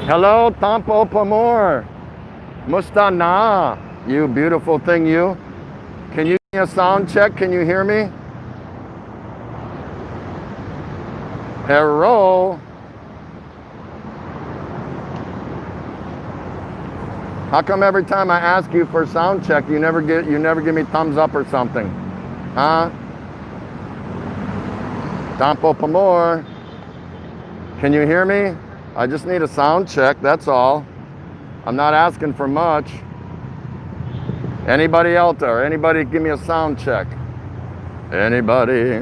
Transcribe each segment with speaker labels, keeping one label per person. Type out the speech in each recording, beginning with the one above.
Speaker 1: Hello, Tampo Pamor. Mustana. You beautiful thing, you. Can you give me a sound check? Can you hear me? Hello. How come every time I ask you for a sound check, you never give me thumbs up or something? Huh? Tampo Pamor. Can you hear me? I just need a sound check, that's all. I'm not asking for much. Anybody out there? Anybody give me a sound check? Anybody?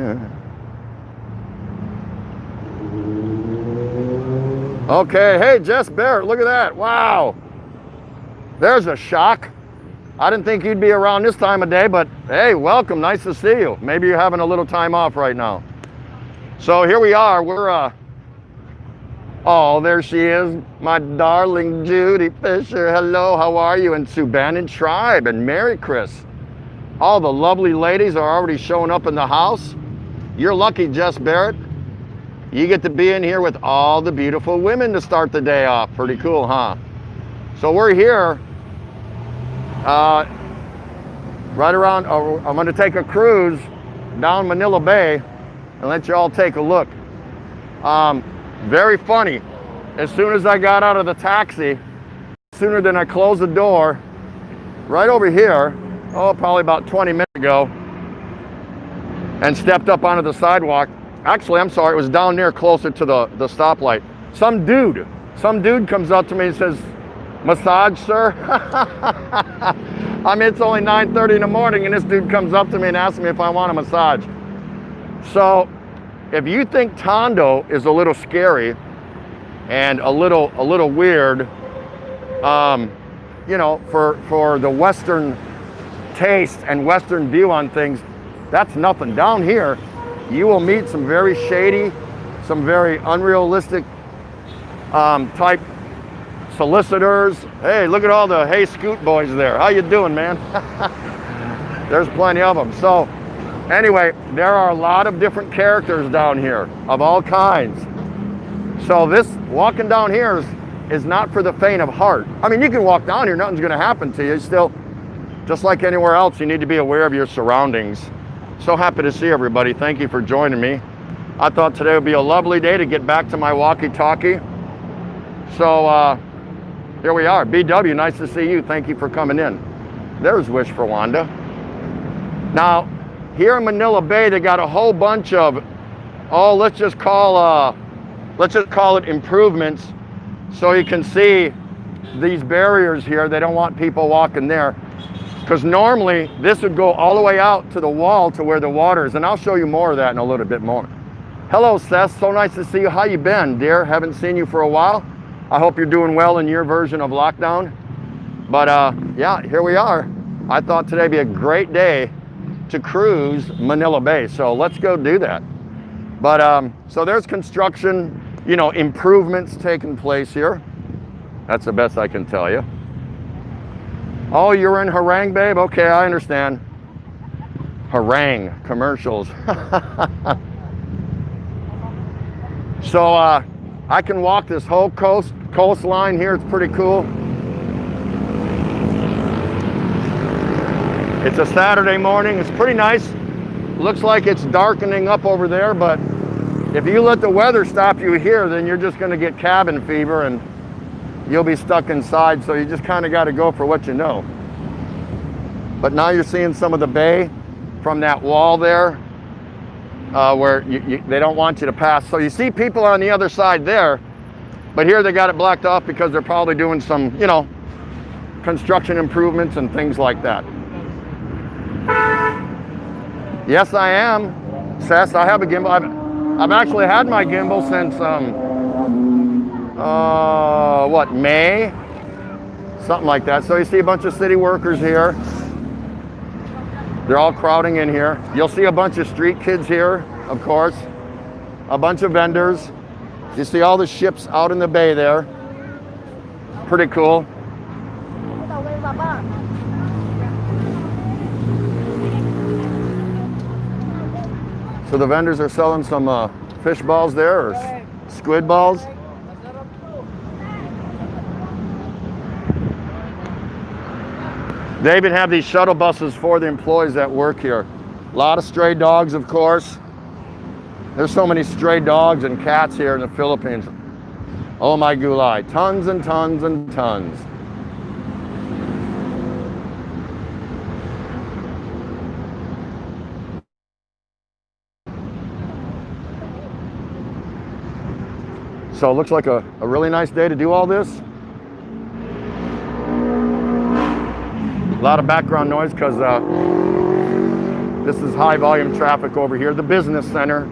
Speaker 1: Okay, hey, Jess Barrett, look at that. Wow. There's a shock. I didn't think you'd be around this time of day, but hey, welcome, nice to see you. Maybe you're having a little time off right now. So here we are, oh, there she is, my darling Judy Fisher. Hello, how are you? And Subannon Tribe and Merry Chris. All the lovely ladies are already showing up in the house. You're lucky, Jess Barrett. You get to be in here with all the beautiful women to start the day off. Pretty cool, huh? So we're here right around, I'm gonna take a cruise down Manila Bay and let you all take a look. Very funny. As soon as I got out of the taxi, sooner than I closed the door, right over here, probably about 20 minutes ago, and stepped up onto the sidewalk. Actually, I'm sorry, it was down there closer to the stoplight. Some dude comes up to me and says, "Massage, sir?" I mean, it's only 9:30 in the morning, and this dude comes up to me and asks me if I want a massage. So, if you think Tondo is a little scary and a little weird, you know, for the Western taste and Western view on things, that's nothing. Down here, you will meet some very shady, some very unrealistic type solicitors. Hey, look at all the Hey Scoot boys there. How you doing, man? There's plenty of them. So, anyway, there are a lot of different characters down here of all kinds. So this walking down here is not for the faint of heart. I mean, you can walk down here, nothing's gonna happen to you. Still, just like anywhere else, you need to be aware of your surroundings. So happy to see everybody. Thank you for joining me. I thought today would be a lovely day to get back to my walkie-talkie. So here we are. BW, nice to see you. Thank you for coming in. There's Wish for Wanda. Now, here in Manila Bay, they got a whole bunch of, let's just call it improvements, so you can see these barriers here. They don't want people walking there, because normally this would go all the way out to the wall to where the water is, and I'll show you more of that in a little bit more. Hello, Seth. So nice to see you. How you been, dear? Haven't seen you for a while. I hope you're doing well in your version of lockdown. But yeah, here we are. I thought today would be a great day to cruise Manila Bay, so let's go do that. But so there's construction, you know, improvements taking place here. That's the best I can tell you. Oh, you're in Harangue, babe? Okay, I understand. Harangue commercials. So I can walk this whole coastline here. It's pretty cool. It's a Saturday morning. It's pretty nice. Looks like it's darkening up over there, but if you let the weather stop you here, then you're just going to get cabin fever and you'll be stuck inside. So you just kind of got to go for what you know. But now you're seeing some of the bay from that wall there, where they don't want you to pass. So you see people on the other side there, but here they got it blocked off because they're probably doing some, you know, construction improvements and things like that. Yes, I am. Seth, I have a gimbal. I've actually had my gimbal since, what, May? Something like that. So you see a bunch of city workers here. They're all crowding in here. You'll see a bunch of street kids here, of course. A bunch of vendors. You see all the ships out in the bay there. Pretty cool. So the vendors are selling some fish balls there, or squid balls. They even have these shuttle buses for the employees that work here. A lot of stray dogs, of course. There's so many stray dogs and cats here in the Philippines. Oh my gulay, tons and tons and tons. So it looks like a really nice day to do all this. A lot of background noise because this is high volume traffic over here. The business center,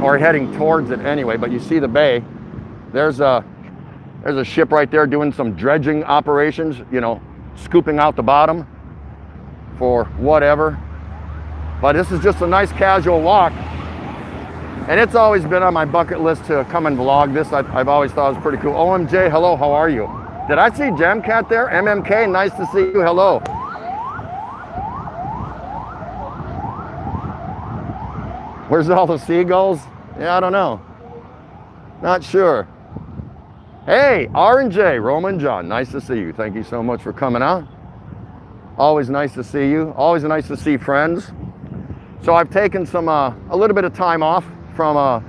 Speaker 1: or heading towards it anyway, but you see the bay. There's a ship right there doing some dredging operations, you know, scooping out the bottom for whatever. But this is just a nice casual walk. And it's always been on my bucket list to come and vlog this. I've always thought it was pretty cool. OMJ, hello, how are you? Did I see Jamcat there? MMK, nice to see you, hello. Where's all the seagulls? Yeah, I don't know. Not sure. Hey, R&J, Roman John, nice to see you. Thank you so much for coming out. Always nice to see you. Always nice to see friends. So I've taken some a little bit of time off from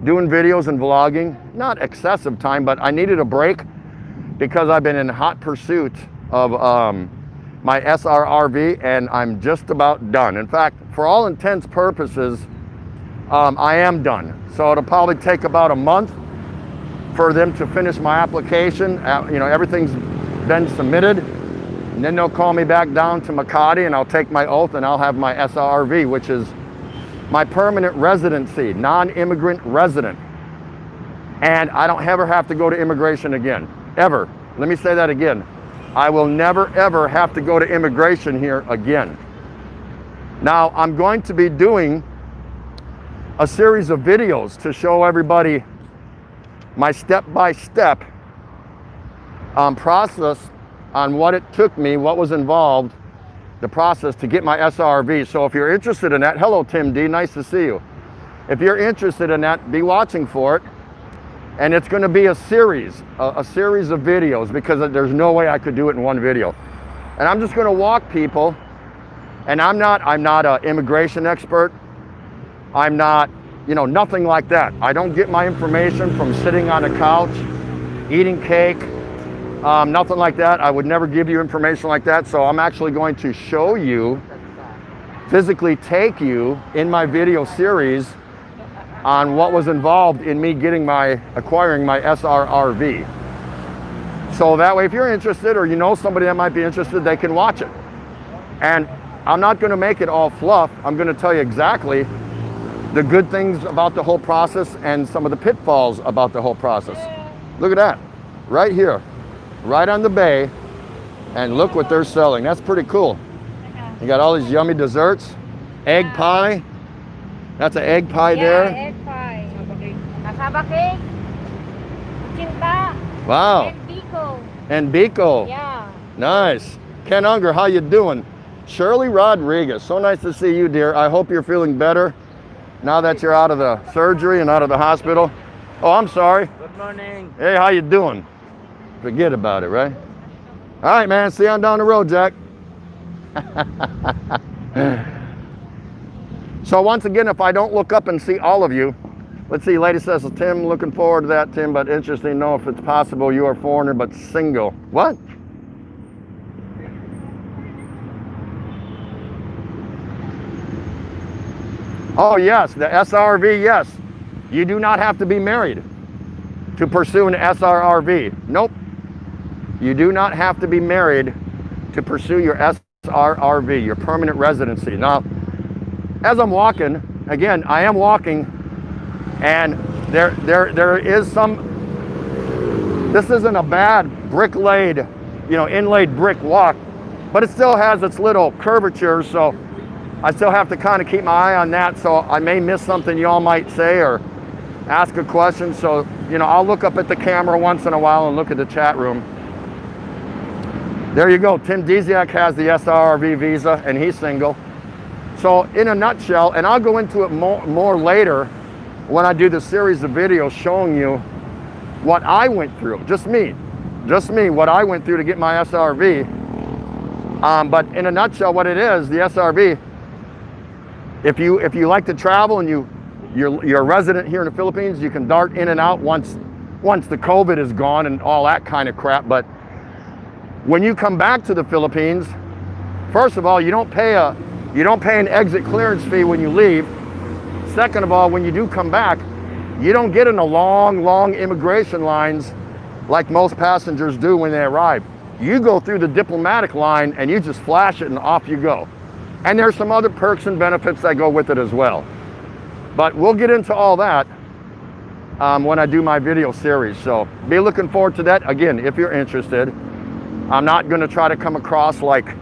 Speaker 1: doing videos and vlogging. Not excessive time, but I needed a break because I've been in hot pursuit of my SRRV, and I'm just about done. In fact, for all intents purposes, I am done. So it'll probably take about a month for them to finish my application. You know, everything's been submitted, and then they'll call me back down to Makati, and I'll take my oath, and I'll have my SRRV, which is my permanent residency, non-immigrant resident. And I don't ever have to go to immigration again, ever. Let me say that again. I will never, ever have to go to immigration here again. Now, I'm going to be doing a series of videos to show everybody my step-by-step process on what it took me, what was involved, the process to get my SRV. So if you're interested in that, hello Tim D, nice to see you. If you're interested in that, be watching for it. And it's going to be a series of videos, because there's no way I could do it in one video. And I'm just going to walk people. And I'm not an immigration expert. I'm not, you know, nothing like that. I don't get my information from sitting on a couch, eating cake, nothing like that. I would never give you information like that. So I'm actually going to show you, physically take you in my video series on what was involved in me acquiring my SRRV. So that way, if you're interested, or you know somebody that might be interested, they can watch it. And I'm not going to make it all fluff. I'm going to tell you exactly the good things about the whole process and some of the pitfalls about the whole process. Look at that, right here, right on the bay, and look what they're selling. That's pretty cool. You got all these yummy desserts, egg pie. That's an egg pie there.
Speaker 2: Egg pie. Kasaba cake. Kinta.
Speaker 1: Wow.
Speaker 2: And biko.
Speaker 1: And biko.
Speaker 2: Yeah.
Speaker 1: Nice. Ken Unger, how you doing? Shirley Rodriguez, so nice to see you, dear. I hope you're feeling better now that you're out of the surgery and out of the hospital. Oh, I'm sorry.
Speaker 3: Good morning.
Speaker 1: Hey, how you doing? Forget about it, right? All right, man. See you on down the road, Jack. So once again, if I don't look up and see all of you, let's see, lady says, Tim, looking forward to that, Tim, but interesting to know if it's possible you are a foreigner but single. What? Oh, yes, the SRV, yes. You do not have to be married to pursue an SRRV. Nope. You do not have to be married to pursue your SRRV, your permanent residency. Now, as I'm walking, again, I am walking, and there is some, this isn't a bad brick-laid, you know, inlaid brick walk, but it still has its little curvature, so I still have to kind of keep my eye on that, so I may miss something y'all might say or ask a question. So, you know, I'll look up at the camera once in a while and look at the chat room. There you go. Tim Desiak has the SRRV visa, and he's single. So in a nutshell, and I'll go into it more later when I do the series of videos showing you what I went through, just me, what I went through to get my SRV. But in a nutshell, what it is, the SRB, if you like to travel and you're a resident here in the Philippines, you can dart in and out once the COVID is gone and all that kind of crap. But when you come back to the Philippines, first of all, you don't pay an exit clearance fee when you leave. Second of all, when you do come back, you don't get in the long immigration lines like most passengers do when they arrive. You go through the diplomatic line and you just flash it and off you go. And there's some other perks and benefits that go with it as well. But we'll get into all that when I do my video series. So be looking forward to that. Again, if you're interested, I'm not going to try to come across like,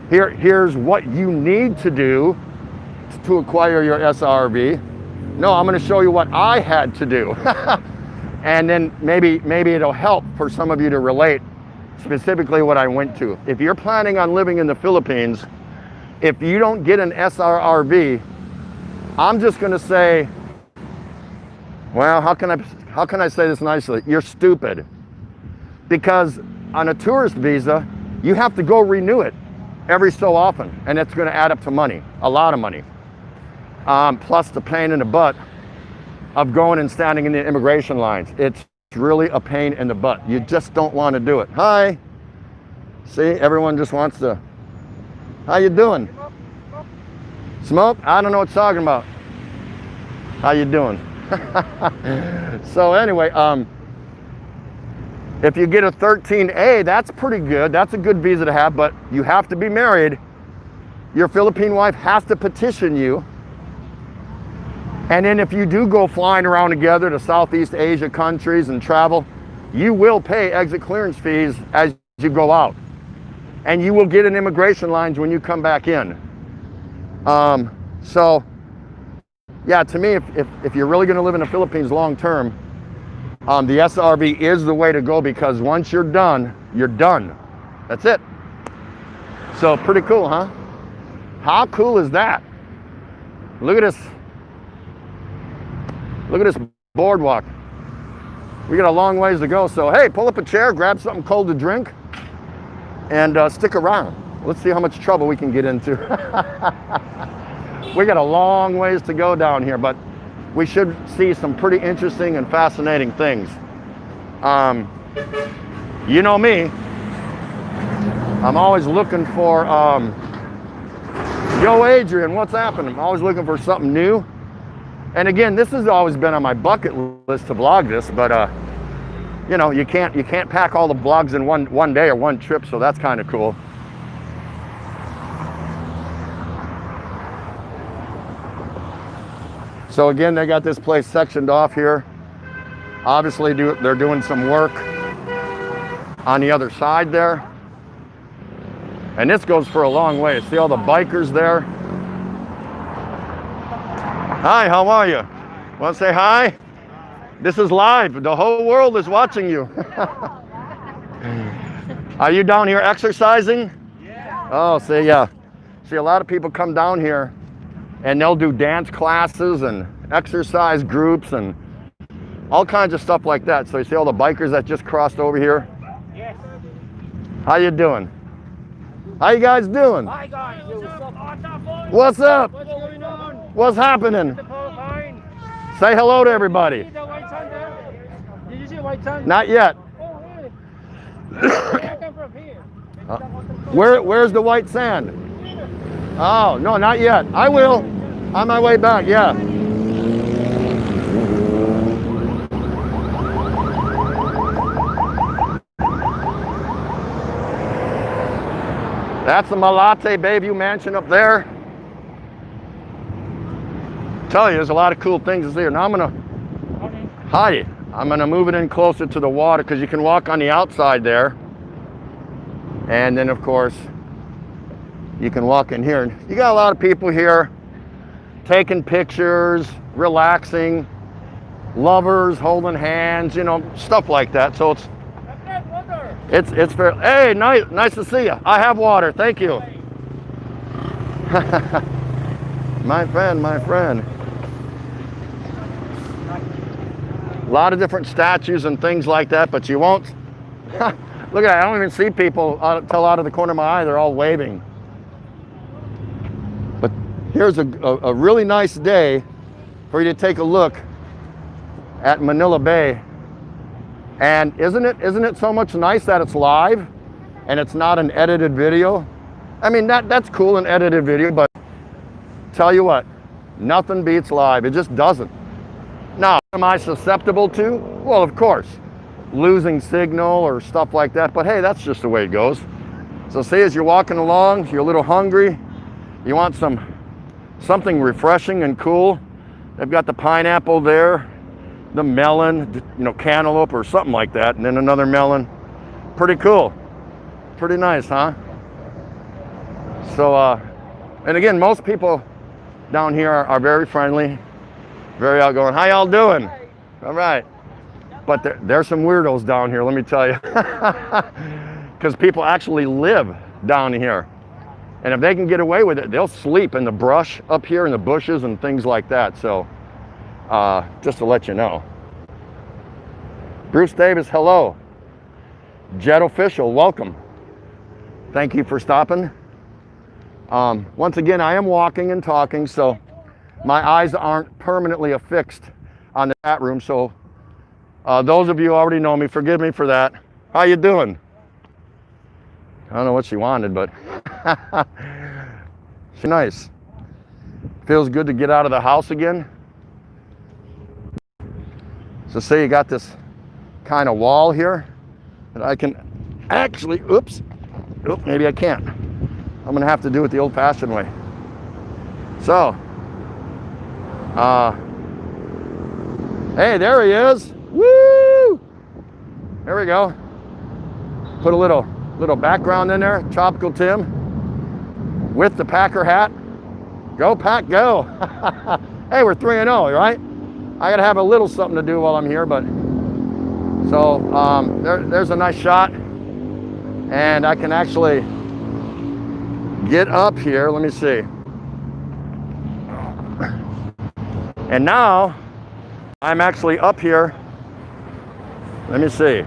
Speaker 1: here's what you need to do to acquire your SRV. No, I'm going to show you what I had to do. And then maybe it'll help for some of you to relate specifically what I went to. If you're planning on living in the Philippines, if you don't get an SRV, I'm just going to say, well, how can I say this nicely? You're stupid. Because on a tourist visa, you have to go renew it every so often, and it's going to add up to money, a lot of money. Plus the pain in the butt of going and standing in the immigration lines. It's really a pain in the butt. You just don't want to do it. Hi. See, everyone just wants to. How you doing? Smoke? I don't know what you're talking about. How you doing? So anyway, if you get a 13A, that's pretty good. That's a good visa to have, but you have to be married. Your Philippine wife has to petition you. And then if you do go flying around together to Southeast Asia countries and travel, you will pay exit clearance fees as you go out. And you will get in immigration lines when you come back in. So, yeah, to me, if you're really gonna live in the Philippines long term, the SRV is the way to go, because once you're done, you're done. That's it. So pretty cool, huh? How cool is that? Look at this. Look at this boardwalk. We got a long ways to go. So hey, pull up a chair, grab something cold to drink, and stick around. Let's see how much trouble we can get into. We got a long ways to go down here, but we should see some pretty interesting and fascinating things. You know me, I'm always looking for, yo Adrian, what's happening? I'm always looking for something new. And again, this has always been on my bucket list to vlog this, but you know, you can't pack all the vlogs in one day or one trip, so that's kind of cool. So again, they got this place sectioned off here. Obviously, they're doing some work on the other side there. And this goes for a long way. See all the bikers there? Hi, how are you? Want to say hi? This is live. The whole world is watching you. Are you down here exercising? Yeah. Oh, see, yeah. See, a lot of people come down here and they'll do dance classes and exercise groups and all kinds of stuff like that. So you see all the bikers that just crossed over here? Yes. How you doing? How you guys doing? Hi guys. What's up? What's going on? What's happening? Say hello to everybody. Did you see the white sun? Not yet. Oh, really? I come from here. Where's the white sand? Oh, no, not yet. I will. On my way back, yeah. That's the Malate Bayview Mansion up there. Tell you, there's a lot of cool things to see here. Now I'm gonna move it in closer to the water, because you can walk on the outside there. And then of course, you can walk in here. You got a lot of people here taking pictures, relaxing, lovers holding hands, you know, stuff like that. So it's fair. Hey, nice to see you. I have water, thank you. My friend. A lot of different statues and things like that, but you won't Look at that, I don't even see people till out of the corner of my eye, they're all waving. But here's a really nice day for you to take a look at Manila Bay. And isn't it so much nice that it's live and it's not an edited video? I mean, that's cool, an edited video, but tell you what, nothing beats live. It just doesn't. Now, am I susceptible to? Well, of course, losing signal or stuff like that, but hey, that's just the way it goes. So see, as you're walking along, you're a little hungry, you want something refreshing and cool. They've got the pineapple there, the melon, cantaloupe or something like that, and then another melon. Pretty cool. Pretty nice, huh? So, and again, most people down here are very friendly, very outgoing. How y'all doing? All right. But there's some weirdos down here, let me tell you. Because people actually live down here. And if they can get away with it, they'll sleep in the brush up here in the bushes and things like that. So, just to let you know. Bruce Davis, hello. Jet Official, welcome. Thank you for stopping. Once again, I am walking and talking, so my eyes aren't permanently affixed on the chat room. So those of you who already know me, forgive me for that. How you doing? I don't know what she wanted, but she's nice. Feels good to get out of the house again. So say you got this kind of wall here that I can actually, maybe I can't. I'm gonna have to do it the old-fashioned way. So, hey, there he is. Woo! There we go. Put a little background in there. Tropical Tim with the Packer hat. Go Pack, go! Hey, we're 3-0, right? I gotta have a little something to do while I'm here, but so there's a nice shot, and I can actually get up here. Let me see. And now I'm actually up here. Let me see.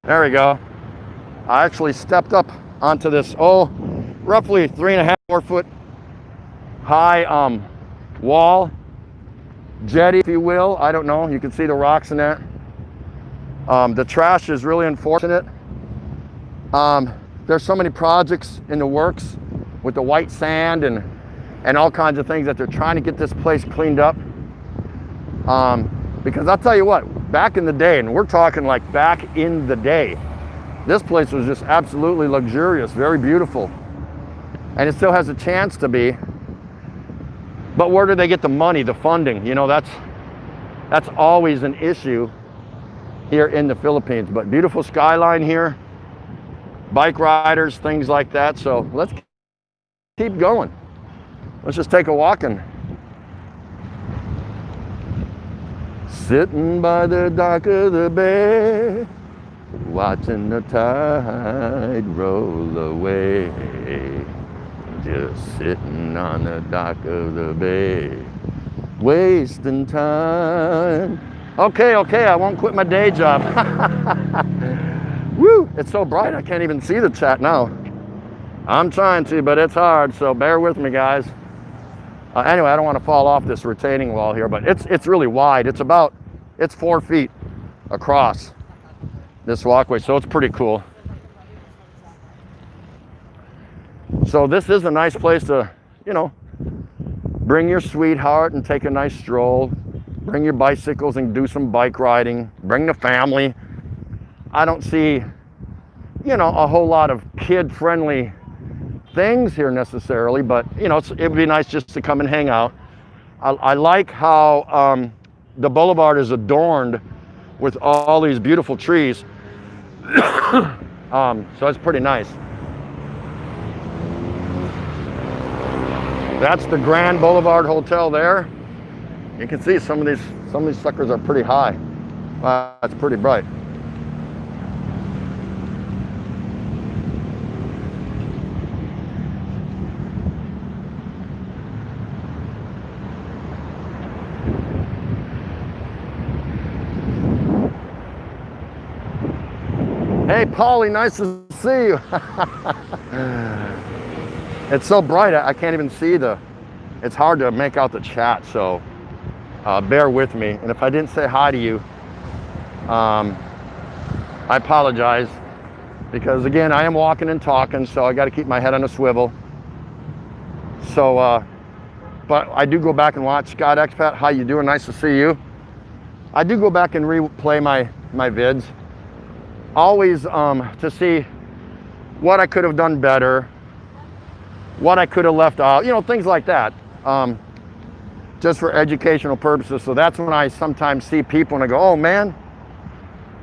Speaker 1: There we go. I actually stepped up onto this, roughly 3.5, 4 foot high wall, jetty, if you will. I don't know. You can see the rocks in that. The trash is really unfortunate. There's so many projects in the works with the white sand and all kinds of things that they're trying to get this place cleaned up. Because I'll tell you what, back in the day, and we're talking like back in the day, this place was just absolutely luxurious, very beautiful. And it still has a chance to be. But where do they get the money, the funding? That's always an issue here in the Philippines. But beautiful skyline here, bike riders, things like that. So let's keep going. Let's just take a walk and sitting by the dock of the bay, watching the tide roll away. Just sitting on the dock of the bay, wasting time. Okay, I won't quit my day job. Woo, it's so bright I can't even see the chat now. I'm trying to, but it's hard, so bear with me, guys. Anyway, I don't want to fall off this retaining wall here, but it's really wide. It's 4 feet across this walkway, so it's pretty cool. So this is a nice place to, bring your sweetheart and take a nice stroll. Bring your bicycles and do some bike riding. Bring the family. I don't see, a whole lot of kid-friendly things here necessarily, but it would be nice just to come and hang out. I like how the boulevard is adorned with all these beautiful trees. So it's pretty nice. That's the Grand Boulevard Hotel there. You can see some of these suckers are pretty high. Wow, it's pretty bright. Hey, Paulie, nice to see you. It's so bright, I can't even see it's hard to make out the chat, so bear with me. And if I didn't say hi to you, I apologize, because again, I am walking and talking, so I got to keep my head on a swivel. So, but I do go back and watch. Scott Expat, how you doing? Nice to see you. I do go back and replay my vids, always to see what I could have done better, what I could have left out, you know, things like that, just for educational purposes. So that's when I sometimes see people and I go, oh man,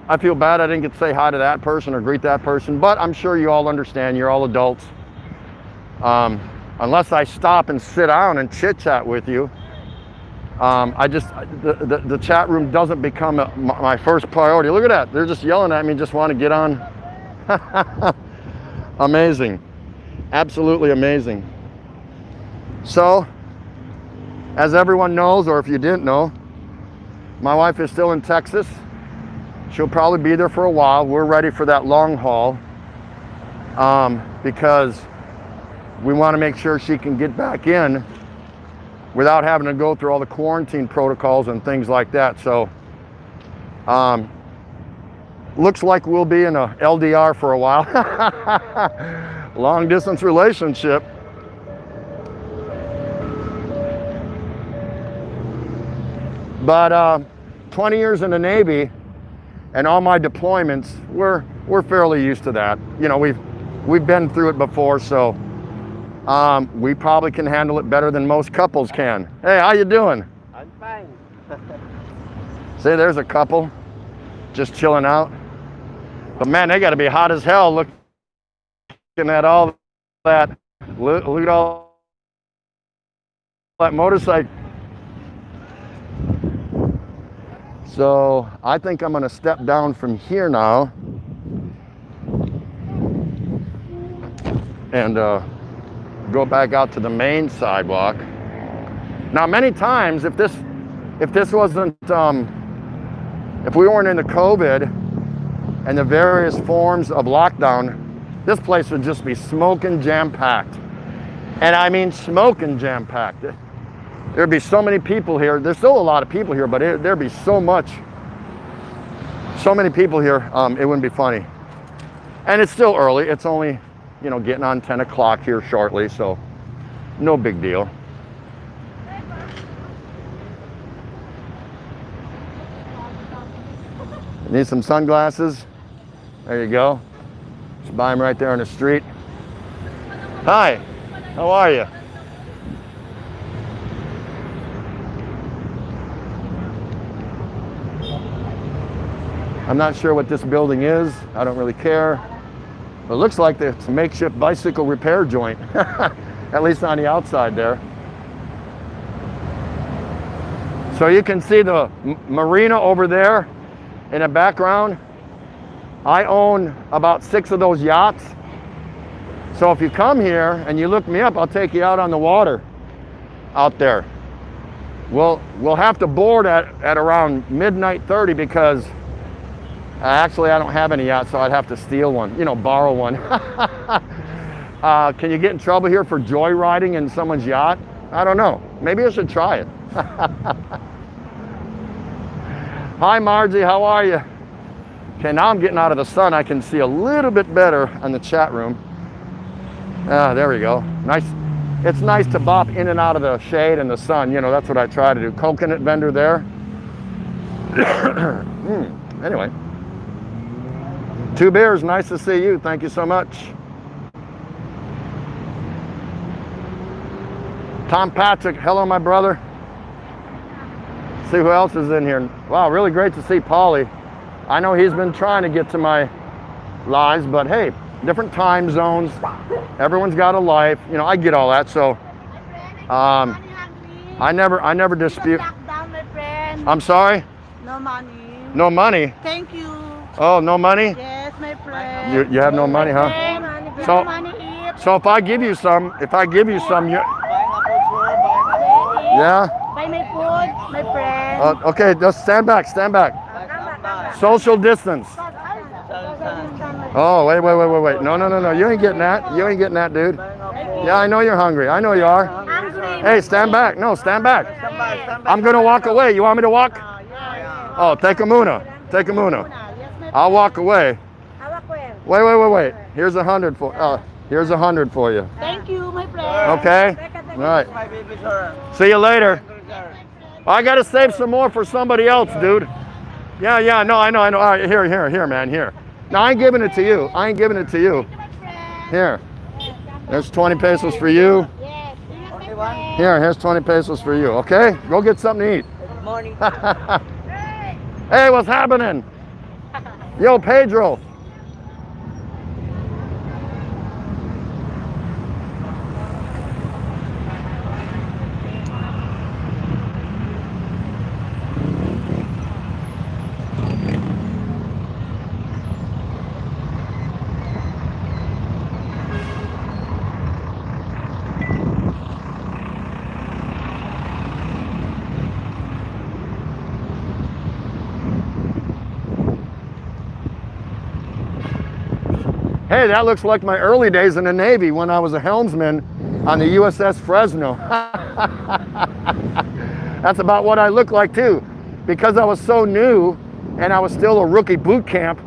Speaker 1: I feel bad I didn't get to say hi to that person or greet that person, but I'm sure you all understand, you're all adults. Unless I stop and sit down and chit chat with you, the chat room doesn't become my first priority. Look at that, they're just yelling at me, just want to get on. Amazing, absolutely amazing. So, as everyone knows, or if you didn't know, my wife is still in Texas. She'll probably be there for a while. We're ready for that long haul, because we want to make sure she can get back in without having to go through all the quarantine protocols and things like that. So looks like we'll be in a LDR for a while. Long distance relationship. But 20 years in the Navy and all my deployments, we're fairly used to that. You know, we've been through it before, so we probably can handle it better than most couples can. Hey, how you doing?
Speaker 3: I'm fine.
Speaker 1: See, there's a couple just chilling out. But man, they got to be hot as hell looking at all that. Look at all that motorcycle. So I think I'm going to step down from here now and go back out to the main sidewalk. Now, many times, if this wasn't, if we weren't in the COVID and the various forms of lockdown, this place would just be smoking jam-packed. And I mean smoking jam-packed. There'd be so many people here. There's still a lot of people here, but there'd be so many people here, it wouldn't be funny. And it's still early. It's only, you know, getting on 10 o'clock here shortly, so no big deal. Need some sunglasses? There you go. Just buy them right there on the street. Hi, how are you? I'm not sure what this building is. I don't really care. But it looks like it's a makeshift bicycle repair joint, at least on the outside there. So you can see the marina over there in the background. I own about 6 of those yachts. So if you come here and you look me up, I'll take you out on the water out there. We'll have to board at around midnight 30 because actually I don't have any yachts, so I'd have to steal one, you know, borrow one. Can you get in trouble here for joyriding in someone's yacht? I don't know. Maybe I should try it. Hi Margie, how are you? Okay, now I'm getting out of the sun. I can see a little bit better on the chat room. There we go. Nice. It's nice to bop in and out of the shade and the sun. You know, that's what I try to do. Coconut vendor there. Anyway. 2 beers, nice to see you. Thank you so much. Tom Patrick, hello my brother. See who else is in here. Wow, really great to see Paulie. I know he's been trying to get to my lives, but hey, different time zones. Everyone's got a life. You know, I get all that. So I never dispute.
Speaker 2: Lockdown, my friend.
Speaker 1: I'm sorry?
Speaker 2: No money.
Speaker 1: No money?
Speaker 2: Thank you.
Speaker 1: Oh, no money?
Speaker 2: Yes, my friend.
Speaker 1: You have no money, huh? So, so if I give you some, you yeah?
Speaker 2: Buy my food, my friend.
Speaker 1: Okay, just stand back. Social distance. Oh, wait. No. You ain't getting that. You ain't getting that, dude. Yeah, I know you're hungry. I know you are.
Speaker 2: Hungry.
Speaker 1: Hey, stand back. No, stand back.
Speaker 3: Stand by, stand by.
Speaker 1: I'm going to walk away. You want me to walk?
Speaker 2: Yeah.
Speaker 1: Oh, take a muna. Take a muna.
Speaker 2: Yes, my
Speaker 1: I'll walk away.
Speaker 2: Hawak ko yan.
Speaker 1: Wait. Here's 100 for. Here's 100 for you.
Speaker 2: Thank you, my friend.
Speaker 1: Okay. All right.
Speaker 3: My baby, sir.
Speaker 1: See you later.
Speaker 3: Thank you, sir.
Speaker 1: I gotta save some more for somebody else, dude. Yeah. No, I know. All right, here, man. Here. No, I ain't giving it to you. I ain't giving it to you. Here. There's 20 pesos for you.
Speaker 2: Yes.
Speaker 3: Only one?
Speaker 1: Here's 20 pesos for you. Okay. Go get something to eat.
Speaker 3: Good morning.
Speaker 1: Hey, what's happening? Yo, Pedro. Hey, that looks like my early days in the Navy when I was a helmsman on the USS Fresno. That's about what I look like too. Because I was so new and I was still a rookie boot camp,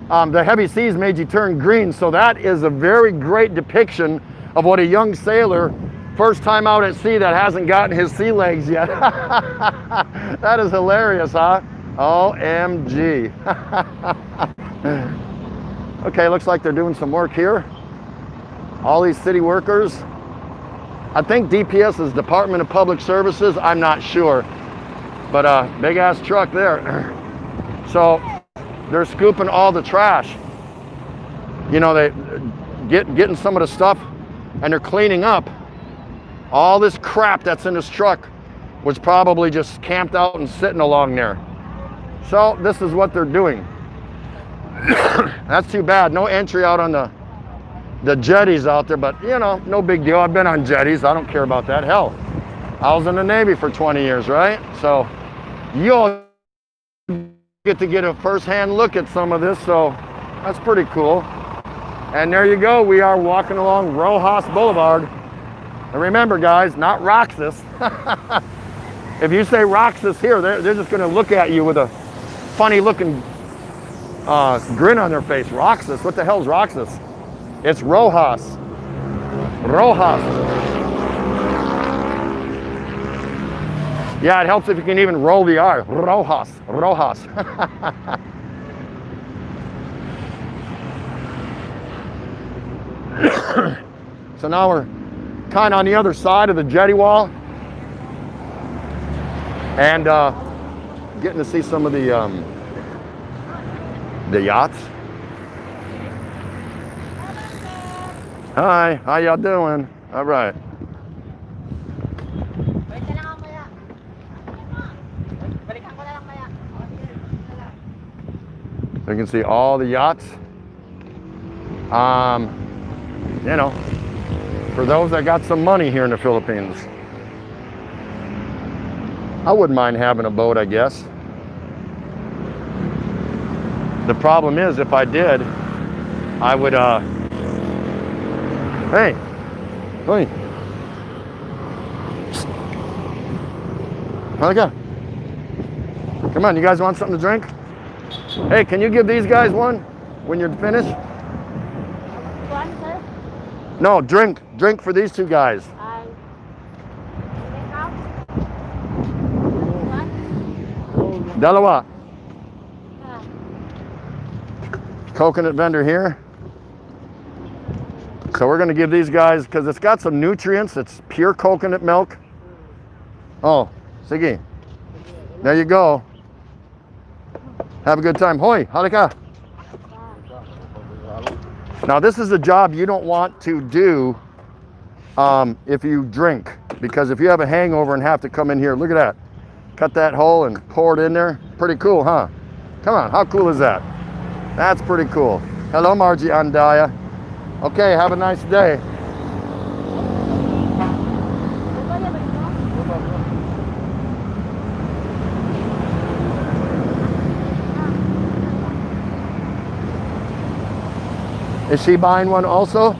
Speaker 1: the heavy seas made you turn green. So that is a very great depiction of what a young sailor, first time out at sea that hasn't gotten his sea legs yet. That is hilarious, huh? OMG. Okay, looks like they're doing some work here. All these city workers. I think DPS is Department of Public Services. I'm not sure. But big ass truck there. So they're scooping all the trash. You know, they getting some of the stuff and they're cleaning up. All this crap that's in this truck was probably just camped out and sitting along there. So this is what they're doing. That's too bad. No entry out on the jetties out there, but you know, no big deal. I've been on jetties. I don't care about that. Hell, I was in the Navy for 20 years, right? So you'll get to get a first-hand look at some of this, so that's pretty cool. And there you go. We are walking along Rojas Boulevard. And remember, guys, not Roxas. If you say Roxas here, they're just going to look at you with a funny-looking grin on their face. Roxas, what the hell's Roxas? It's Rojas. Rojas. Yeah, it helps if you can even roll the R. Rojas. Rojas. So now we're kind of on the other side of the jetty wall and getting to see some of the yachts. Hi, how y'all doing? All right. You can see all the yachts. You know, for those that got some money here in the Philippines. I wouldn't mind having a boat, I guess. The problem is, if I did, I would, hey, Malika, come on, you guys want something to drink? Hey, can you give these guys one when you're finished?
Speaker 2: One, sir?
Speaker 1: No, drink for these two guys. Dalawa. Coconut vendor here. So we're going to give these guys, because it's got some nutrients. It's pure coconut milk. Oh, sige. There you go. Have a good time. Hoy, halika. Now this is a job you don't want to do if you drink, because if you have a hangover and have to come in here, look at that. Cut that hole and pour it in there. Pretty cool, huh? Come on, how cool is that? That's pretty cool. Hello, Margie Andaya. Okay, have a nice day. Is she buying one also?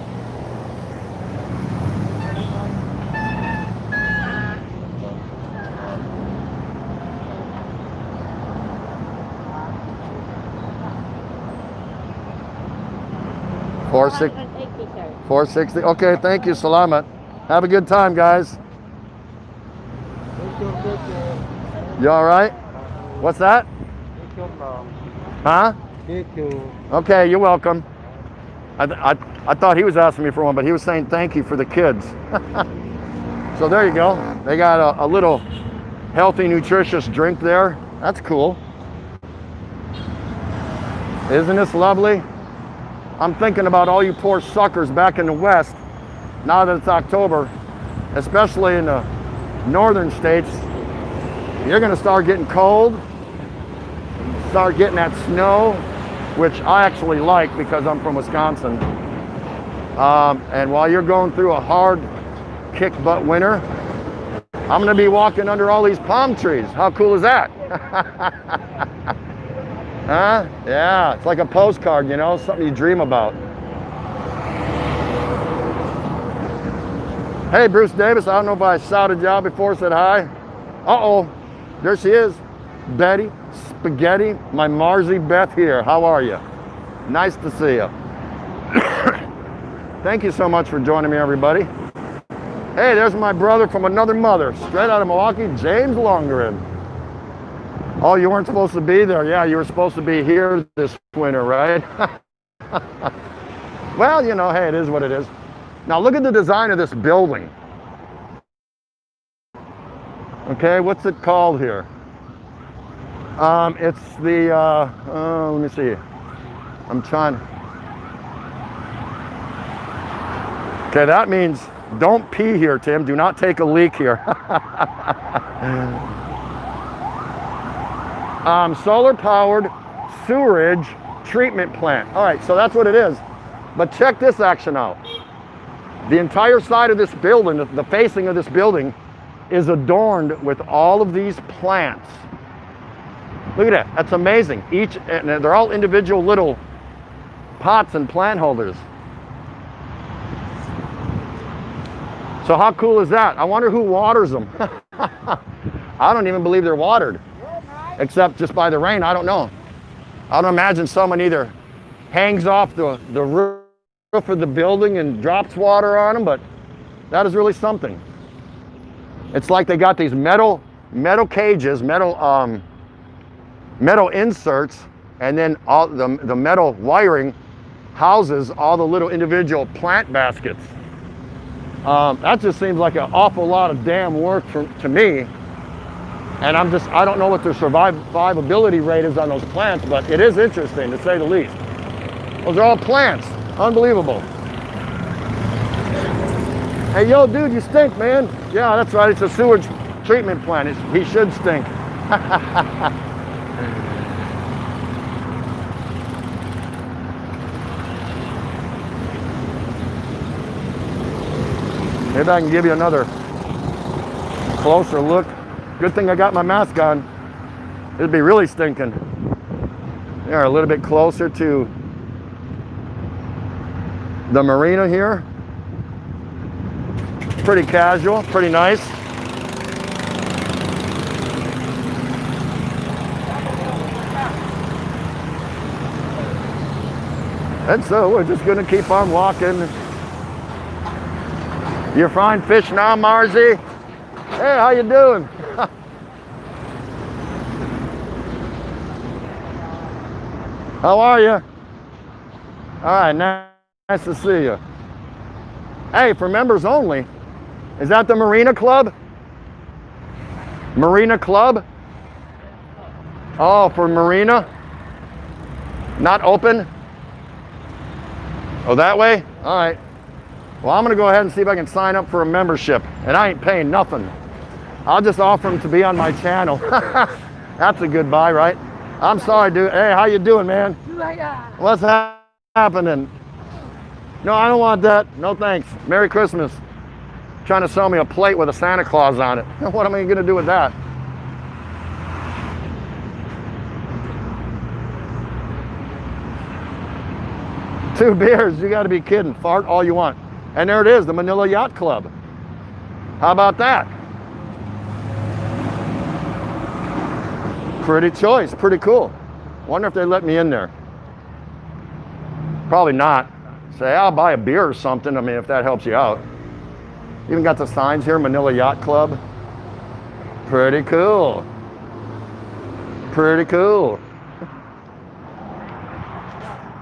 Speaker 1: Four six.
Speaker 2: 480, sir.
Speaker 1: 460. Okay, thank you. Salamat. Have a good time, guys. You all right? What's that? Huh? Okay, you're welcome. I thought he was asking me for one, but he was saying thank you for the kids. So there you go. They got a little healthy, nutritious drink there. That's cool. Isn't this lovely? I'm thinking about all you poor suckers back in the West, now that it's October, especially in the northern states. You're gonna start getting cold, start getting that snow, which I actually like because I'm from Wisconsin. And while you're going through a hard kick butt winter, I'm gonna be walking under all these palm trees. How cool is that? Huh? Yeah, it's like a postcard, you know, something you dream about. Hey, Bruce Davis, I don't know if I shouted you out before, said hi. Uh-oh, there she is. Betty, Spaghetti, my Marzi Beth here. How are you? Nice to see you. Thank you so much for joining me, everybody. Hey, there's my brother from another mother, straight out of Milwaukee, James Longren. Oh, you weren't supposed to be there. Yeah, you were supposed to be here this winter, right? Well, you know, hey, it is what it is. Now look at the design of this building. Okay, what's it called here? It's the, let me see. I'm trying. Okay, that means don't pee here, Tim. Do not take a leak here. Solar-powered sewerage treatment plant. All right, so that's what it is. But check this action out. The entire side of this building, the facing of this building, is adorned with all of these plants. Look at that. That's amazing. Each, and they're all individual little pots and plant holders. So how cool is that? I wonder who waters them. I don't even believe they're watered. Except just by the rain, I don't know. I don't imagine someone either hangs off the roof of the building and drops water on them, but that is really something. It's like they got these metal cages, metal inserts, and then all the metal wiring houses all the little individual plant baskets. That just seems like an awful lot of damn work to me. And I don't know what their survivability rate is on those plants, but it is interesting to say the least. Those are all plants. Unbelievable. Hey, yo, dude, you stink, man. Yeah, that's right. It's a sewage treatment plant. He should stink. Maybe I can give you another closer look. Good thing I got my mask on. It'd be really stinking. They're a little bit closer to the marina here. Pretty casual, pretty nice. And so we're just gonna keep on walking. You're frying fish now, Marzi? Hey, how you doing? How are you? All right, nice to see you. Hey, for members only. Is that the Marina Club? Marina Club? Oh, for Marina? Not open? Oh, that way? All right. Well, I'm gonna go ahead and see if I can sign up for a membership, and I ain't paying nothing. I'll just offer them to be on my channel. That's a good buy, right? I'm sorry, dude. Hey, how you doing, man? What's happening? No, I don't want that. No thanks. Merry Christmas. Trying to sell me a plate with a Santa Claus on it. What am I gonna do with that? 2 beers, you gotta be kidding. Fart all you want. And there it is, the Manila Yacht Club. How about that? Pretty choice, pretty cool. Wonder if they let me in there. Probably not. Say, I'll buy a beer or something, I mean, if that helps you out. Even got the signs here, Manila Yacht Club. Pretty cool. Pretty cool.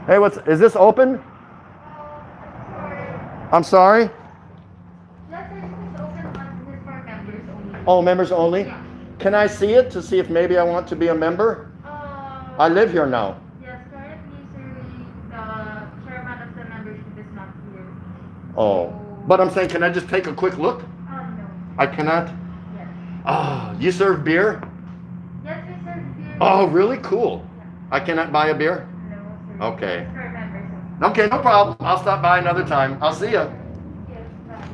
Speaker 1: Hey, is this open? I'm sorry? Oh, members only? Yeah. Can I see it to see if maybe I want to be a member? I live here now.
Speaker 3: Yes, currently, sir, the chairman of the membership is not here.
Speaker 1: Oh, but I'm saying, can I just take a quick look?
Speaker 3: No.
Speaker 1: I cannot?
Speaker 3: Yes.
Speaker 1: Oh, you serve beer?
Speaker 3: Yes, we serve beer.
Speaker 1: Oh, really? Cool.
Speaker 3: Yeah.
Speaker 1: I cannot buy a beer?
Speaker 3: No, sir.
Speaker 1: Okay.
Speaker 3: For members.
Speaker 1: Okay, no problem. I'll stop by another time. I'll see you.
Speaker 3: Yes, bye.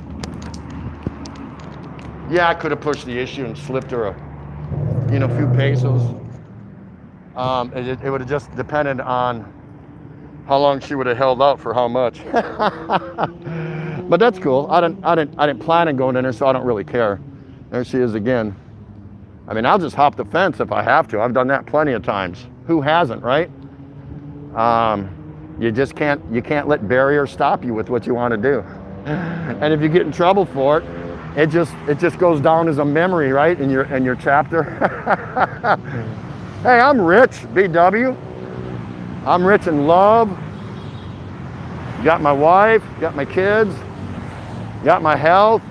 Speaker 1: Yeah, I could have pushed the issue and slipped her a few pesos. It would have just depended on how long she would have held out for how much. But that's cool. I didn't plan on going in there, so I don't really care. There she is again. I mean, I'll just hop the fence if I have to. I've done that plenty of times. Who hasn't, right? You just can't let barriers stop you with what you want to do. And if you get in trouble for it, it just goes down as a memory, right? In your chapter. Hey, I'm rich, BW. I'm rich in love. Got my wife, got my kids, got my health,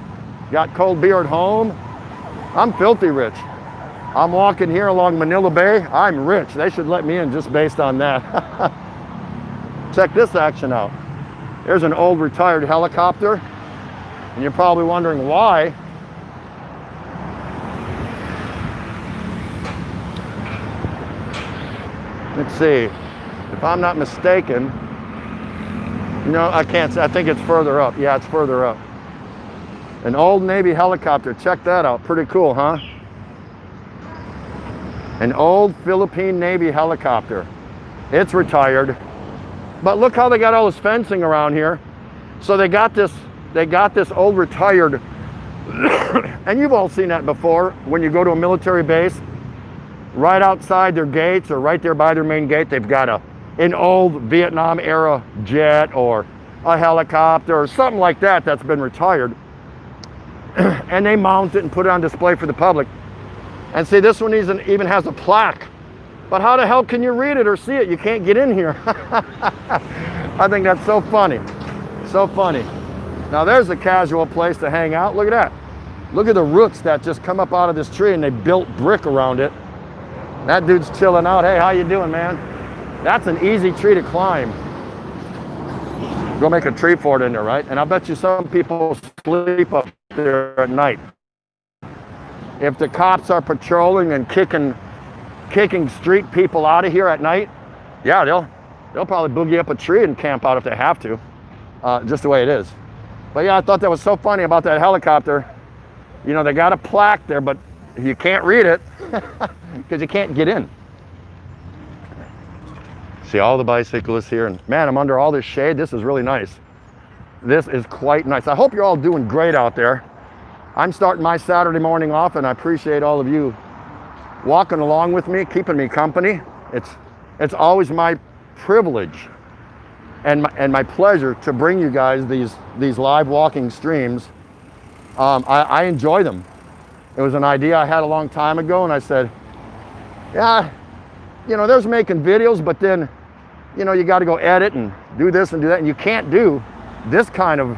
Speaker 1: got cold beer at home. I'm filthy rich. I'm walking here along Manila Bay. I'm rich. They should let me in just based on that. Check this action out. There's an old retired helicopter, and you're probably wondering why. Let's see, if I'm not mistaken, I can't say, I think it's further up. Yeah, it's further up. An old Navy helicopter, check that out, pretty cool, huh? An old Philippine Navy helicopter. It's retired, but look how they got all this fencing around here. So they got this old retired, and you've all seen that before, when you go to a military base, right outside their gates or right there by their main gate, they've got an old Vietnam era jet or a helicopter or something like that that's been retired. And they mount it and put it on display for the public. And see, this one even has a plaque. But how the hell can you read it or see it? You can't get in here. I think that's so funny. So funny. Now there's a casual place to hang out. Look at that. Look at the roots that just come up out of this tree, and they built brick around it. That dude's chilling out. Hey, how you doing, man? That's an easy tree to climb. Go make a tree fort in there, right? And I bet you some people sleep up there at night. If the cops are patrolling and kicking street people out of here at night, yeah, they'll probably boogie up a tree and camp out if they have to, just the way it is. But yeah, I thought that was so funny about that helicopter. They got a plaque there, but you can't read it because you can't get in. See all the bicyclists here, and man, I'm under all this shade. This is really nice. This is quite nice. I hope you're all doing great out there. I'm starting my Saturday morning off, and I appreciate all of you walking along with me, keeping me company. It's always my privilege and my pleasure to bring you guys these live walking streams. I enjoy them. It was an idea I had a long time ago, and I said, yeah, there's making videos, but then, you got to go edit and do this and do that, and you can't do this kind of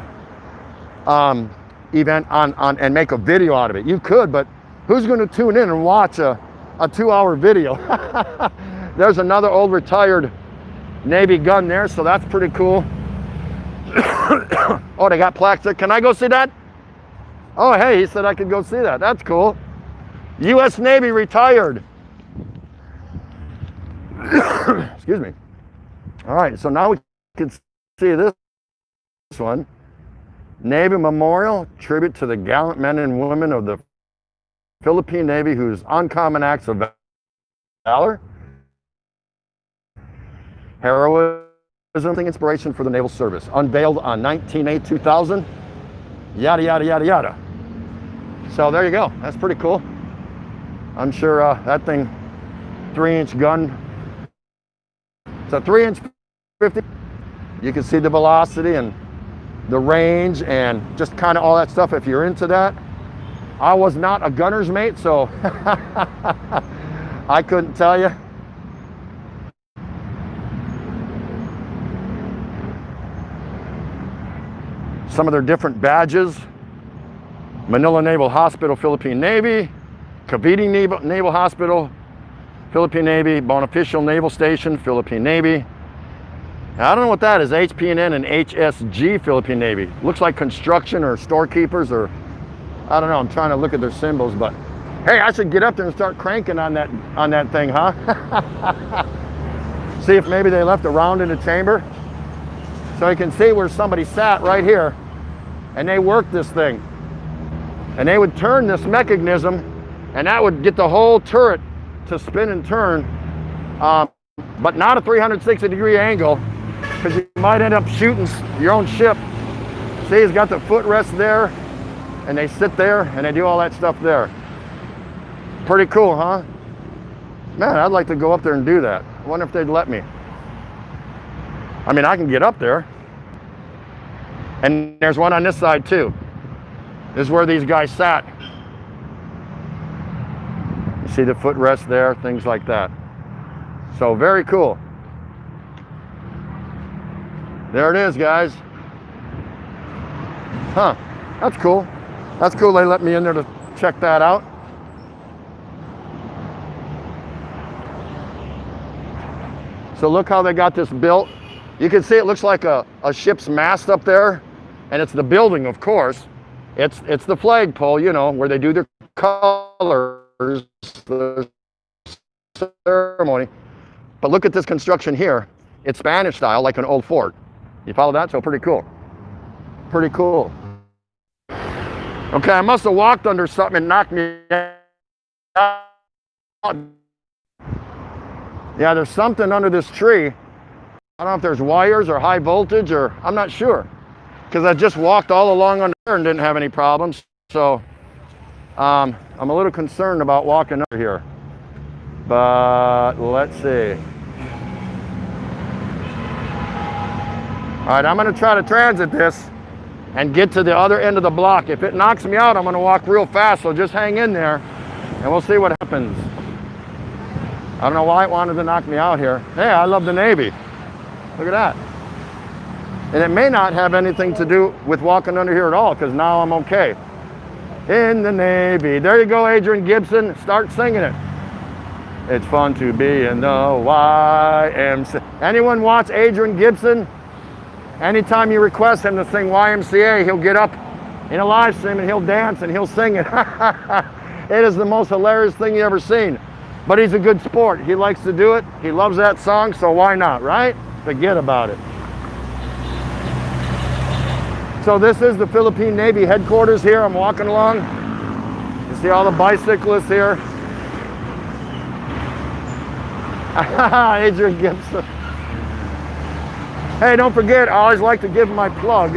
Speaker 1: event on and make a video out of it. You could, but who's going to tune in and watch a 2-hour video? There's another old retired Navy gun there, so that's pretty cool. Oh, they got plaques there. Can I go see that? Oh, hey, he said I could go see that. That's cool. U.S. Navy retired. Excuse me. All right, so now we can see this one. Navy Memorial, tribute to the gallant men and women of the Philippine Navy whose uncommon acts of valor, heroism, inspiration for the Naval Service, unveiled on 19/8/2000, yada, yada, yada, yada. So there you go. That's pretty cool. I'm sure that thing, 3-inch gun, it's a 3-inch 50. You can see the velocity and the range and just kind of all that stuff if you're into that. I was not a gunner's mate, so I couldn't tell you. Some of their different badges: Manila Naval Hospital, Philippine Navy; Cavite Naval Hospital, Philippine Navy; Bonifacio Naval Station, Philippine Navy. I don't know what that is, HPNN and HSG, Philippine Navy. Looks like construction or storekeepers, or I don't know, I'm trying to look at their symbols, but hey, I should get up there and start cranking on that thing, huh? See if maybe they left a round in the chamber. So you can see where somebody sat right here, and they worked this thing. And they would turn this mechanism, and that would get the whole turret to spin and turn, but not a 360-degree angle, because you might end up shooting your own ship. See, he's got the footrest there, and they sit there, and they do all that stuff there. Pretty cool, huh? Man, I'd like to go up there and do that. I wonder if they'd let me. I mean, I can get up there. And there's one on this side too. This is where these guys sat. You see the footrest there, things like that. So very cool. There it is, guys. Huh, that's cool. That's cool they let me in there to check that out. So look how they got this built. You can see it looks like a ship's mast up there, and it's the building, of course. It's the flagpole, you know, where they do their colors, the ceremony. But look at this construction here. It's Spanish style, like an old fort. You follow that? So pretty cool. Pretty cool. Okay, I must have walked under something and knocked me out. Yeah, there's something under this tree. I don't know if there's wires or high voltage, or I'm not sure, because I just walked all along under there and didn't have any problems. So I'm a little concerned about walking under here. But let's see. All right, I'm going to try to transit this and get to the other end of the block. If it knocks me out, I'm going to walk real fast, so just hang in there and we'll see what happens. I don't know why it wanted to knock me out here. Hey, I love the Navy. Look at that. And it may not have anything to do with walking under here at all, because now I'm okay. In the Navy. There you go, Adrian Gibson. Start singing it. It's fun to be in the YMCA. Anyone watch Adrian Gibson? Anytime you request him to sing YMCA, he'll get up in a live stream and he'll dance and he'll sing it. It is the most hilarious thing you ever seen. But he's a good sport. He likes to do it. He loves that song, so why not, right? Forget about it. So this is the Philippine Navy headquarters here. I'm walking along. You see all the bicyclists here. Adrian Gibson. Hey, don't forget, I always like to give my plug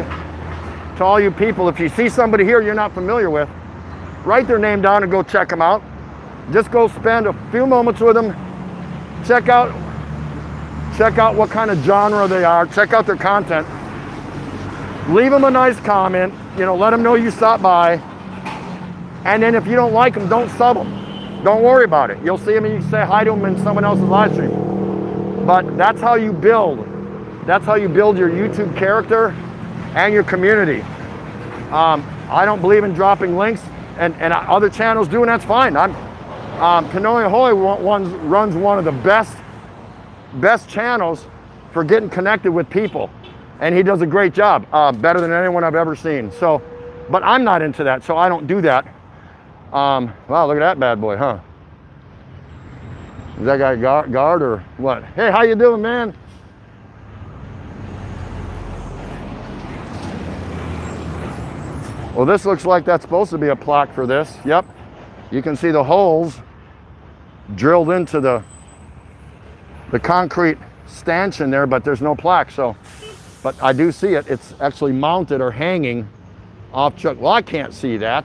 Speaker 1: to all you people. If you see somebody here you're not familiar with, write their name down and go check them out. Just go spend a few moments with them. Check out what kind of genre they are. Check out their content. Leave them a nice comment. You know, let them know you stopped by. And then if you don't like them, don't sub them. Don't worry about it. You'll see them and you can say hi to them in someone else's live stream. But that's how you build. That's how you build your YouTube character and your community. I don't believe in dropping links, and other channels do, and that's fine. Canoe Ahoy runs one of the best channels for getting connected with people, and he does a great job, better than anyone I've ever seen. So, but I'm not into that, so I don't do that. Wow, look at that bad boy, huh? Is that guy guard or what? Hey, how you doing, man? Well, this looks like that's supposed to be a plaque for this. Yep. You can see the holes drilled into the concrete stanchion there, but there's no plaque. So, but I do see it. It's actually mounted or hanging off truck. Well, I can't see that.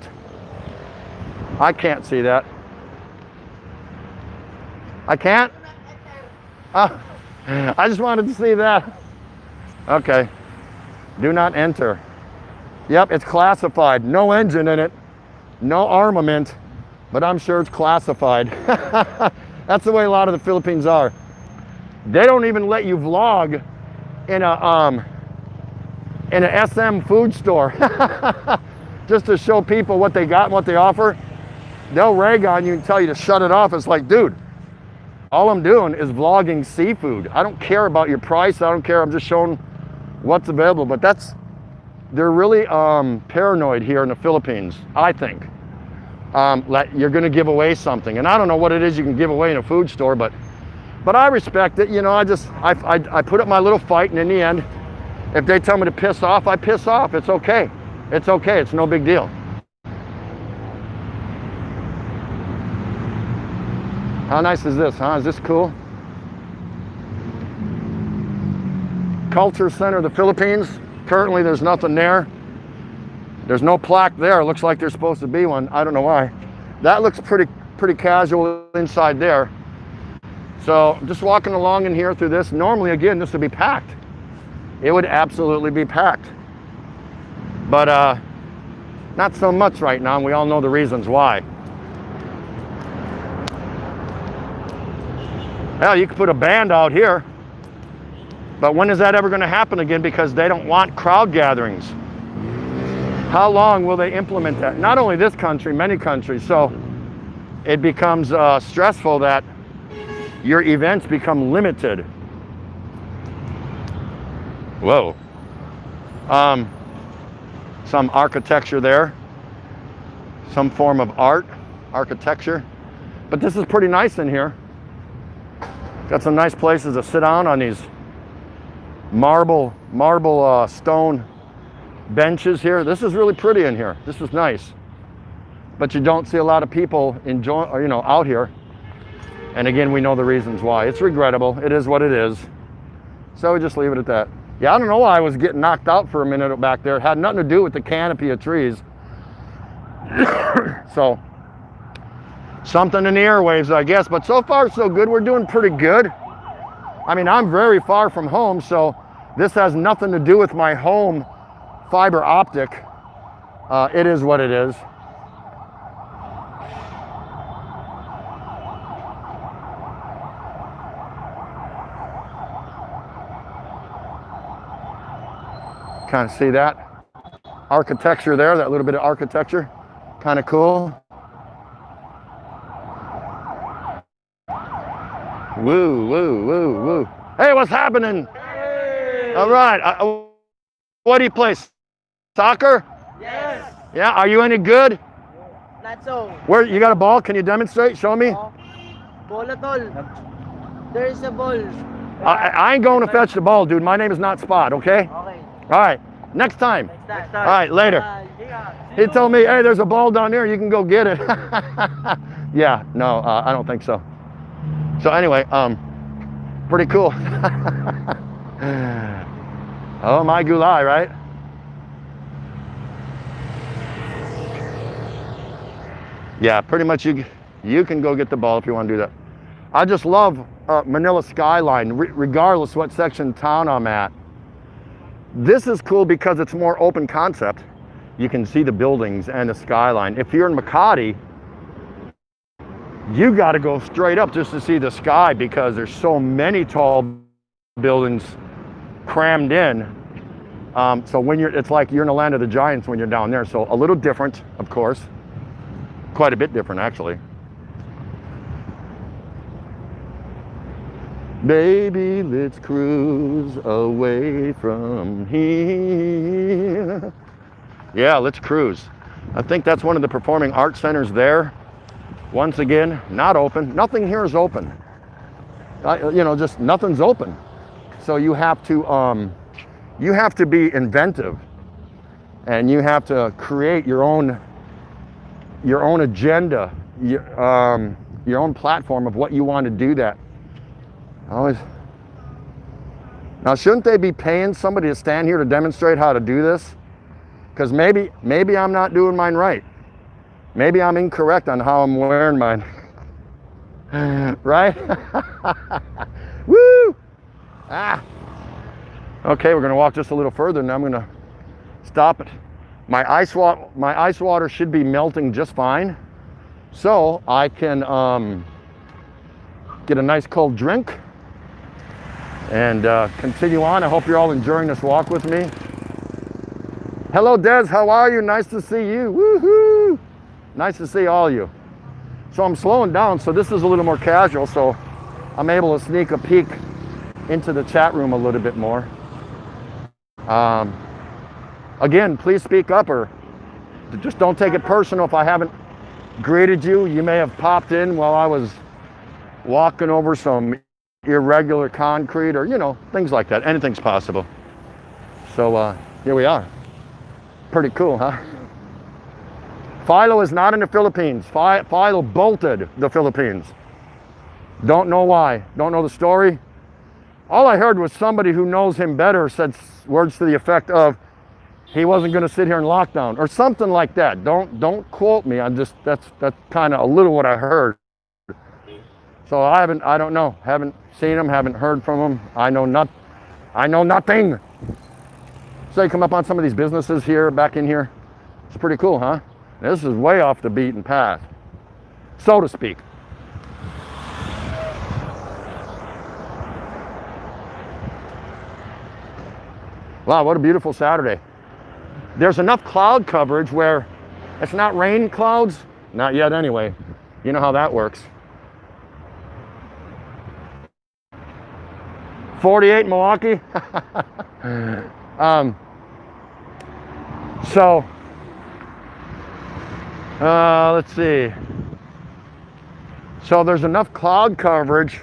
Speaker 1: I can't see that. I can't? I just wanted to see that. Okay. Do not enter. Yep, it's classified. No engine in it. No armament. But I'm sure it's classified. That's the way a lot of the Philippines are. They don't even let you vlog in a SM food store. Just to show people what they got and what they offer. They'll rag on you and tell you to shut it off. It's like, dude, all I'm doing is vlogging seafood. I don't care about your price. I don't care. I'm just showing what's available. But they're really paranoid here in the Philippines, I think. You're going to give away something. And I don't know what it is you can give away in a food store, but I respect it. You know, I put up my little fight, and in the end, if they tell me to piss off, I piss off. It's okay. It's okay. It's no big deal. How nice is this, huh? Is this cool? Culture Center of the Philippines. Currently, there's nothing there. There's no plaque there. It looks like there's supposed to be one. I don't know why. That looks pretty casual inside there. So I'm just walking along in here through this. Normally, again, this would be packed. It would absolutely be packed. But not so much right now, and we all know the reasons why. Hell, you could put a band out here. But when is that ever going to happen again? Because they don't want crowd gatherings. How long will they implement that? Not only this country, many countries. So it becomes stressful that your events become limited. Whoa. Some architecture there. Some form of architecture. But this is pretty nice in here. Got some nice places to sit down on these marble stone benches here. This is really pretty in here. This is nice. But you don't see a lot of people out here. And again, we know the reasons why. It's regrettable. It is what it is. So we just leave it at that. Yeah, I don't know why I was getting knocked out for a minute back there. It had nothing to do with the canopy of trees. So, something in the airwaves, I guess. But so far, so good. We're doing pretty good. I mean, I'm very far from home, so this has nothing to do with my home fiber optic. It is what it is. Kind of see that architecture there, that little bit of architecture. Kind of cool. Woo, woo, woo, woo. Hey, what's happening? Hey. All right. What do you play? Soccer?
Speaker 4: Yes.
Speaker 1: Yeah, are you any good?
Speaker 4: Not so.
Speaker 1: Where, you got a ball? Can you demonstrate? Show me.
Speaker 4: Ball at all. There is a ball.
Speaker 1: I ain't going to fetch the ball, dude. My name is not Spot, okay?
Speaker 4: Okay.
Speaker 1: All right. Next time.
Speaker 4: Next
Speaker 1: All right, later. He told me, hey, there's a ball down there. You can go get it. Yeah, no, I don't think so. So anyway, pretty cool. Oh my gulai, right? Yeah, pretty much you can go get the ball if you want to do that. I just love Manila skyline, regardless what section of town I'm at. This is cool because it's more open concept. You can see the buildings and the skyline. If you're in Makati, you got to go straight up just to see the sky because there's so many tall buildings crammed in. So when it's like you're in the land of the giants when you're down there. So a little different, of course. Quite a bit different, actually. Baby, let's cruise away from here. Yeah, let's cruise. I think that's one of the performing arts centers there. Once again, not open. Nothing here is open. Just nothing's open. So you have to be inventive, and you have to create your own agenda, your own platform of what you want to do that. Now, shouldn't they be paying somebody to stand here to demonstrate how to do this? Because maybe I'm not doing mine right. Maybe I'm incorrect on how I'm wearing mine. Right? Woo! Ah! Okay, we're gonna walk just a little further and I'm gonna stop it. My ice water should be melting just fine. So I can get a nice cold drink and continue on. I hope you're all enjoying this walk with me. Hello, Des, how are you? Nice to see you. Woohoo! Nice to see all of you. So I'm slowing down, so this is a little more casual, so I'm able to sneak a peek into the chat room a little bit more. Again, please speak up, or just don't take it personal if I haven't greeted you. You may have popped in while I was walking over some irregular concrete, or, you know, things like that. Anything's possible. So here we are. Pretty cool, huh? Philo is not in the Philippines. Philo bolted the Philippines. Don't know why. Don't know the story. All I heard was somebody who knows him better said words to the effect of he wasn't going to sit here in lockdown or something like that. Don't quote me. I'm just that's kind of a little what I heard. So I don't know. Haven't seen him. Haven't heard from him. I know nothing. So you come up on some of these businesses here, back in here. It's pretty cool, huh? This is way off the beaten path, so to speak. Wow, what a beautiful Saturday. There's enough cloud coverage where it's not rain clouds. Not yet anyway. You know how that works. 48 Milwaukee. Let's see. So there's enough cloud coverage,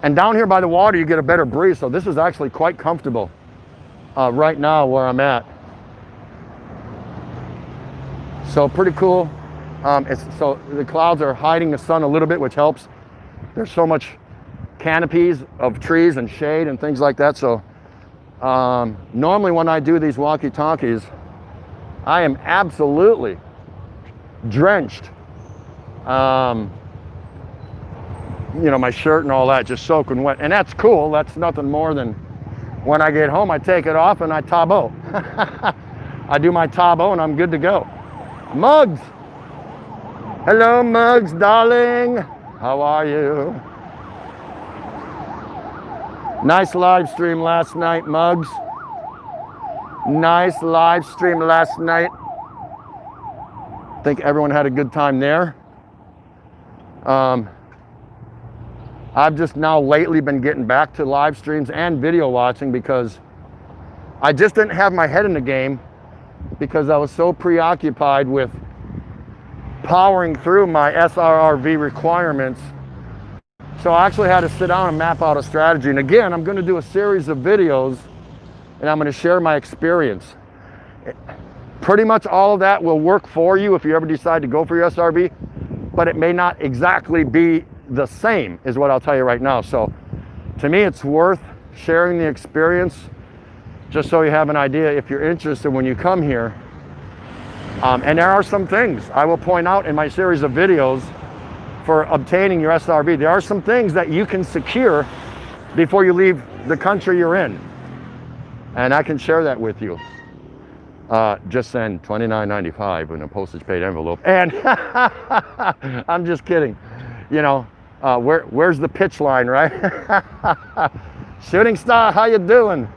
Speaker 1: and down here by the water you get a better breeze, so this is actually quite comfortable right now where I'm at. So pretty cool. So the clouds are hiding the sun a little bit, which helps. There's so much canopies of trees and shade and things like that. So normally when I do these walkie-talkies, I am absolutely drenched. You know, my shirt and all that just soaking wet, and that's cool. That's nothing more than when I get home, I take it off and I tabo. I do my tabo and I'm good to go. Muggs. Hello, Muggs, darling. How are you? Nice live stream last night, Muggs. Nice live stream last night. I think everyone had a good time there. I've just now lately been getting back to live streams and video watching because I just didn't have my head in the game because I was so preoccupied with powering through my SRRV requirements. So I actually had to sit down and map out a strategy. And again, I'm going to do a series of videos and I'm going to share my experience. Pretty much all of that will work for you if you ever decide to go for your SRV, but it may not exactly be the same, is what I'll tell you right now. So to me, it's worth sharing the experience just so you have an idea if you're interested when you come here. And there are some things I will point out in my series of videos for obtaining your SRV. There are some things that you can secure before you leave the country you're in. And I can share that with you. Just send $29.95 in a postage paid envelope. And I'm just kidding. You know, where's the pitch line, right? Shooting star, how you doing?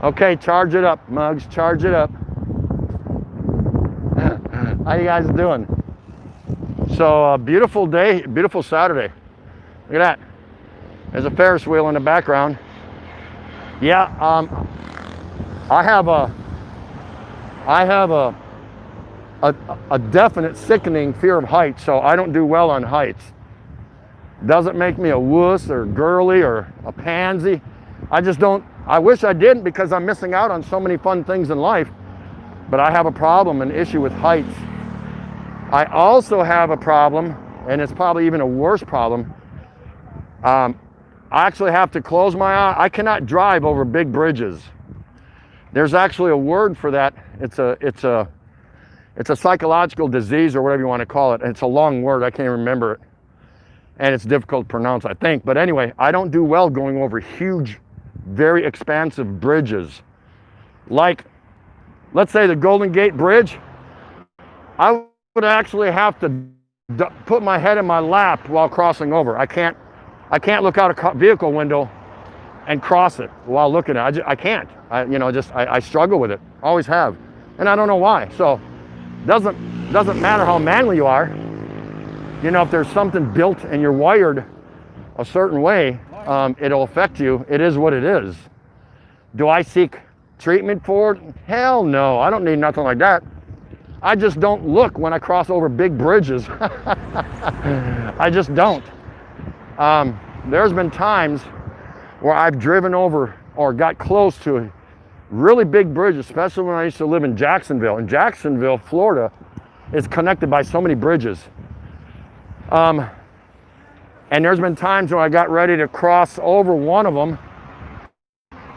Speaker 1: Okay, charge it up, Muggs, charge it up. How you guys doing? So, beautiful day, beautiful Saturday. Look at that. There's a Ferris wheel in the background. Yeah, I have a definite sickening fear of heights, so I don't do well on heights. Doesn't make me a wuss or girly or a pansy. I just don't. I wish I didn't because I'm missing out on so many fun things in life, but I have a problem, an issue with heights. I also have a problem and it's probably even a worse problem. I actually have to close my eye. I cannot drive over big bridges. There's actually a word for that. It's a psychological disease or whatever you want to call it. It's a long word. I can't remember it. And it's difficult to pronounce, I think. But anyway, I don't do well going over huge, very expansive bridges. Like, let's say the Golden Gate Bridge. I would actually have to put my head in my lap while crossing over. I can't look out a vehicle window and cross it while looking at it. I can't. I struggle with it. Always have. And I don't know why. So doesn't matter how manly you are. You know, if there's something built and you're wired a certain way, it'll affect you. It is what it is. Do I seek treatment for it? Hell no. I don't need nothing like that. I just don't look when I cross over big bridges. I just don't. There's been times where I've driven over or got close to a really big bridge, especially when I used to live in Jacksonville. In Jacksonville, Florida, is connected by so many bridges. And there's been times when I got ready to cross over one of them,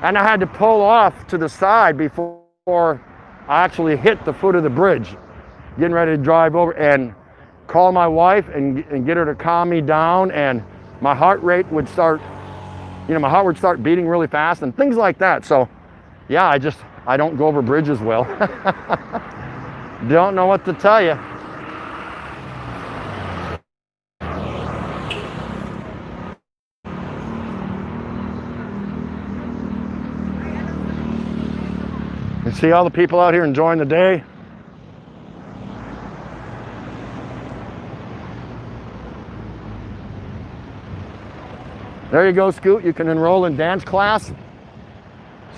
Speaker 1: and I had to pull off to the side before I actually hit the foot of the bridge, getting ready to drive over, and call my wife and get her to calm me down, and my heart rate would start, my heart would start beating really fast and things like that. So yeah, I don't go over bridges well. Don't know what to tell you. You see all the people out here enjoying the day. There you go, Scoot. You can enroll in dance class.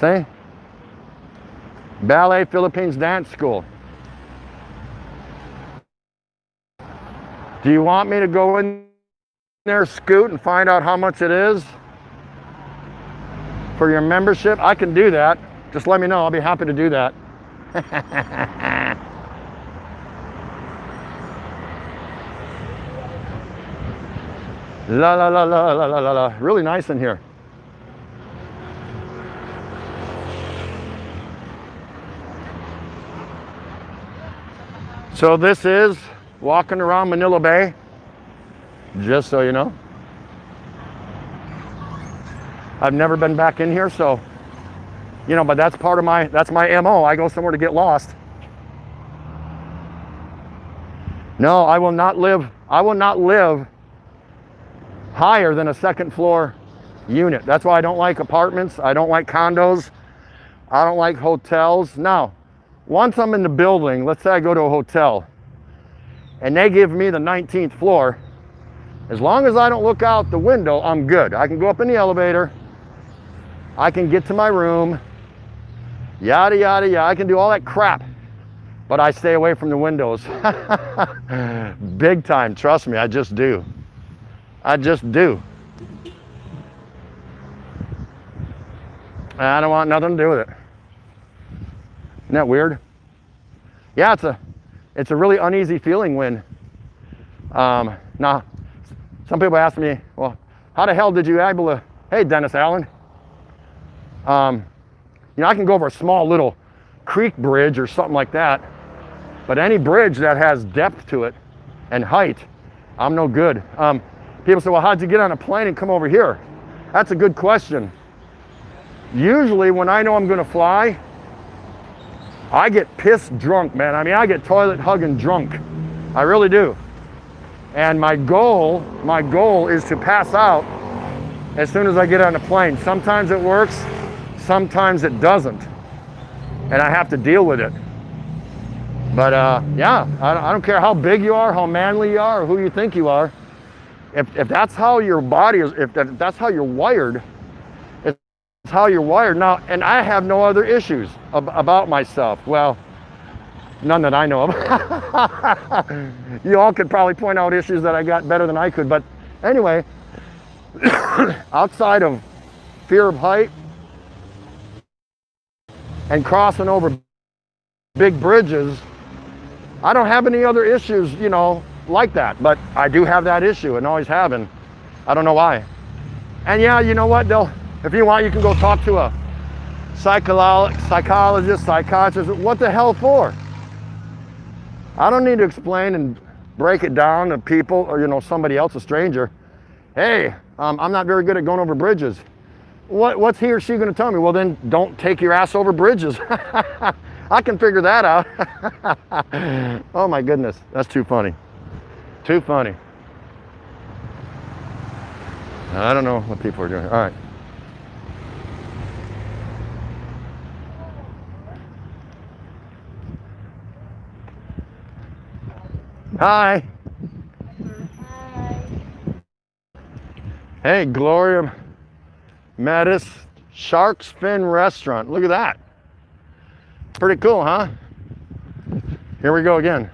Speaker 1: See? Ballet Philippines Dance School. Do you want me to go in there, Scoot, and find out how much it is for your membership? I can do that. Just let me know. I'll be happy to do that. La la la la la la la. Really nice in here. So this is walking around Manila Bay, just so you know. I've never been back in here, so but that's part of that's my MO. I go somewhere to get lost. No, I will not live higher than a second floor unit. That's why I don't like apartments. I don't like condos. I don't like hotels. Now, once I'm in the building, let's say I go to a hotel and they give me the 19th floor, as long as I don't look out the window, I'm good. I can go up in the elevator. I can get to my room. Yada, yada, yada. I can do all that crap, but I stay away from the windows. Big time, trust me, I just do. I just do. I don't want nothing to do with it. Isn't that weird? Yeah, it's a really uneasy feeling when, now, some people ask me, well, how the hell did you able to, hey, Dennis Allen, I can go over a small little creek bridge or something like that, but any bridge that has depth to it and height, I'm no good. People say, well, how'd you get on a plane and come over here? That's a good question. Usually when I know I'm gonna fly, I get pissed drunk, man. I mean, I get toilet hugging drunk. I really do. And my goal is to pass out as soon as I get on a plane. Sometimes it works, sometimes it doesn't. And I have to deal with it. But yeah, I don't care how big you are, how manly you are, or who you think you are. If that's how your body is, if that's how you're wired, it's how you're wired. Now, and I have no other issues about myself. Well, none that I know of. You all could probably point out issues that I got better than I could. But anyway, outside of fear of height and crossing over big bridges, I don't have any other issues, like that, but I do have that issue and always have, and I don't know why. And yeah, you know what? If you want, you can go talk to a psychologist, psychiatrist. What the hell for? I don't need to explain and break it down to people or somebody else, a stranger. Hey, I'm not very good at going over bridges. What's he or she going to tell me? Well, then don't take your ass over bridges. I can figure that out. Oh my goodness, that's too funny. Too funny. I don't know what people are doing. All right. Hi.
Speaker 2: Hi.
Speaker 1: Hey, Gloria Mattis Shark's Fin Restaurant. Look at that. Pretty cool, huh? Here we go again.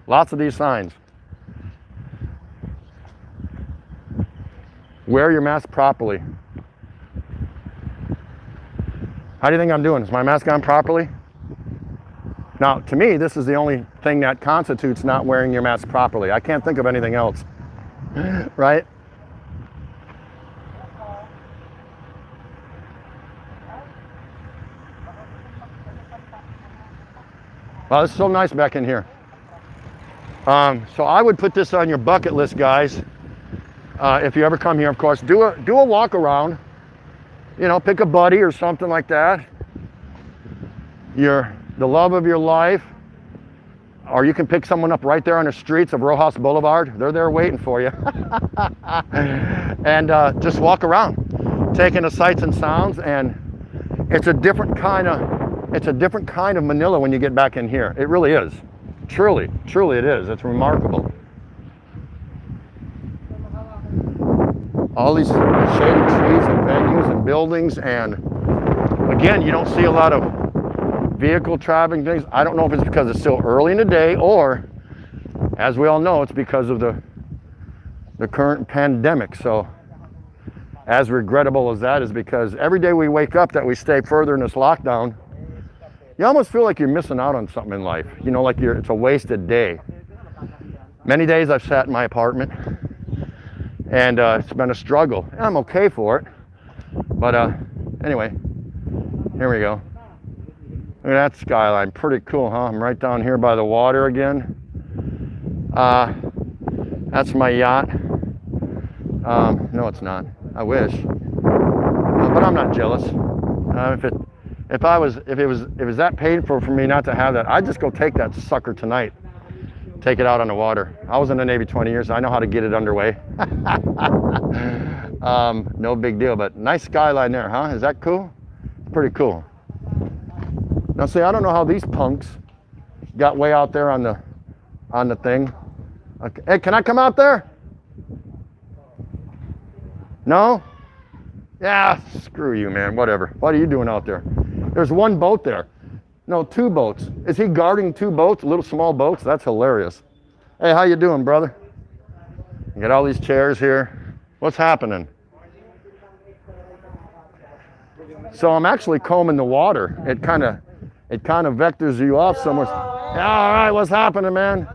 Speaker 1: Lots of these signs. Wear your mask properly. How do you think I'm doing? Is my mask on properly? Now, to me, this is the only thing that constitutes not wearing your mask properly. I can't think of anything else, right? Wow, it's so nice back in here. So I would put this on your bucket list, guys. If you ever come here, of course, do a walk around. Pick a buddy or something like that. The love of your life. Or you can pick someone up right there on the streets of Rojas Boulevard. They're there waiting for you. And just walk around, taking the sights and sounds. And it's a different kind of Manila when you get back in here. It really is. Truly it is. It's remarkable. All these shady trees and venues and buildings, and again, you don't see a lot of vehicle traffic things. I don't know if it's because it's still early in the day, or as we all know, it's because of the current pandemic. So as regrettable as that is, because every day we wake up that we stay further in this lockdown, you almost feel like you're missing out on something in life. Like it's a wasted day. Many days I've sat in my apartment, and it's been a struggle. And I'm okay for it. But anyway, here we go. Look at that skyline, pretty cool, huh? I'm right down here by the water again. That's my yacht. No, it's not. I wish, but I'm not jealous. If it was that painful for me not to have that, I'd just go take that sucker tonight. Take it out on the water. I was in the Navy 20 years. I know how to get it underway. No big deal, but nice skyline there, huh? Is that cool? Pretty cool. Now see, I don't know how these punks got way out there on the thing. Okay. Hey, can I come out there? No? Yeah, screw you, man, whatever. What are you doing out there? There's one boat there. No, two boats. Is he guarding two boats, little small boats? That's hilarious. Hey, how you doing, brother? You got all these chairs here. What's happening? So I'm actually combing the water. It kind of vectors you off somewhere. Yeah, all right, what's happening, man?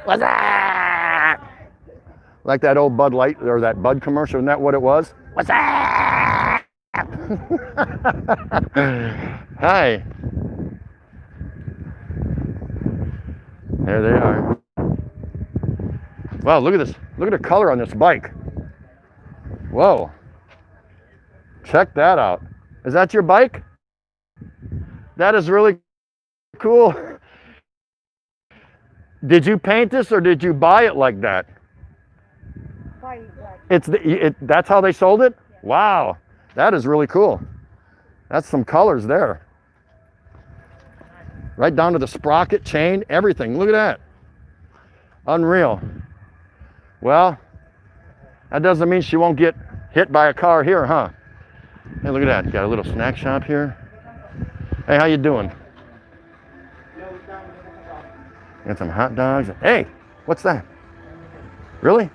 Speaker 1: What's that? Like that old Bud Light or that Bud commercial, isn't that what it was? What's that? Hi. There they are. Wow, look at this. Look at the color on this bike. Whoa. Check that out. Is that your bike? That is really cool. Did you paint this or did you buy it like that? That's how they sold it? Wow, that is really cool. That's some colors there. Right down to the sprocket, chain, everything. Look at that. Unreal. Well, that doesn't mean she won't get hit by a car here, huh? Hey, look at that. Got a little snack shop here. Hey, how you doing? Got some hot dogs. Hey, what's that? Really?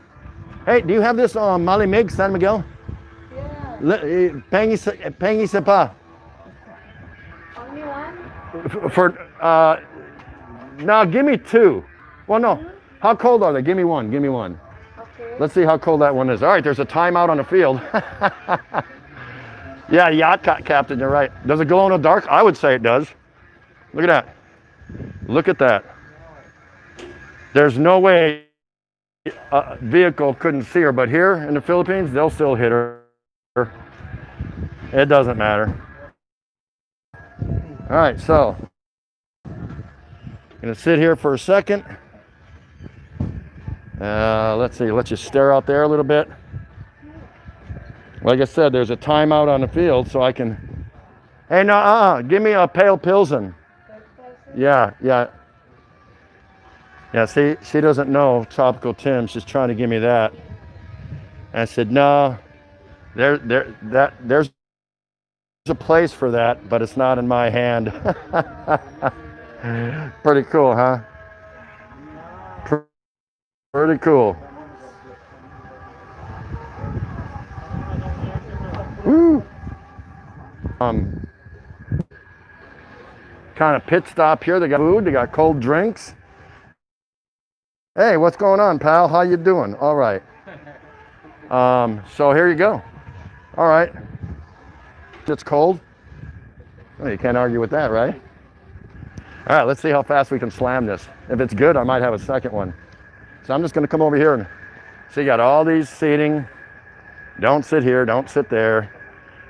Speaker 1: Hey, do you have this Malimig San Miguel? Yeah. Pengi Sepa.
Speaker 2: Only one?
Speaker 1: No, give me two. Well, no. How cold are they? Give me one. Give me one.
Speaker 2: Okay.
Speaker 1: Let's see how cold that one is. All right, there's a timeout on the field. Yeah, yacht captain, you're right. Does it glow in the dark? I would say it does. Look at that. Look at that. There's no way a vehicle couldn't see her, but here in the Philippines, they'll still hit her. It doesn't matter. All right, so gonna sit here for a second. Let's see, let you stare out there a little bit. Like I said, there's a timeout on the field, so I can. Hey, no, give me a pale Pilsen. Yeah. Yeah, see, she doesn't know Tropical Tim. She's trying to give me that. And I said, no, there's a place for that, but it's not in my hand. Pretty cool, huh? Pretty cool. Woo. Kind of pit stop here. They got food, they got cold drinks. Hey, what's going on, pal? How you doing? All right. So here you go. All right. It's cold. Well, you can't argue with that, right? All right, let's see how fast we can slam this. If it's good, I might have a second one. So I'm just going to come over here and see, you got all these seating. Don't sit here, don't sit there.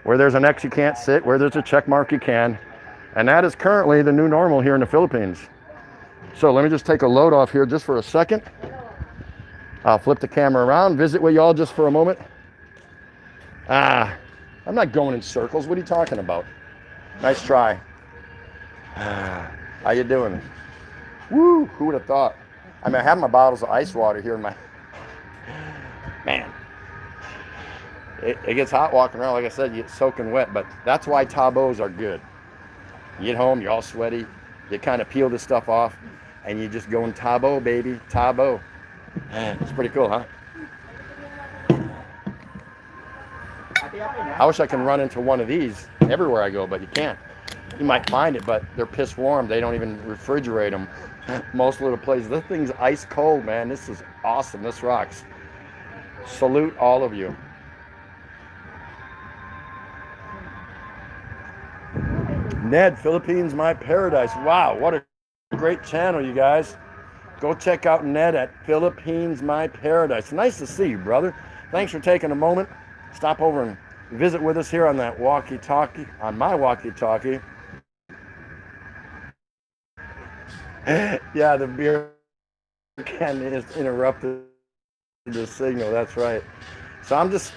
Speaker 1: Where there's an X, you can't sit. Where there's a check mark, you can. And that is currently the new normal here in the Philippines. So let me just take a load off here just for a second. I'll flip the camera around, visit with y'all just for a moment. I'm not going in circles. What are you talking about? Nice try. How you doing? Woo, who would have thought? I mean, I have my bottles of ice water here in my... Man. It gets hot walking around. Like I said, you get soaking wet, but that's why tabos are good. You get home, you're all sweaty. You kind of peel this stuff off, and you just go in tabo, baby, tabo. Man, it's pretty cool, huh? I wish I can run into one of these everywhere I go, but you can't. You might find it, but they're piss warm. They don't even refrigerate them. Most little places. This thing's ice cold, man. This is awesome. This rocks. Salute all of you. Ned, Philippines, my paradise. Wow, what a great channel, you guys. Go check out Ned at Philippines, my paradise. Nice to see you, brother. Thanks for taking a moment. Stop over and visit with us here on that walkie-talkie, on my walkie-talkie. Yeah, the beer can is interrupted the signal. That's right. So I'm just,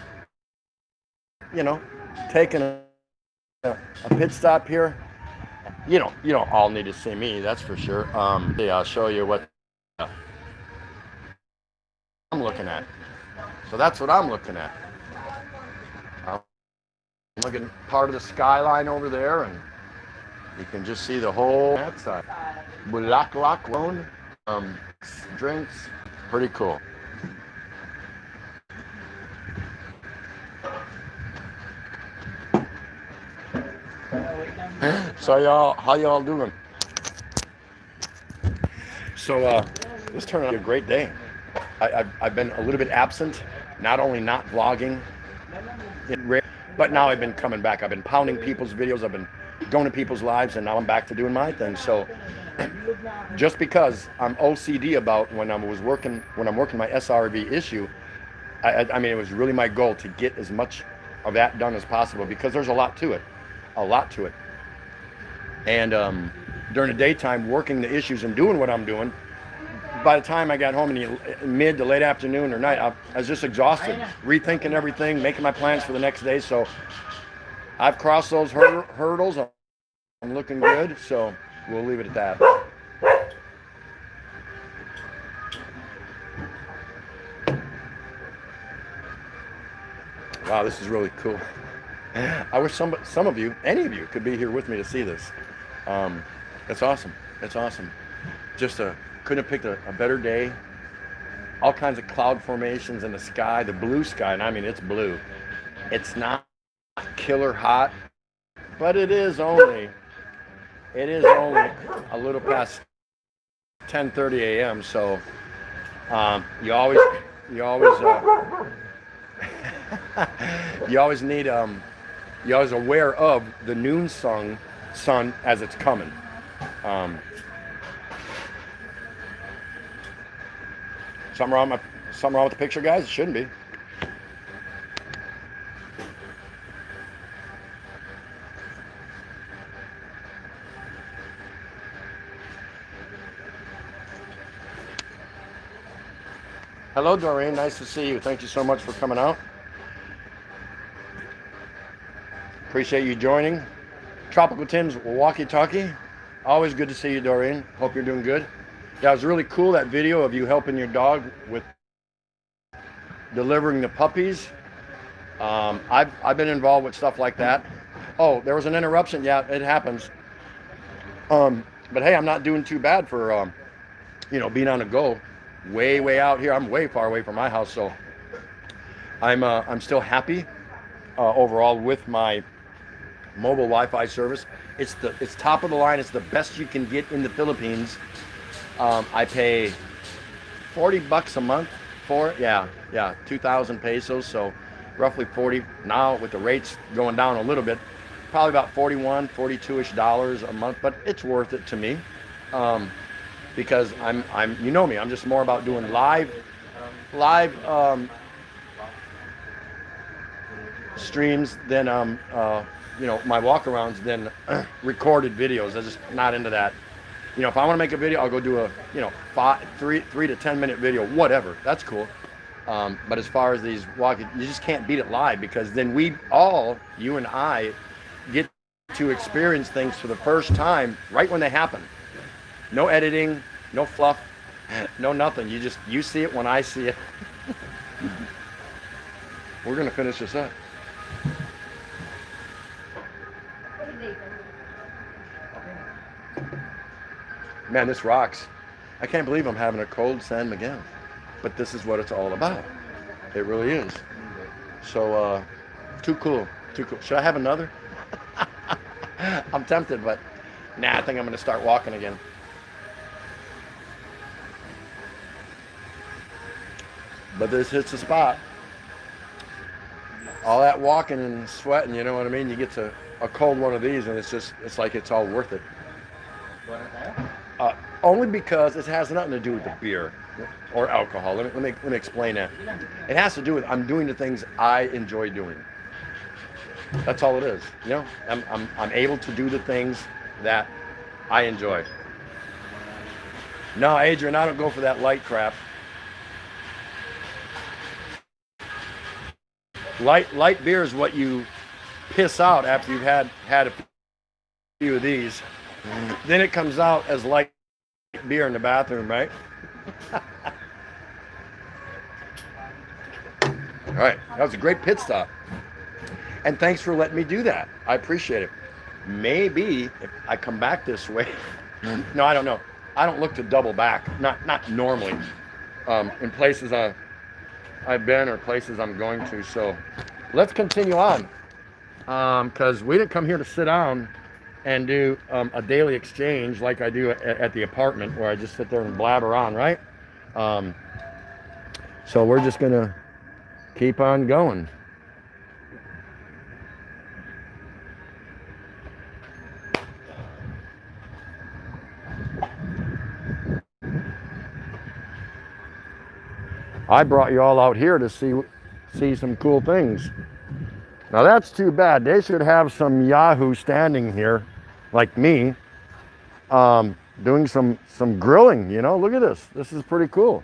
Speaker 1: taking a pit stop here. You don't all need to see me, that's for sure. Yeah, I'll show you what I'm looking at. So that's what I'm looking at. I'm looking at part of the skyline over there, and you can just see the whole that side. Bulaklak Loan, drinks, pretty cool. So y'all, how y'all doing? So this turned out to be a great day. I've been a little bit absent, not only not vlogging, but now I've been coming back. I've been pounding people's videos, I've been going to people's lives, and now I'm back to doing my thing. So just because I'm OCD about when I'm working my SRV issue, I mean, it was really my goal to get as much of that done as possible, because there's a lot to it. And during the daytime, working the issues and doing what I'm doing, by the time I got home in the mid to late afternoon or night, I was just exhausted, rethinking everything, making my plans for the next day. So I've crossed those hurdles. I'm looking good, so we'll leave it at that. Wow, this is really cool. I wish some of you, any of you, could be here with me to see this. It's awesome. It's awesome. Just couldn't have picked a better day. All kinds of cloud formations in the sky, the blue sky, and I mean, it's blue. It's not killer hot, but it is only a little past 10:30 a.m. So You always, you always, you always need, you're always aware of the noon sun as it's coming. Something wrong with the picture, guys? It shouldn't be. Hello, Doreen. Nice to see you. Thank you so much for coming out. Appreciate you joining. Tropical Tim's Walkie Talkie. Always good to see you, Doreen. Hope you're doing good. Yeah, it was really cool, that video of you helping your dog with delivering the puppies. I've been involved with stuff like that. Oh, there was an interruption. Yeah, it happens. But hey, I'm not doing too bad for being on the go. Way out here. I'm way far away from my house, so I'm still happy overall with my mobile Wi-Fi service. It's top of the line. It's the best you can get in the Philippines. I pay $40 a month for it. Yeah, 2,000 pesos. So roughly 40 now, with the rates going down a little bit. Probably about 41, 42-ish dollars a month, but it's worth it to me. Because I'm you know me, I'm just more about doing live streams than my walkarounds than recorded videos. I'm just not into that. If I want to make a video, I'll go do a 3 to 10 minute video, whatever. That's cool. But as far as these walking, you just can't beat it live, because then you and I, get to experience things for the first time right when they happen. No editing, no fluff, no nothing. You see it when I see it. We're gonna finish this up. Man, this rocks. I can't believe I'm having a cold San Miguel, but this is what it's all about. It really is. So, too cool. Should I have another? I'm tempted, but nah, I think I'm gonna start walking again. But this hits the spot. All that walking and sweating, you know what I mean? You get to a cold one of these and it's like it's all worth it. Only because it has nothing to do with the beer or alcohol. Let me explain that. It has to do with I'm doing the things I enjoy doing. That's all it is. I'm able to do the things that I enjoy. No, Adrian, I don't go for that light crap. Light beer is what you piss out after you've had a few of these. Then it comes out as light beer in the bathroom, right? All right, that was a great pit stop. And thanks for letting me do that. I appreciate it. Maybe if I come back this way, no, I don't know. I don't look to double back, not normally, in places I've been or places I'm going to. So let's continue on, because we didn't come here to sit down and do a daily exchange like I do at the apartment, where I just sit there and blabber on, right? So we're just gonna keep on going. I brought you all out here to see some cool things. Now that's too bad. They should have some Yahoo standing here, like me, doing some grilling. Look at this. This is pretty cool.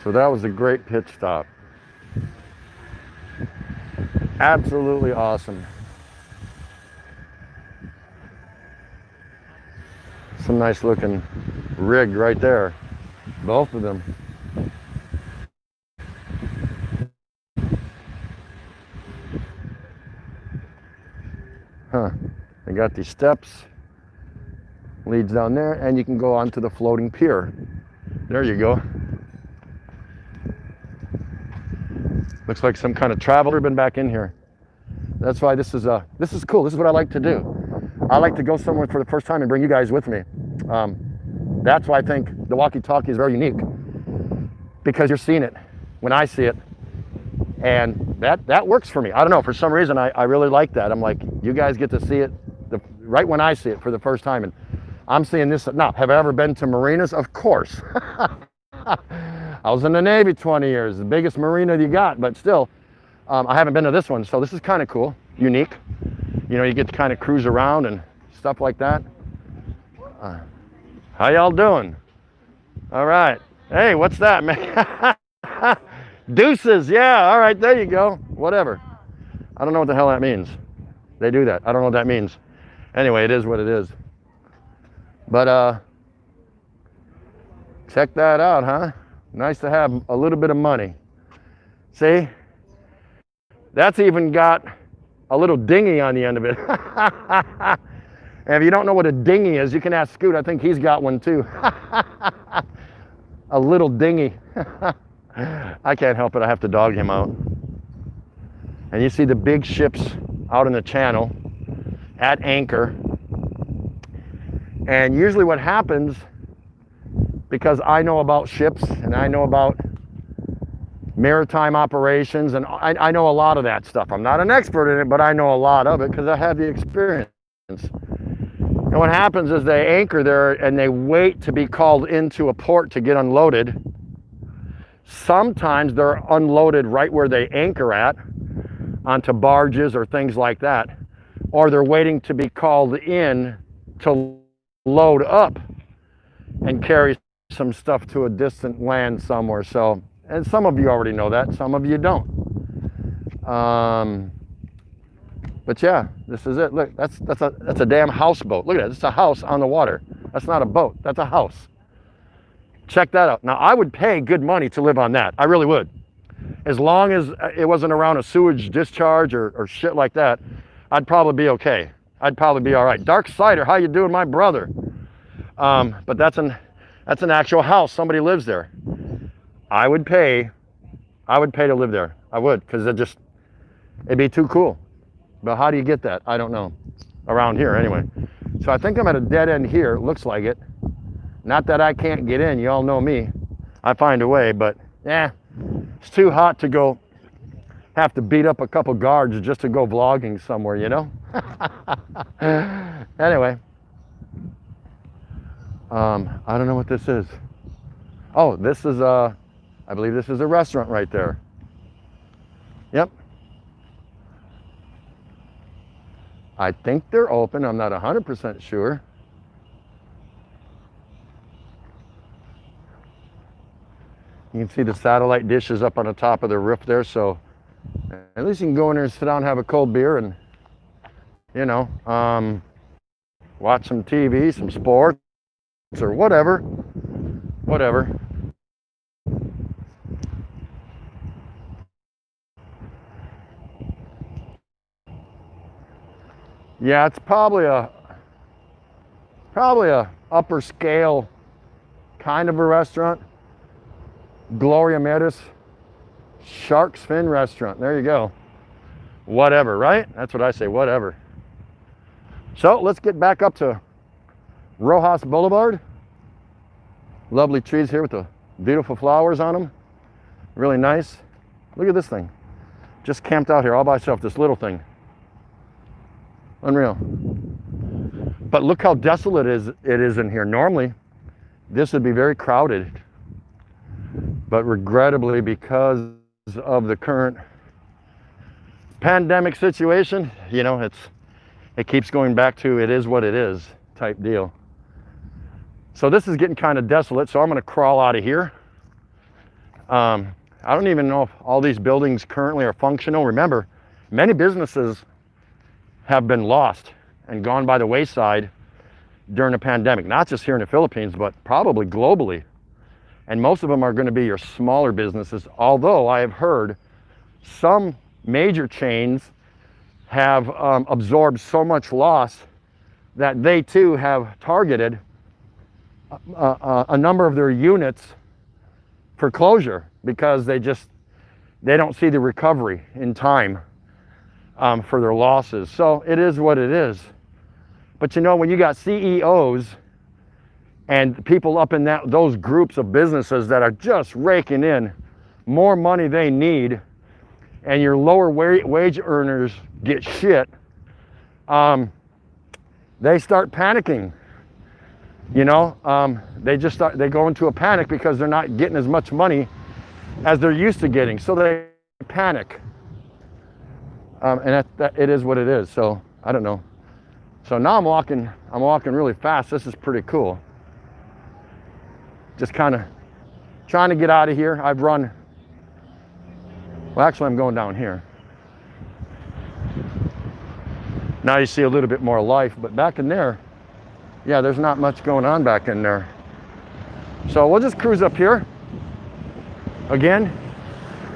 Speaker 1: So that was a great pit stop. Absolutely awesome. Some nice looking rig right there. Both of them. They got these steps. Leads down there, and you can go onto the floating pier. There you go. Looks like some kind of traveler been back in here. That's why this is cool. This is what I like to do. I like to go somewhere for the first time and bring you guys with me. That's why I think the walkie-talkie is very unique, because you're seeing it when I see it, and that works for me. I don't know, for some reason I really like that. I'm like, you guys get to see it right when I see it for the first time, and I'm seeing this. Now, have I ever been to marinas? Of course. I was in the Navy 20 years, the biggest marina you got, but still, I haven't been to this one, so this is kind of cool, unique. You know, you get to kind of cruise around and stuff like that. How y'all doing? All right. Hey, what's that, man? Deuces, yeah, all right, there you go. Whatever. I don't know what the hell that means. They do that. I don't know what that means. Anyway, it is what it is. But check that out, huh? Nice to have a little bit of money. See? That's even got a little dinghy on the end of it. And if you don't know what a dinghy is, you can ask Scoot. I think he's got one too. A little dinghy. I can't help it. I have to dog him out. And you see the big ships out in the channel at anchor. And usually what happens, because I know about ships and I know about maritime operations, and I know a lot of that stuff. I'm not an expert in it, but I know a lot of it because I have the experience. And what happens is they anchor there and they wait to be called into a port to get unloaded. Sometimes they're unloaded right where they anchor at, onto barges or things like that. Or they're waiting to be called in to load up and carry some stuff to a distant land somewhere. So, and some of you already know that, some of you don't. But yeah, this is it. Look, that's a damn houseboat. Look at that. It's a house on the water. That's not a boat. That's a house. Check that out. Now, I would pay good money to live on that. I really would. As long as it wasn't around a sewage discharge or shit like that, I'd probably be okay. I'd probably be all right. Dark Cider, how you doing, my brother? But that's an actual house. Somebody lives there. I would pay to live there. I would, because it'd be too cool. But how do you get that? I don't know. Around here, anyway. So I think I'm at a dead end here. It looks like it. Not that I can't get in. You all know me. I find a way, but yeah, it's too hot to have to beat up a couple guards just to go vlogging somewhere, you know? Anyway. I don't know what this is. Oh, this is I believe this is a restaurant right there. Yep. I think they're open. I'm not 100% sure. You can see the satellite dishes up on the top of the roof there, so at least you can go in there and sit down and have a cold beer and, you know, watch some TV, some sports, or whatever. Whatever. Yeah, it's probably a upper scale kind of a restaurant. Gloria Metis Shark's Fin Restaurant. There you go. Whatever, right? That's what I say, whatever. So let's get back up to Rojas Boulevard. Lovely trees here with the beautiful flowers on them. Really nice. Look at this thing. Just camped out here all by itself, this little thing. Unreal. But look how desolate it is in here. Normally, this would be very crowded. But regrettably, because of the current pandemic situation, you know, it keeps going back to it is what it is type deal. So this is getting kind of desolate, so I'm going to crawl out of here. I don't even know if all these buildings currently are functional. Remember, many businesses have been lost and gone by the wayside during the pandemic, not just here in the Philippines, but probably globally. And most of them are going to be your smaller businesses, although I have heard some major chains have absorbed so much loss that they too have targeted a number of their units for closure because they they don't see the recovery in time for their losses. So it is what it is. But you know, when you got CEOs and people up in those groups of businesses that are just raking in more money they need, and your lower wage earners get shit, they start panicking. You know, they go into a panic because they're not getting as much money as they're used to getting, so they panic. And it is what it is. So I don't know. So now I'm walking really fast. This is pretty cool. Just kind of trying to get out of here. I've run. Well, actually, I'm going down here. Now you see a little bit more life, but back in there, yeah, there's not much going on back in there. So we'll just cruise up here. Again,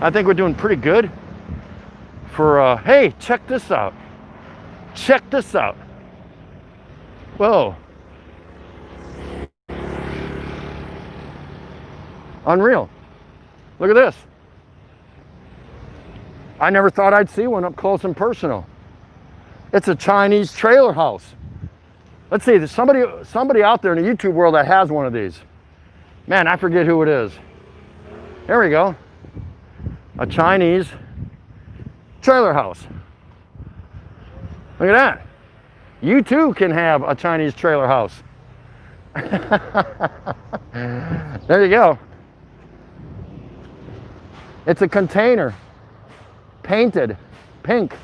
Speaker 1: I think we're doing pretty good for, hey, check this out. Check this out. Whoa. Unreal. Look at this. I never thought I'd see one up close and personal. It's a Chinese trailer house. Let's see, there's somebody out there in the YouTube world that has one of these. Man, I forget who it is. There we go. A Chinese trailer house. Look at that. You too can have a Chinese trailer house. There you go. It's a container, painted pink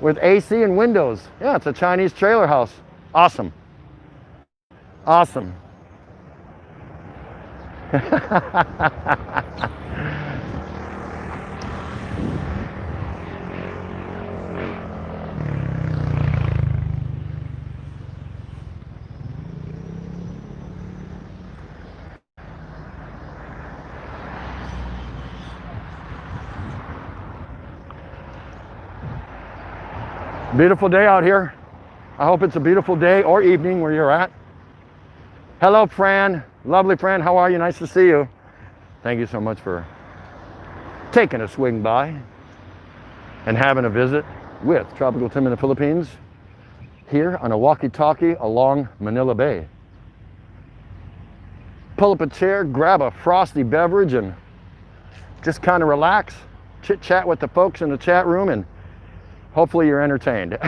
Speaker 1: with AC and windows. Yeah, it's a Chinese trailer house. Awesome. Awesome. Beautiful day out here. I hope it's a beautiful day or evening where you're at. Hello, Fran. Lovely Fran, how are you? Nice to see you. Thank you so much for taking a swing by and having a visit with Tropical Tim in the Philippines here on a walkie-talkie along Manila Bay. Pull up a chair, grab a frosty beverage, and just kind of relax, chit-chat with the folks in the chat room, and hopefully you're entertained.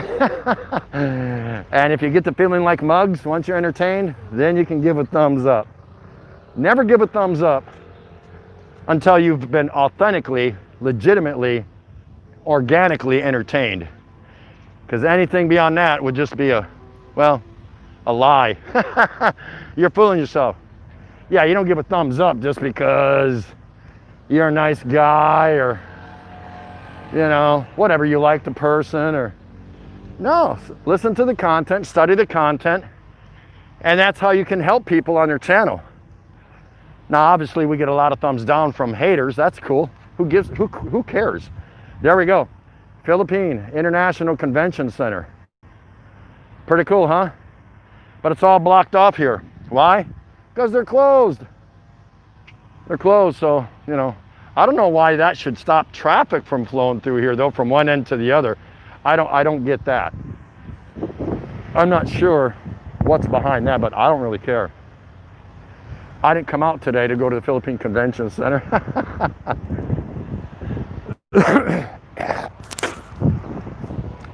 Speaker 1: And if you get to feeling like mugs once you're entertained, then you can give a thumbs up. Never give a thumbs up until you've been authentically, legitimately, organically entertained. Because anything beyond that would just be a lie. You're fooling yourself. Yeah, you don't give a thumbs up just because you're a nice guy or, you know, whatever you like the person or, no, listen to the content, study the content, and that's how you can help people on their channel. Now, obviously, we get a lot of thumbs down from haters. That's cool. Who cares? There we go. Philippine International Convention Center. Pretty cool, huh? But it's all blocked off here. Why? Because they're closed. They're closed, so, you know, I don't know why that should stop traffic from flowing through here, though, from one end to the other. I don't get that. I'm not sure what's behind that, but I don't really care. I didn't come out today to go to the Philippine Convention Center.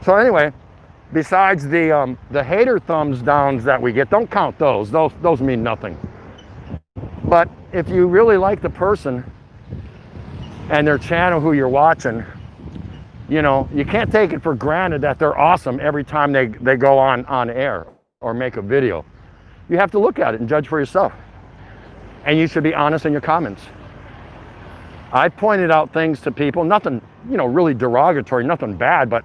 Speaker 1: So anyway, besides the hater thumbs downs that we get, don't count those. Those mean nothing. But if you really like the person and their channel who you're watching, you know, you can't take it for granted that they're awesome every time they go on air or make a video. You have to look at it and judge for yourself. And you should be honest in your comments. I pointed out things to people, nothing, you know, really derogatory, nothing bad, but,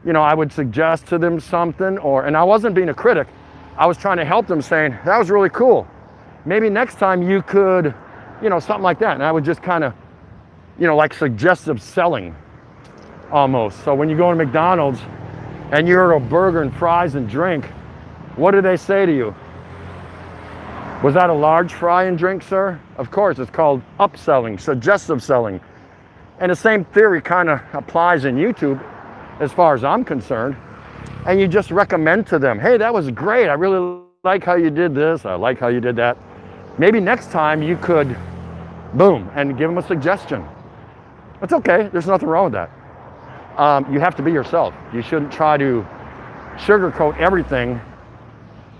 Speaker 1: you know, I would suggest to them something, and I wasn't being a critic. I was trying to help them, saying, that was really cool. Maybe next time you could, you know, something like that. And I would just kind of, you know, like suggestive selling almost. So when you go to McDonald's and you order a burger and fries and drink, what do they say to you? Was that a large fry and drink, sir? Of course, it's called upselling, suggestive selling. And the same theory kind of applies in YouTube as far as I'm concerned. And you just recommend to them, hey, that was great. I really like how you did this. I like how you did that. Maybe next time you could, boom, and give them a suggestion. It's okay. There's nothing wrong with that. You have to be yourself. You shouldn't try to sugarcoat everything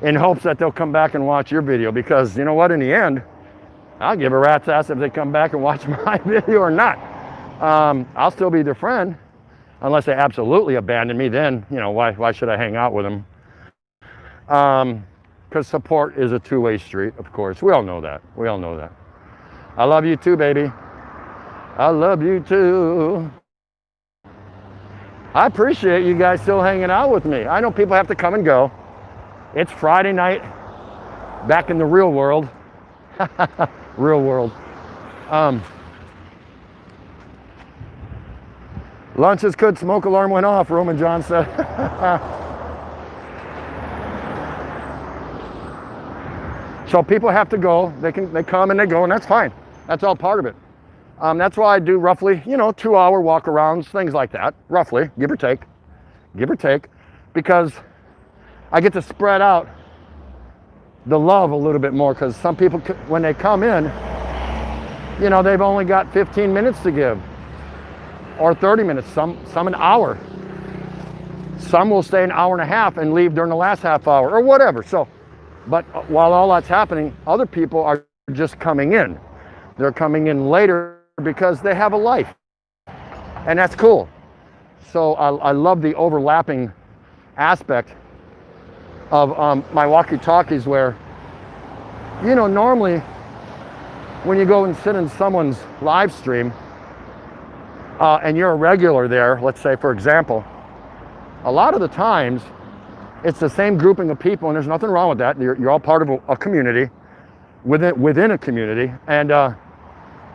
Speaker 1: in hopes that they'll come back and watch your video, because you know what, in the end, I'll give a rat's ass if they come back and watch my video or not. I'll still be their friend, unless they absolutely abandon me. Then, you know, why should I hang out with them? Because support is a two-way street, of course. We all know that. We all know that. I love you too, baby. I love you too. I appreciate you guys still hanging out with me. I know people have to come and go. It's Friday night, back in the real world. Real world. Lunch is good, smoke alarm went off, Roman John said. So people have to go. They come and they go, and that's fine. That's all part of it. That's why I do roughly, 2-hour walk-arounds, things like that, roughly, give or take, because I get to spread out the love a little bit more, because some people, when they come in, they've only got 15 minutes to give, or 30 minutes, some an hour. Some will stay an hour and a half and leave during the last half hour, or whatever. So, but while all that's happening, other people are just coming in. They're coming in later because they have a life, and that's cool. So I love the overlapping aspect of my walkie-talkies, where, normally when you go and sit in someone's live stream and you're a regular there, let's say, for example, a lot of the times it's the same grouping of people, and there's nothing wrong with that. You're all part of a community within a community, and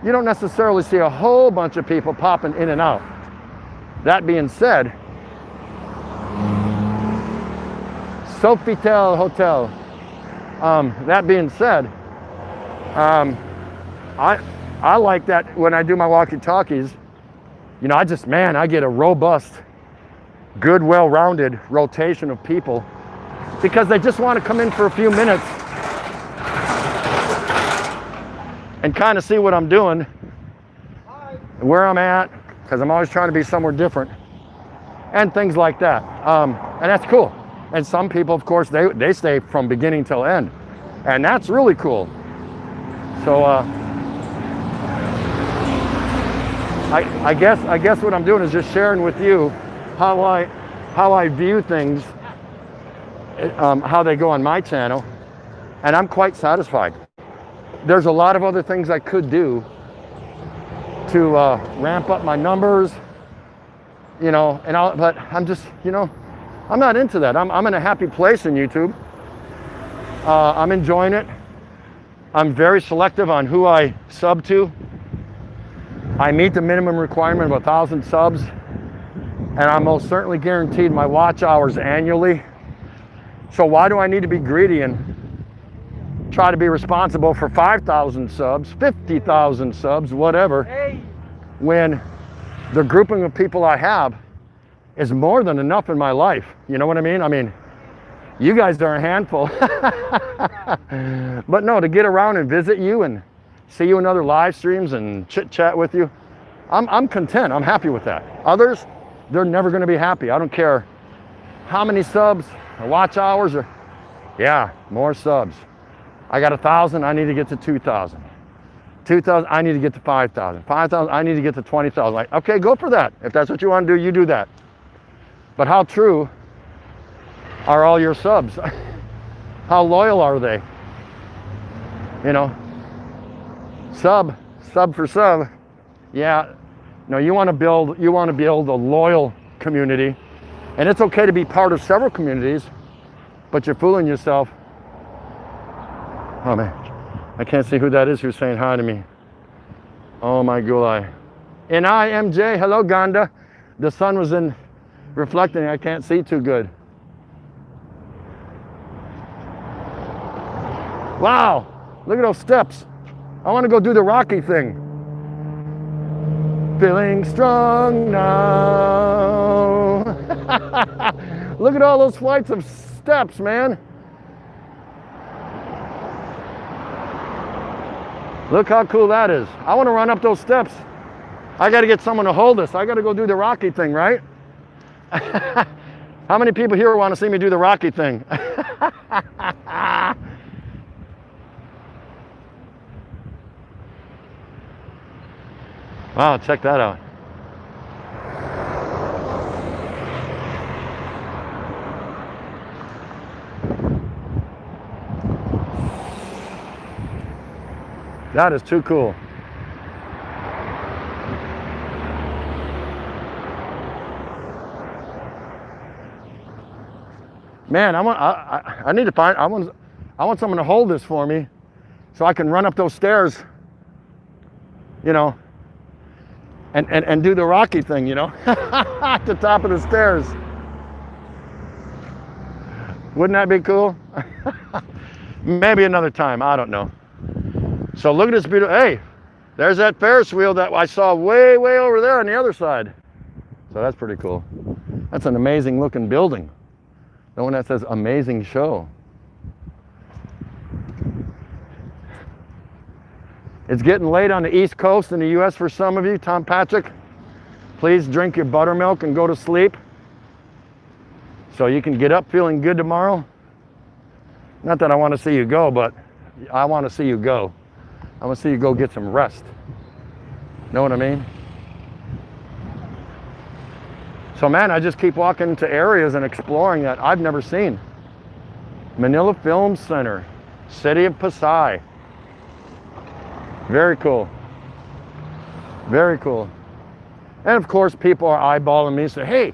Speaker 1: you don't necessarily see a whole bunch of people popping in and out. That being said, Sofitel Hotel. That being said, I like that when I do my walkie-talkies, I get a robust, good, well-rounded rotation of people, because they just want to come in for a few minutes and kind of see what I'm doing, where I'm at, because I'm always trying to be somewhere different, and things like that. And that's cool. And some people, of course, they stay from beginning till end, and that's really cool. So I guess what I'm doing is just sharing with you how I view things, how they go on my channel, and I'm quite satisfied. There's a lot of other things I could do to ramp up my numbers, but I'm just, I'm not into that. I'm in a happy place in YouTube. I'm enjoying it. I'm very selective on who I sub to. I meet the minimum requirement of 1,000 subs, and I'm most certainly guaranteed my watch hours annually. So why do I need to be greedy and try to be responsible for 5,000 subs, 50,000 subs, whatever, when the grouping of people I have is more than enough in my life? You know what I mean? I mean, you guys are a handful. But no, to get around and visit you and see you in other live streams and chit chat with you, I'm content. I'm happy with that. Others, they're never going to be happy. I don't care how many subs or watch hours or, more subs. I got 1,000, I need to get to 2,000. 2,000, I need to get to 5,000. 5,000, I need to get to 20,000. Like, okay, go for that. If that's what you want to do, you do that. But how true are all your subs? How loyal are they? Sub for sub. Yeah, no, you want to build a loyal community, and it's okay to be part of several communities, but you're fooling yourself. Oh man, I can't see who that is who's saying hi to me. Oh my gulai. NIMJ, hello Ganda. The sun was reflecting, I can't see too good. Wow, look at those steps. I want to go do the Rocky thing. Feeling strong now. Look at all those flights of steps, man. Look how cool that is. I want to run up those steps. I got to get someone to hold this. I got to go do the Rocky thing, right? How many people here want to see me do the Rocky thing? Wow, check that out. That is too cool. Man, I need to find, I want someone to hold this for me so I can run up those stairs, you know, and do the Rocky thing, you know, at the top of the stairs. Wouldn't that be cool? Maybe another time, I don't know. So look at this beautiful, hey, there's that Ferris wheel that I saw way, way over there on the other side. So that's pretty cool. That's an amazing looking building. The one that says amazing show. It's getting late on the East Coast in the US for some of you. Tom Patrick, please drink your buttermilk and go to sleep so you can get up feeling good tomorrow. Not that I want to see you go, but I want to see you go. I want to see you go get some rest. Know what I mean? So man, I just keep walking into areas and exploring that I've never seen. Manila Film Center, city of Pasay. Very cool. Very cool. And of course, people are eyeballing me and say, hey,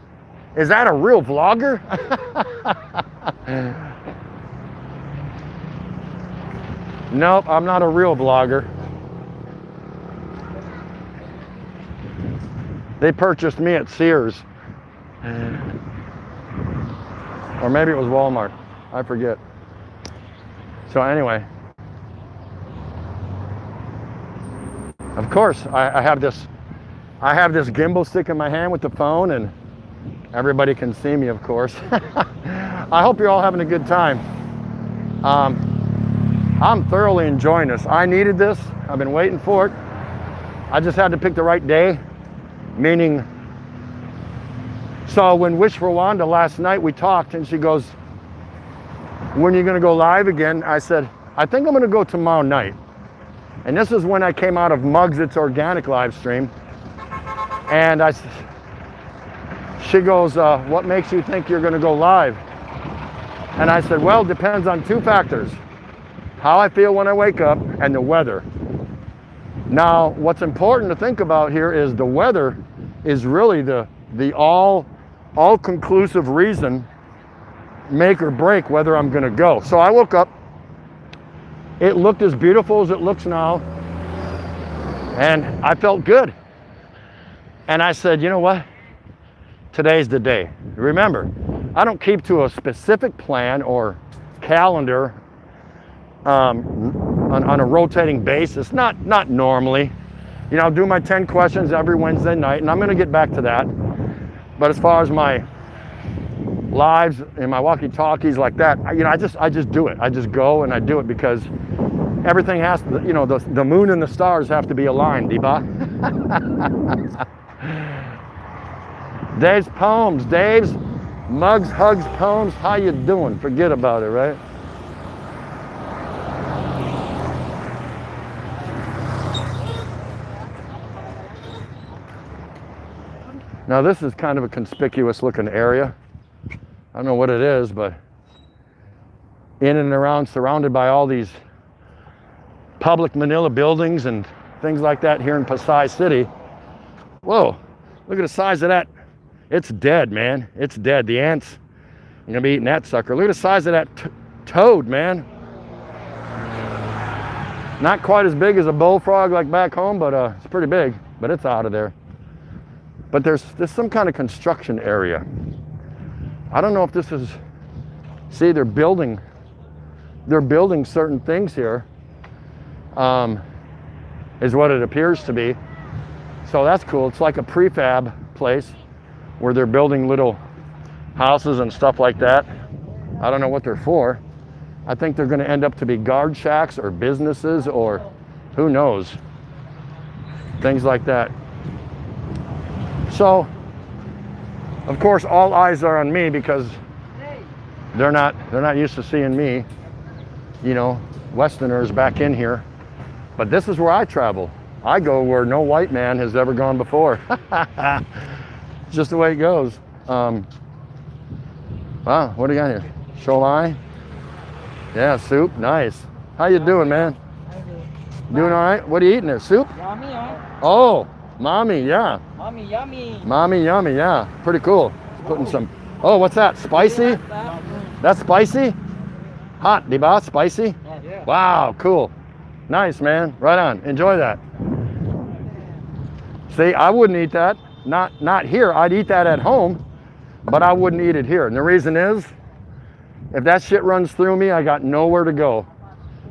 Speaker 1: is that a real vlogger? Nope, I'm not a real vlogger. They purchased me at Sears. Or maybe it was Walmart. I forget. So anyway. Of course, I have this gimbal stick in my hand with the phone, and everybody can see me, of course. I hope you're all having a good time. I'm thoroughly enjoying this. I needed this. I've been waiting for it. I just had to pick the right day, meaning, so when Wish for Wanda last night, we talked, and she goes, when are you gonna go live again? I said, I think I'm gonna go tomorrow night. And this is when I came out of Muggs It's Organic live stream. And she goes, what makes you think you're gonna go live? And I said, well, it depends on two factors. How I feel when I wake up and the weather. Now, what's important to think about here is the weather is really the all-conclusive reason, make or break whether I'm gonna go. So I woke up, it looked as beautiful as it looks now, and I felt good. And I said, you know what? Today's the day. Remember, I don't keep to a specific plan or calendar on a rotating basis, not normally. You know, I'll do my 10 questions every Wednesday night, and I'm gonna get back to that. But as far as my lives and my walkie-talkies like that, you know, I just do it. I just go and I do it because everything has to, you know, the moon and the stars have to be aligned, Diba. Dave's poems, Dave's Mugs, Hugs, Poems, how you doing? Forget about it, right? Now this is kind of a conspicuous looking area. I don't know what it is, but in and around, surrounded by all these public Manila buildings and things like that here in Pasay City. Whoa, look at the size of that. It's dead, man. It's dead. The ants, you're gonna be eating that sucker. Look at the size of that toad, man. Not quite as big as a bullfrog like back home, but it's pretty big, but it's out of there. But there's some kind of construction area. I don't know if this is, see, they're building certain things here, is what it appears to be. So that's cool. It's like a prefab place where they're building little houses and stuff like that. I don't know what they're for. I think they're going to end up to be guard shacks or businesses or who knows. Things like that. So, of course, all eyes are on me because they're not used to seeing me, you know, Westerners back in here. But this is where I travel. I go where no white man has ever gone before. Just the way it goes. Wow, what do you got here? Sholai? Yeah, soup, nice. How you doing, man? Doing all right? What are you eating there? Soup?
Speaker 4: Yummy, huh?
Speaker 1: Oh, mommy, yeah.
Speaker 4: Mommy, yummy.
Speaker 1: Mommy, yummy, yeah. Pretty cool. Putting some, oh, what's that? Spicy? That's spicy? Hot, diba? Spicy?
Speaker 4: Yeah.
Speaker 1: Wow, cool. Nice, man. Right on. Enjoy that. See, I wouldn't eat that. Not here. I'd eat that at home, but I wouldn't eat it here. And the reason is, if that shit runs through me, I got nowhere to go.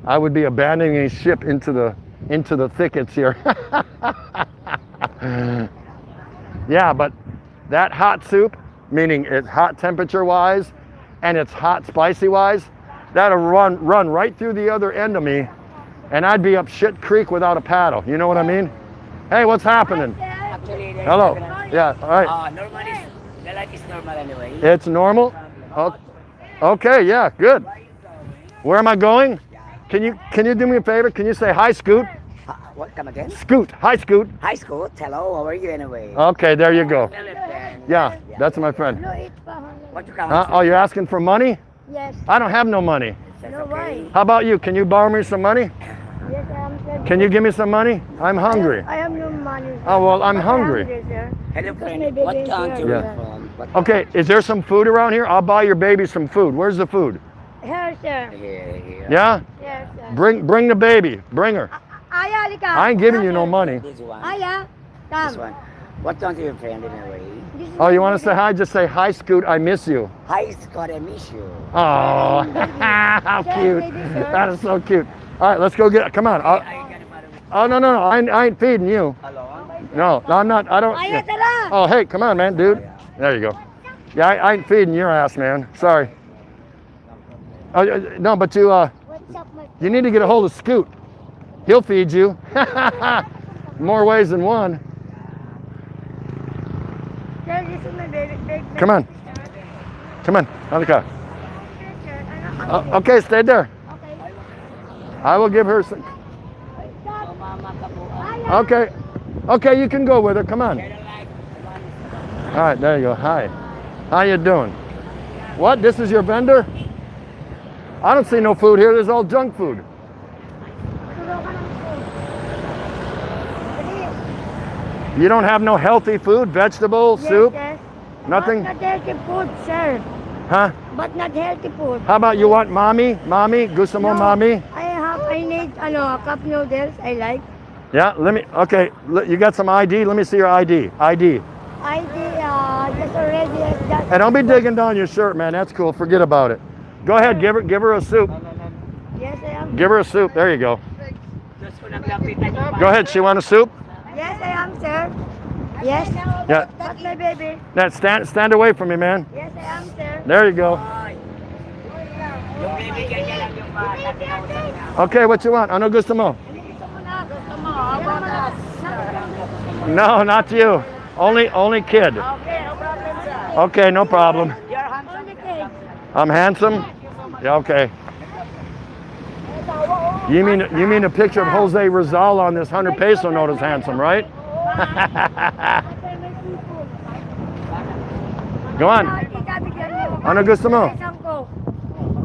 Speaker 1: I would be abandoning ship into the thickets here. Yeah, but that hot soup, meaning it's hot temperature wise and it's hot spicy wise, that'll run right through the other end of me, and I'd be up shit creek without a paddle. You know what I mean? Hey, what's happening?
Speaker 2: Actually,
Speaker 1: Hello. Yeah, all right.
Speaker 2: Normally, the life is normal anyway.
Speaker 1: It's normal? Okay, yeah, good. Where am I going? Can you do me a favor? Can you say hi, Scoot?
Speaker 2: What, come again?
Speaker 1: Scoot. Hi, Scoot.
Speaker 2: Hi, Scott. Hello, how are you anyway?
Speaker 1: Okay, there you go.
Speaker 2: Philippines.
Speaker 1: Yeah, that's my friend.
Speaker 2: What you come
Speaker 1: Oh, you're asking for money?
Speaker 5: Yes.
Speaker 1: I don't have no money.
Speaker 5: No, why?
Speaker 1: How about you? Can you borrow me some money?
Speaker 5: Yes, I am. Sir.
Speaker 1: Can you give me some money? I'm hungry.
Speaker 5: I have no money. Sir.
Speaker 1: Oh, well, I'm
Speaker 5: But
Speaker 1: hungry.
Speaker 5: sir.
Speaker 2: Hello,
Speaker 5: Because
Speaker 2: friend.
Speaker 5: my baby
Speaker 2: What
Speaker 5: is
Speaker 2: country
Speaker 5: here.
Speaker 2: are
Speaker 1: Yeah.
Speaker 2: you from? What
Speaker 1: Okay, is there some food around here? I'll buy your baby some food. Where's the food?
Speaker 5: Here, sir.
Speaker 2: Here.
Speaker 1: Yeah?
Speaker 5: Yes, sir.
Speaker 1: Bring the baby. Bring her.
Speaker 5: Aya, halika.
Speaker 1: I ain't giving you no money.
Speaker 2: This one.
Speaker 5: Aya,
Speaker 2: This
Speaker 5: come.
Speaker 2: one. What country are you friend anyway?
Speaker 5: This is
Speaker 1: Oh,
Speaker 5: my
Speaker 1: you want to
Speaker 5: baby.
Speaker 1: say hi? Just say hi, Scoot. I miss you.
Speaker 2: Hi, Scott. I miss you.
Speaker 1: Oh, how cute. That is so cute. All right, let's go get, come on.
Speaker 2: Are you gonna matter with
Speaker 1: Oh, no, I ain't feeding you.
Speaker 2: alone?
Speaker 1: No, I'm not, I don't.
Speaker 5: Aya, tara.
Speaker 1: Oh, hey, come on, man, dude. There you go. Yeah, I ain't feeding your ass, man. Sorry. Oh, no, but
Speaker 5: What's up, my
Speaker 1: you need to get a hold of Scoot. He'll feed you. More ways than one.
Speaker 5: Sir, this is my baby.
Speaker 1: Come on. Come on, Alika. Okay, stay there.
Speaker 5: Okay.
Speaker 1: I will give her some. Okay. Okay, you can go with her. Come on. All right, there you go. Hi. How you doing? What? This is your vendor? I don't see no food here. There's all junk food. You don't have no healthy food, vegetable, soup,
Speaker 5: Yes.
Speaker 1: nothing?
Speaker 5: But not healthy food, sir.
Speaker 1: Huh?
Speaker 5: But not healthy food.
Speaker 1: How about you want mommy? Mommy? Gusto mo
Speaker 5: No.
Speaker 1: mommy?
Speaker 5: I need cup noodles. I like.
Speaker 1: Yeah, let me, okay, you got some ID? Let me see your ID. ID.
Speaker 5: Just already.
Speaker 1: And don't be digging down your shirt, man. That's cool. Forget about it. Go ahead, give her a soup.
Speaker 5: Yes, I am.
Speaker 1: Give her a soup. There you go.
Speaker 2: Just ko naglapitan yung
Speaker 1: Go ahead. She want a soup?
Speaker 5: Yes, I am, sir. Yes.
Speaker 1: Yeah.
Speaker 5: That's my baby.
Speaker 1: Now stand away from me, man.
Speaker 5: Yes, I am, sir.
Speaker 1: There you go.
Speaker 2: yung bibigyan niya lang yung bata.
Speaker 1: Okay, what you want? Ano gusto mo? No, not you. Only kid.
Speaker 5: Okay, no problem, sir.
Speaker 1: Okay, no problem.
Speaker 5: Only kid.
Speaker 1: I'm handsome? Yeah, okay. You mean a picture of Jose Rizal on this 100 peso note is handsome, right? Go on. Ano gusto mo?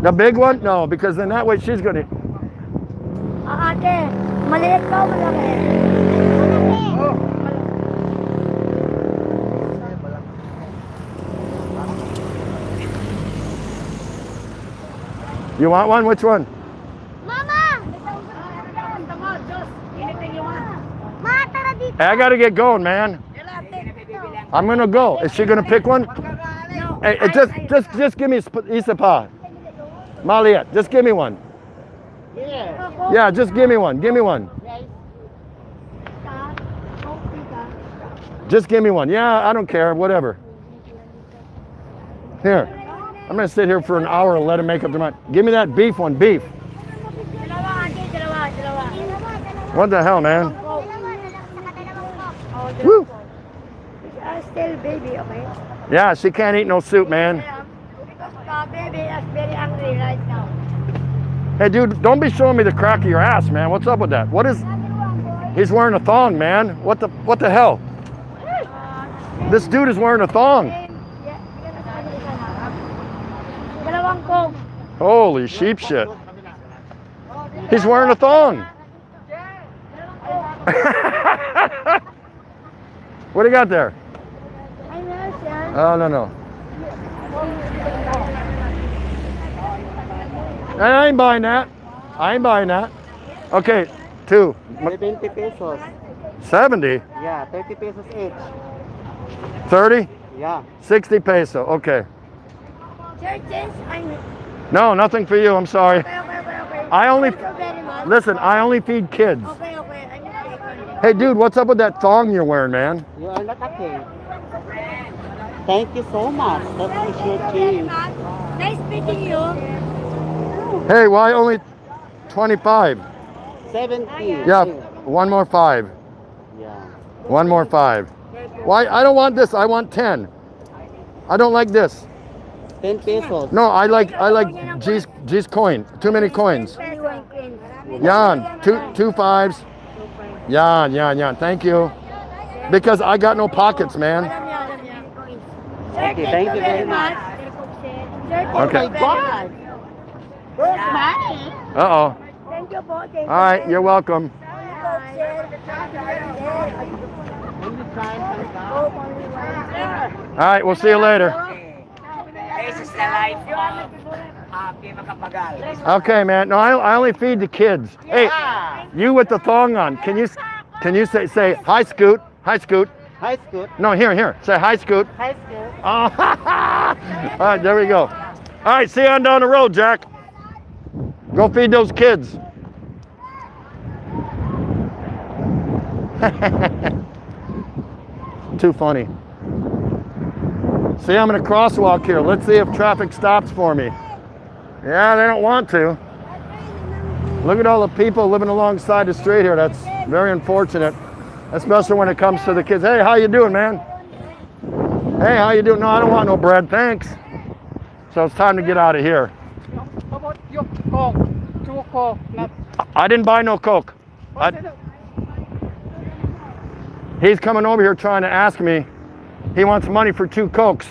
Speaker 1: The big one? No, because then that way she's gonna.
Speaker 5: Ate, maliit ba o malaki?
Speaker 1: You want one? Which one?
Speaker 5: Mama! Ma, tara dito.
Speaker 1: Hey, I gotta get going, man. I'm gonna go. Is she gonna pick one? Hey, just give me isa pa. Maliet, just give me one. Yeah, just give me one. Give me one. Just give me one. Yeah, I don't care. Whatever. Here. I'm going to sit here for an hour and let him make up their mind. Give me that beef one. Beef.
Speaker 5: Dalawa, ate, dalawa.
Speaker 1: What the hell, man?
Speaker 5: Oh,
Speaker 1: Woo.
Speaker 5: Still baby, okay?
Speaker 1: Yeah, she can't eat no soup, man.
Speaker 5: Because the baby is very hungry right now.
Speaker 1: Hey, dude, don't be showing me the crack of your ass, man. What's up with that? What is... He's wearing a thong, man. What the hell? This dude is wearing a thong.
Speaker 5: Dalawang Coke.
Speaker 1: Holy sheep shit. He's wearing a thong. What do you got there?
Speaker 5: I know, sir.
Speaker 1: Oh, no. I ain't buying that. Okay, 2.
Speaker 4: 70 pesos.
Speaker 1: 70?
Speaker 4: Yeah, 30 pesos each.
Speaker 1: 30?
Speaker 4: Yeah.
Speaker 1: 60 peso. Okay.
Speaker 5: Sir, change.
Speaker 1: No, nothing for you. I'm sorry.
Speaker 5: Okay.
Speaker 1: I only...
Speaker 5: Thank you very much.
Speaker 1: Listen, I only feed kids.
Speaker 5: Okay. I'm mistaken.
Speaker 1: Hey, dude, what's up with that thong you're wearing, man?
Speaker 4: You are not okay. Thank you so much. That is your
Speaker 5: Thank you very
Speaker 4: change.
Speaker 5: much. Nice meeting you.
Speaker 1: Hey, why only 25?
Speaker 4: 70.
Speaker 1: Yeah, one more 5.
Speaker 4: Yeah.
Speaker 1: One more 5. Why? I don't want this. I want 10. I don't like this.
Speaker 4: 10 pesos.
Speaker 1: No, I like G's coin. Too many coins. Yan, two 5s. Yan. Thank you. Because I got no pockets, man.
Speaker 4: Okay, thank you very much.
Speaker 1: Okay.
Speaker 4: Oh my God. Where's money?
Speaker 1: Uh-oh.
Speaker 5: Thank you po.
Speaker 1: All right, you're welcome. All right, we'll see you later.
Speaker 2: This is the life of happy makapagal.
Speaker 1: Okay, man. No, I only feed the kids. Hey, you with the thong on. Can you say hi, Scoot? Hi, Scoot.
Speaker 4: Hi, Scoot.
Speaker 1: No, here. Say hi, Scoot.
Speaker 4: Hi, Scoot.
Speaker 1: Oh, all right, there we go. All right, see you on down the road, Jack. Go feed those kids. Too funny. See, I'm in a crosswalk here. Let's see if traffic stops for me. Yeah, they don't want to. Look at all the people living alongside the street here. That's very unfortunate, especially when it comes to the kids. Hey, how you doing, man? Hey, how you doing? No, I don't want no bread, thanks. So it's time to get out of here.
Speaker 4: How about your Coke? 2 Coke, not...
Speaker 1: I didn't buy no Coke. He's coming over here trying to ask me. He wants money for 2 Cokes.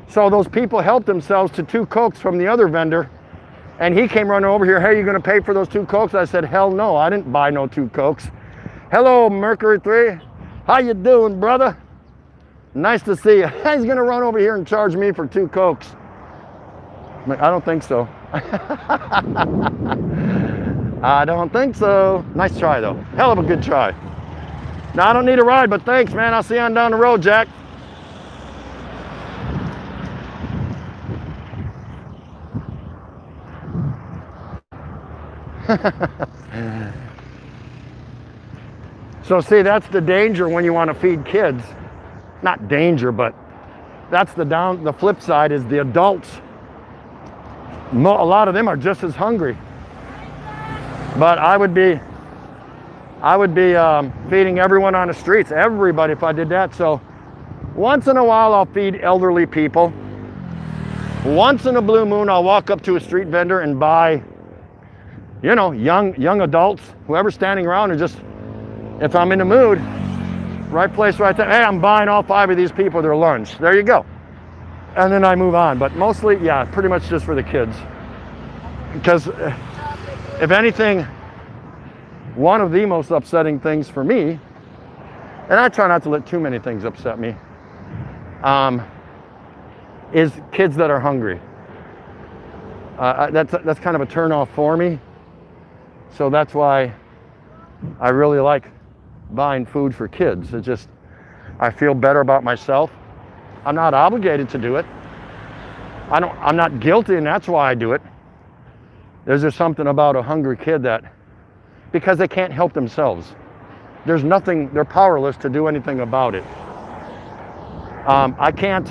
Speaker 1: So those people helped themselves to 2 Cokes from the other vendor. And he came running over here. Hey, you going to pay for those 2 Cokes? I said, hell no, I didn't buy no 2 Cokes. Hello, Mercury 3. How you doing, brother? Nice to see you. He's going to run over here and charge me for 2 Cokes. I'm like, I don't think so. I don't think so. Nice try, though. Hell of a good try. Now, I don't need a ride, but thanks, man. I'll see you on down the road, Jack. So see, that's the danger when you want to feed kids. Not danger, but that's the flip side is the adults. A lot of them are just as hungry. But I would be feeding everyone on the streets, everybody, if I did that. So once in a while, I'll feed elderly people. Once in a blue moon, I'll walk up to a street vendor and buy, you know, young adults, whoever's standing around, and just, if I'm in the mood, right place, right there. Hey, I'm buying all 5 of these people their lunch. There you go. And then I move on. But mostly, yeah, pretty much just for the kids. Because if anything, one of the most upsetting things for me, and I try not to let too many things upset me, is kids that are hungry. That's kind of a turn off for me. So that's why I really like buying food for kids. It just, I feel better about myself. I'm not obligated to do it. I'm not guilty, and that's why I do it. There's just something about a hungry kid that, because they can't help themselves. There's nothing, they're powerless to do anything about it. I can't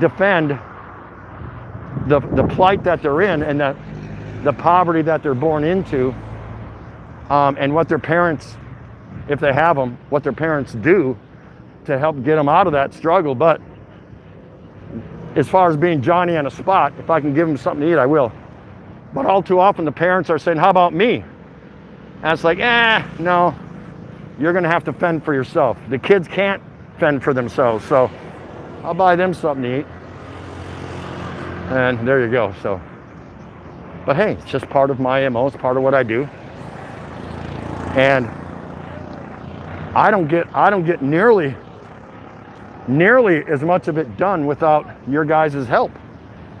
Speaker 1: defend the plight that they're in and the poverty that they're born into, and what their parents, if they have them, what their parents do to help get them out of that struggle. But as far as being Johnny on a spot, if I can give them something to eat, I will. But all too often the parents are saying, how about me? And it's like, no, you're gonna have to fend for yourself. The kids can't fend for themselves, so I'll buy them something to eat. And there you go. So, but hey, it's just part of my MO, it's part of what I do. And I don't get nearly as much of it done without your guys' help.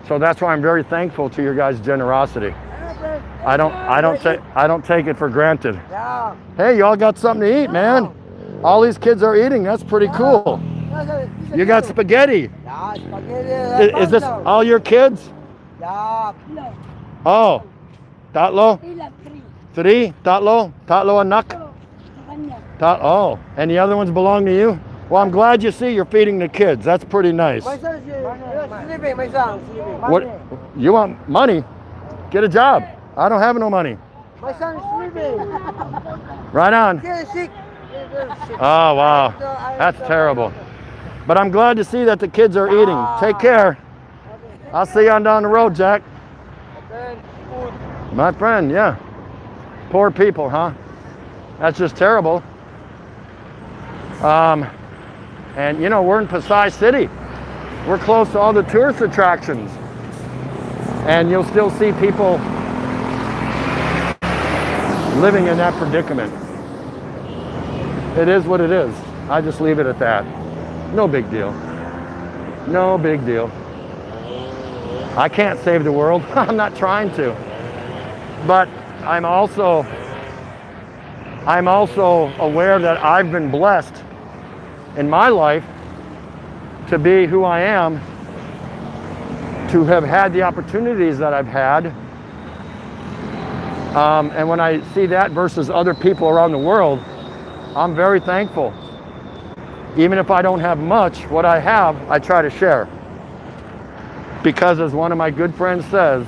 Speaker 1: So that's why I'm very thankful to your guys' generosity. I don't take it for granted. Hey, y'all got something to eat, man. All these kids are eating. That's pretty cool. You got spaghetti. Is this all your kids? Oh, tatlo? Three? Tatlo anak? Oh, and the other ones belong to you? Well, I'm glad you see you're feeding the kids. That's pretty nice.
Speaker 6: My son is sleeping. My son is sleeping.
Speaker 1: What? You want money? Get a job. I don't have no money.
Speaker 6: My son is sleeping.
Speaker 1: Right on.
Speaker 6: He is sick.
Speaker 1: Oh, wow. That's terrible. But I'm glad to see that the kids are eating. Take care. I'll see you on down the road, Jack. My friend, yeah. Poor people, huh? That's just terrible. And you know, we're in Pasai City. We're close to all the tourist attractions. And you'll still see people living in that predicament. It is what it is. I just leave it at that. No big deal. No big deal. I can't save the world. I'm not trying to. But I'm also aware that I've been blessed in my life to be who I am, to have had the opportunities that I've had. And when I see that versus other people around the world, I'm very thankful. Even if I don't have much, what I have, I try to share. Because as one of my good friends says,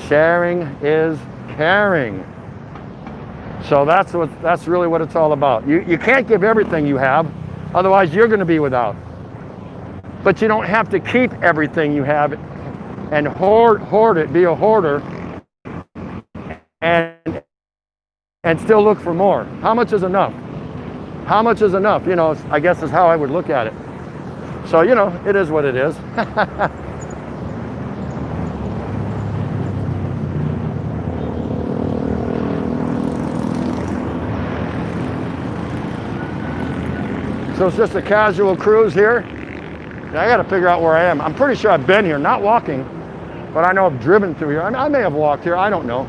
Speaker 1: sharing is caring. So that's really what it's all about. You can't give everything you have, otherwise you're going to be without. But you don't have to keep everything you have and hoard it, be a hoarder, and still look for more. How much is enough? How much is enough? You know, I guess is how I would look at it. So, you know, it is what it is. So it's just a casual cruise here. I got to figure out where I am. I'm pretty sure I've been here, not walking, but I know I've driven through here. I may have walked here, I don't know.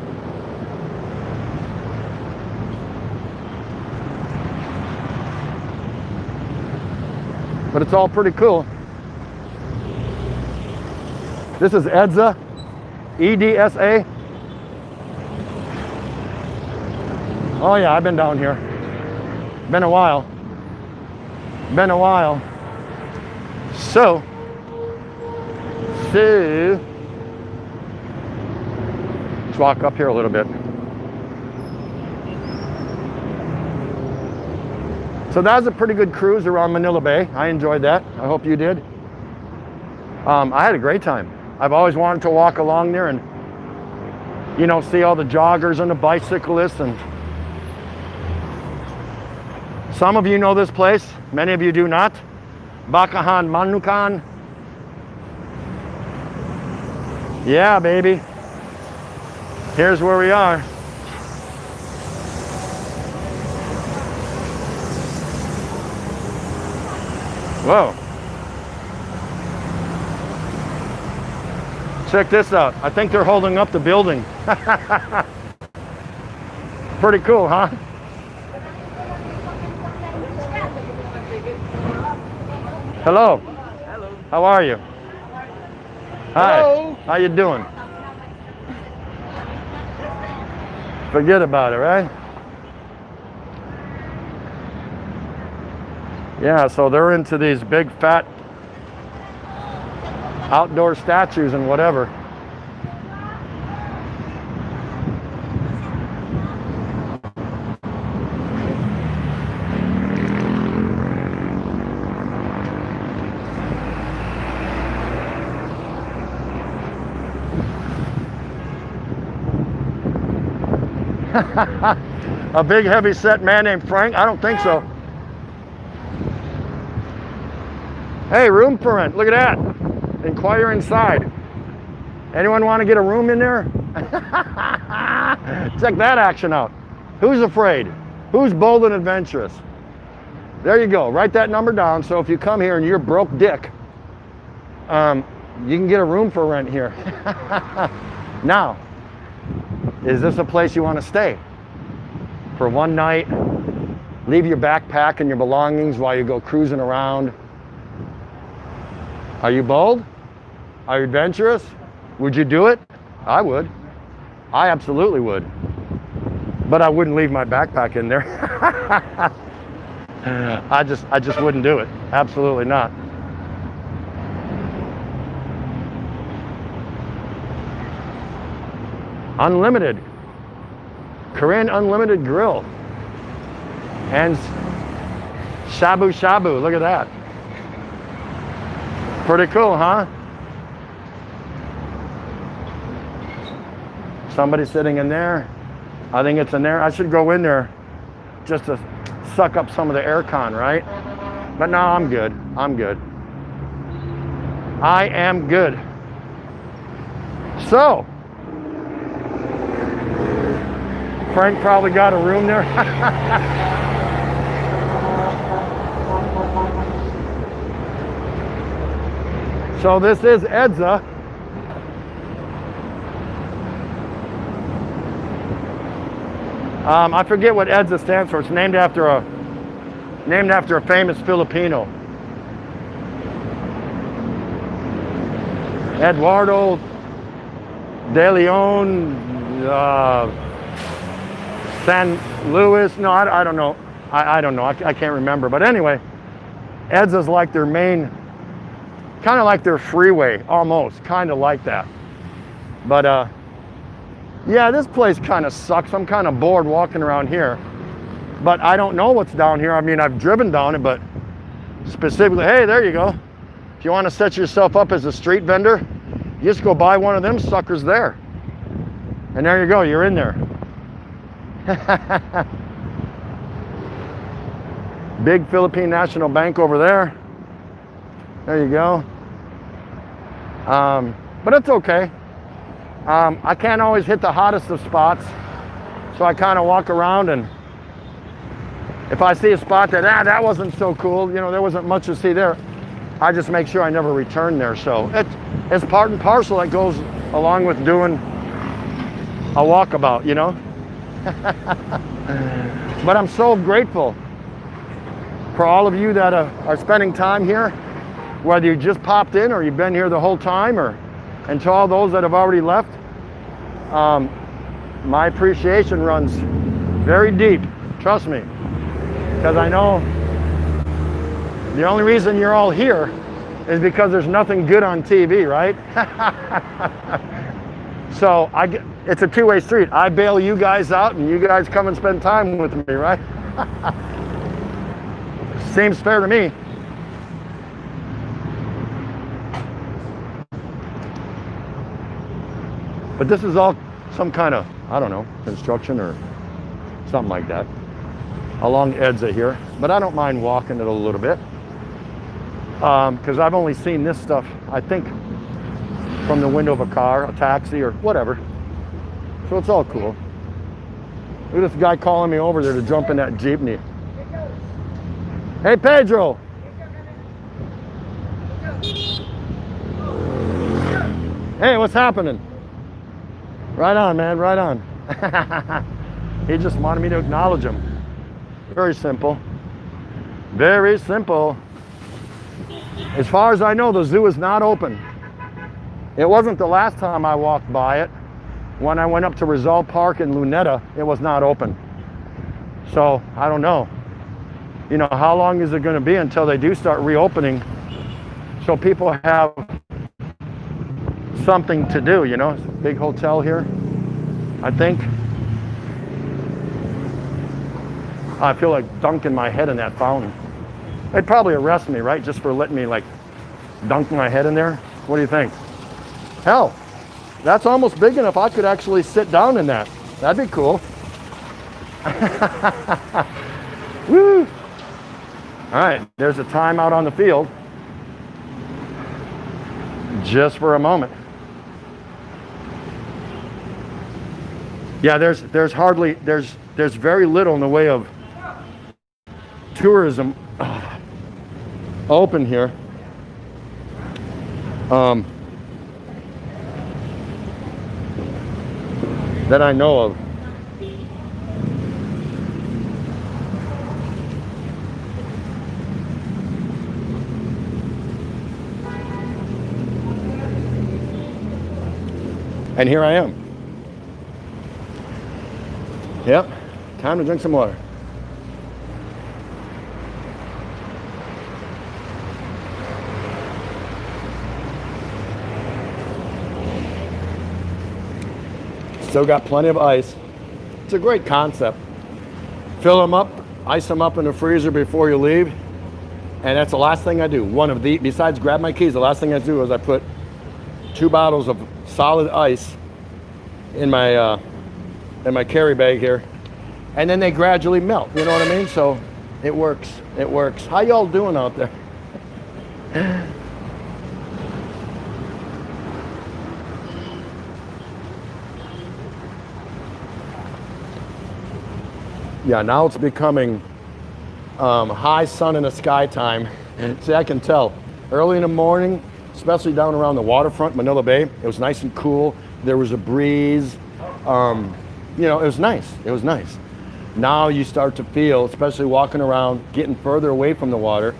Speaker 1: But it's all pretty cool. This is EDSA, EDSA. Oh yeah, I've been down here. Been a while. Been a while. So let's walk up here a little bit. So that was a pretty good cruise around Manila Bay. I enjoyed that. I hope you did. I had a great time. I've always wanted to walk along there and, you know, see all the joggers and the bicyclists. And some of you know this place. Many of you do not. Bakahan Manukan. Yeah, baby. Here's where we are. Whoa. Check this out. I think they're holding up the building. Pretty cool, huh? Hello.
Speaker 6: Hello.
Speaker 1: How are you? Hi.
Speaker 6: Hello.
Speaker 1: How you doing? Forget about it, right? Yeah, so they're into these big fat outdoor statues and whatever. A big heavy set man named Frank? I don't think so. Hey, room for rent. Look at that. Inquire inside. Anyone want to get a room in there? Check that action out. Who's afraid? Who's bold and adventurous? There you go. Write that number down. So if you come here and you're broke dick, you can get a room for rent here. Now, is this a place you want to stay for one night? Leave your backpack and your belongings while you go cruising around. Are you bold? Are you adventurous? Would you do it? I would. I absolutely would. But I wouldn't leave my backpack in there. I just wouldn't do it. Absolutely not. Unlimited. Korean unlimited grill. And shabu shabu. Look at that. Pretty cool, huh? Somebody sitting in there. I think it's in there. I should go in there just to suck up some of the aircon, right? But no, I'm good. I'm good. I am good. So, Frank probably got a room there. So this is EDSA. I forget what EDSA stands for. It's named after a famous Filipino. Eduardo de Leon, San Luis. No, I don't know. I don't know. I can't remember. But anyway, EDSA's like their main, kind of like their freeway, almost, kind of like that. But yeah, this place kind of sucks. I'm kind of bored walking around here. But I don't know what's down here. I mean, I've driven down it, but specifically, hey, there you go. If you want to set yourself up as a street vendor, you just go buy one of them suckers there. And there you go, you're in there. Big Philippine National Bank over there. There you go. But it's okay. I can't always hit the hottest of spots, so I kind of walk around, and if I see a spot that wasn't so cool, you know, there wasn't much to see there, I just make sure I never return there. So it's part and parcel that goes along with doing a walkabout, you know. But I'm so grateful for all of you that are spending time here, whether you just popped in or you've been here the whole time, and to all those that have already left. My appreciation runs very deep, trust me, because I know the only reason you're all here is because there's nothing good on TV, right? So it's a two-way street. I bail you guys out and you guys come and spend time with me, right? Seems fair to me. But this is all some kind of, I don't know, construction or something like that along EDSA here. But I don't mind walking it a little bit because I've only seen this stuff, I think, from the window of a car, a taxi, or whatever. So it's all cool. Look at this guy calling me over there to jump in that jeepney. Hey, Pedro. Hey, what's happening? Right on, man, right on. He just wanted me to acknowledge him. Very simple. Very simple. As far as I know, the zoo is not open. It wasn't the last time I walked by it. When I went up to Rizal Park in Luneta, it was not open. So, I don't know. you know, how long is it going to be until they do start reopening so people have something to do, you know? It's a big hotel here, I think. I feel like dunking my head in that fountain. They'd probably arrest me, right? Just for letting me like dunk my head in there. What do you think? Hell, that's almost big enough I could actually sit down in that. That'd be cool. Woo! All right, there's a time out on the field. Just for a moment. Yeah, there's very little in the way of tourism open here. That I know of. And here I am. Yep, time to drink some water. Still got plenty of ice. It's a great concept. Fill them up, ice them up in the freezer before you leave. And that's the last thing I do. Besides grab my keys, the last thing I do is I put 2 bottles of solid ice in my carry bag here. And then they gradually melt, you know what I mean? So it works, it works. How y'all doing out there? Yeah, now it's becoming high sun in the sky time. See, I can tell. Early in the morning, especially down around the waterfront, Manila Bay, it was nice and cool. There was a breeze. You know, it was nice. It was nice. Now you start to feel, especially walking around, getting further away from the water,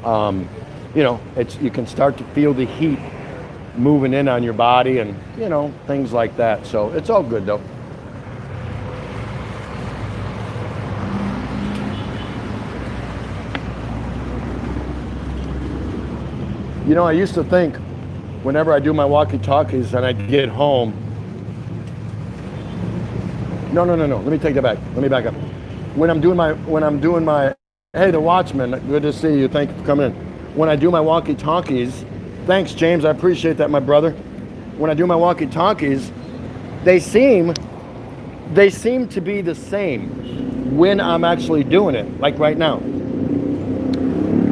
Speaker 1: you know, you can start to feel the heat moving in on your body and, you know, things like that. So it's all good though. You know, I used to think whenever I do my walkie-talkies and I get home, no. Let me take that back. Let me back up. When I'm doing my, hey, the watchman, good to see you. Thank you for coming in. When I do my walkie-talkies, thanks, James. I appreciate that, my brother. When I do my walkie-talkies, they seem to be the same when I'm actually doing it, like right now.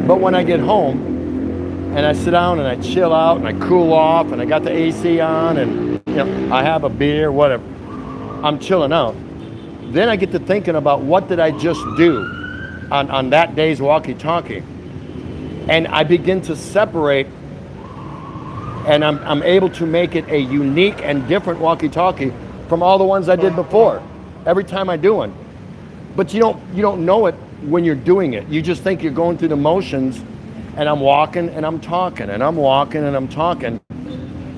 Speaker 1: But when I get home and I sit down and I chill out and I cool off and I got the AC on and, you know, I have a beer, whatever, I'm chilling out. Then I get to thinking about what did I just do on that day's walkie-talkie. And I begin to separate, and I'm able to make it a unique and different walkie-talkie from all the ones I did before, every time I do one. But you don't know it when you're doing it. You just think you're going through the motions, and I'm walking and I'm talking, and I'm walking and I'm talking.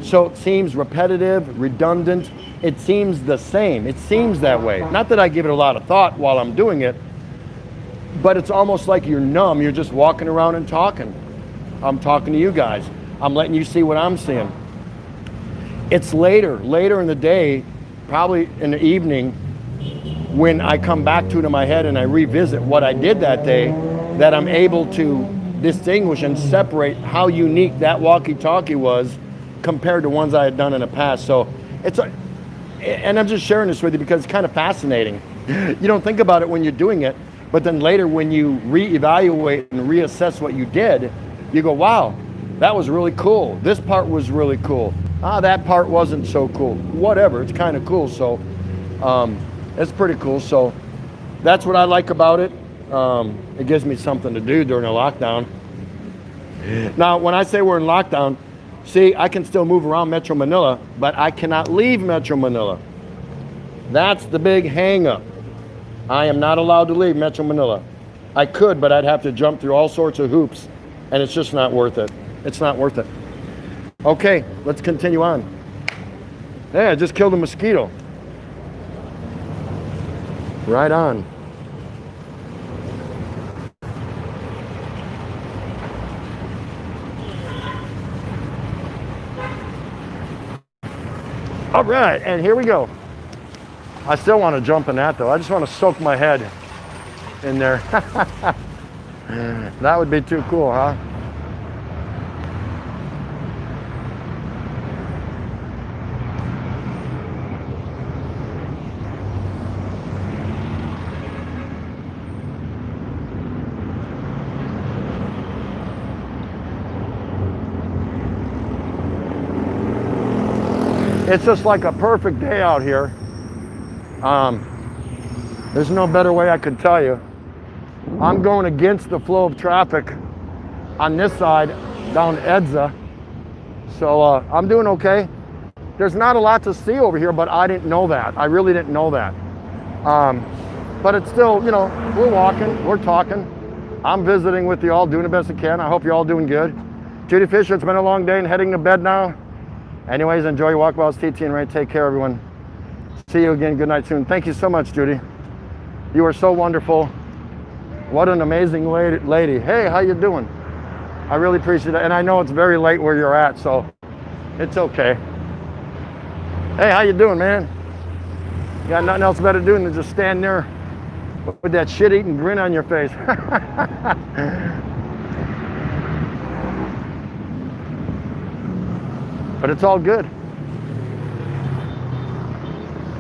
Speaker 1: So it seems repetitive, redundant. It seems the same. It seems that way. Not that I give it a lot of thought while I'm doing it, but it's almost like you're numb. You're just walking around and talking. I'm talking to you guys. I'm letting you see what I'm seeing. It's later in the day, probably in the evening, when I come back to it in my head and I revisit what I did that day, that I'm able to distinguish and separate how unique that walkie-talkie was compared to ones I had done in the past. So and I'm just sharing this with you because it's kind of fascinating. You don't think about it when you're doing it, but then later when you reevaluate and reassess what you did, you go, wow, that was really cool. This part was really cool. That part wasn't so cool. Whatever, it's kind of cool. So it's pretty cool. So that's what I like about it. It gives me something to do during a lockdown. Now, when I say we're in lockdown, see, I can still move around Metro Manila, but I cannot leave Metro Manila. That's the big hang-up. I am not allowed to leave Metro Manila. I could, but I'd have to jump through all sorts of hoops, and it's just not worth it. It's not worth it. Okay, let's continue on. Hey, I just killed a mosquito. Right on. All right, and here we go. I still want to jump in that though. I just want to soak my head in there. That would be too cool, huh? It's just like a perfect day out here. There's no better way I could tell you. I'm going against the flow of traffic on this side down Edza. So I'm doing okay. There's not a lot to see over here, but I didn't know that. I really didn't know that. But it's still, you know, we're walking, we're talking. I'm visiting with you all, doing the best I can. I hope you're all doing good. Judy Fisher, it's been a long day and heading to bed now. Anyways, enjoy your walk while it's TT and Ray. Take care, everyone. See you again. Good night soon. Thank you so much, Judy. You are so wonderful. What an amazing lady. Hey, how you doing? I really appreciate it. And I know it's very late where you're at, so it's okay. Hey, how you doing, man? You got nothing else better to do than just stand there with that shit-eating grin on your face. But it's all good.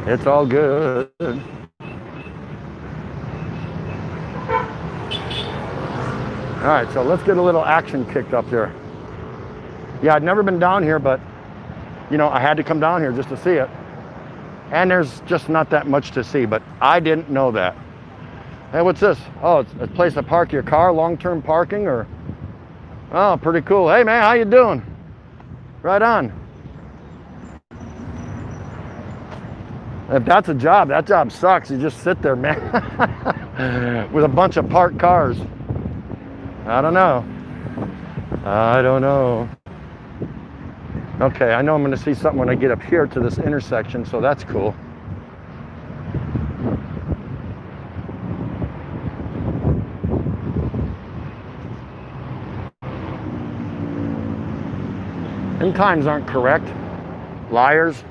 Speaker 1: It's all good. All right, so let's get a little action kicked up here. Yeah, I'd never been down here, but you know, I had to come down here just to see it. And there's just not that much to see, but I didn't know that. Hey, what's this? Oh, it's a place to park your car, long-term parking, or? Oh, pretty cool. Hey man, how you doing? Right on. If that's a job, that job sucks. You just sit there, man, with a bunch of parked cars. I don't know. I don't know. Okay, I know I'm going to see something when I get up here to this intersection, so that's cool. End times aren't correct. Liars.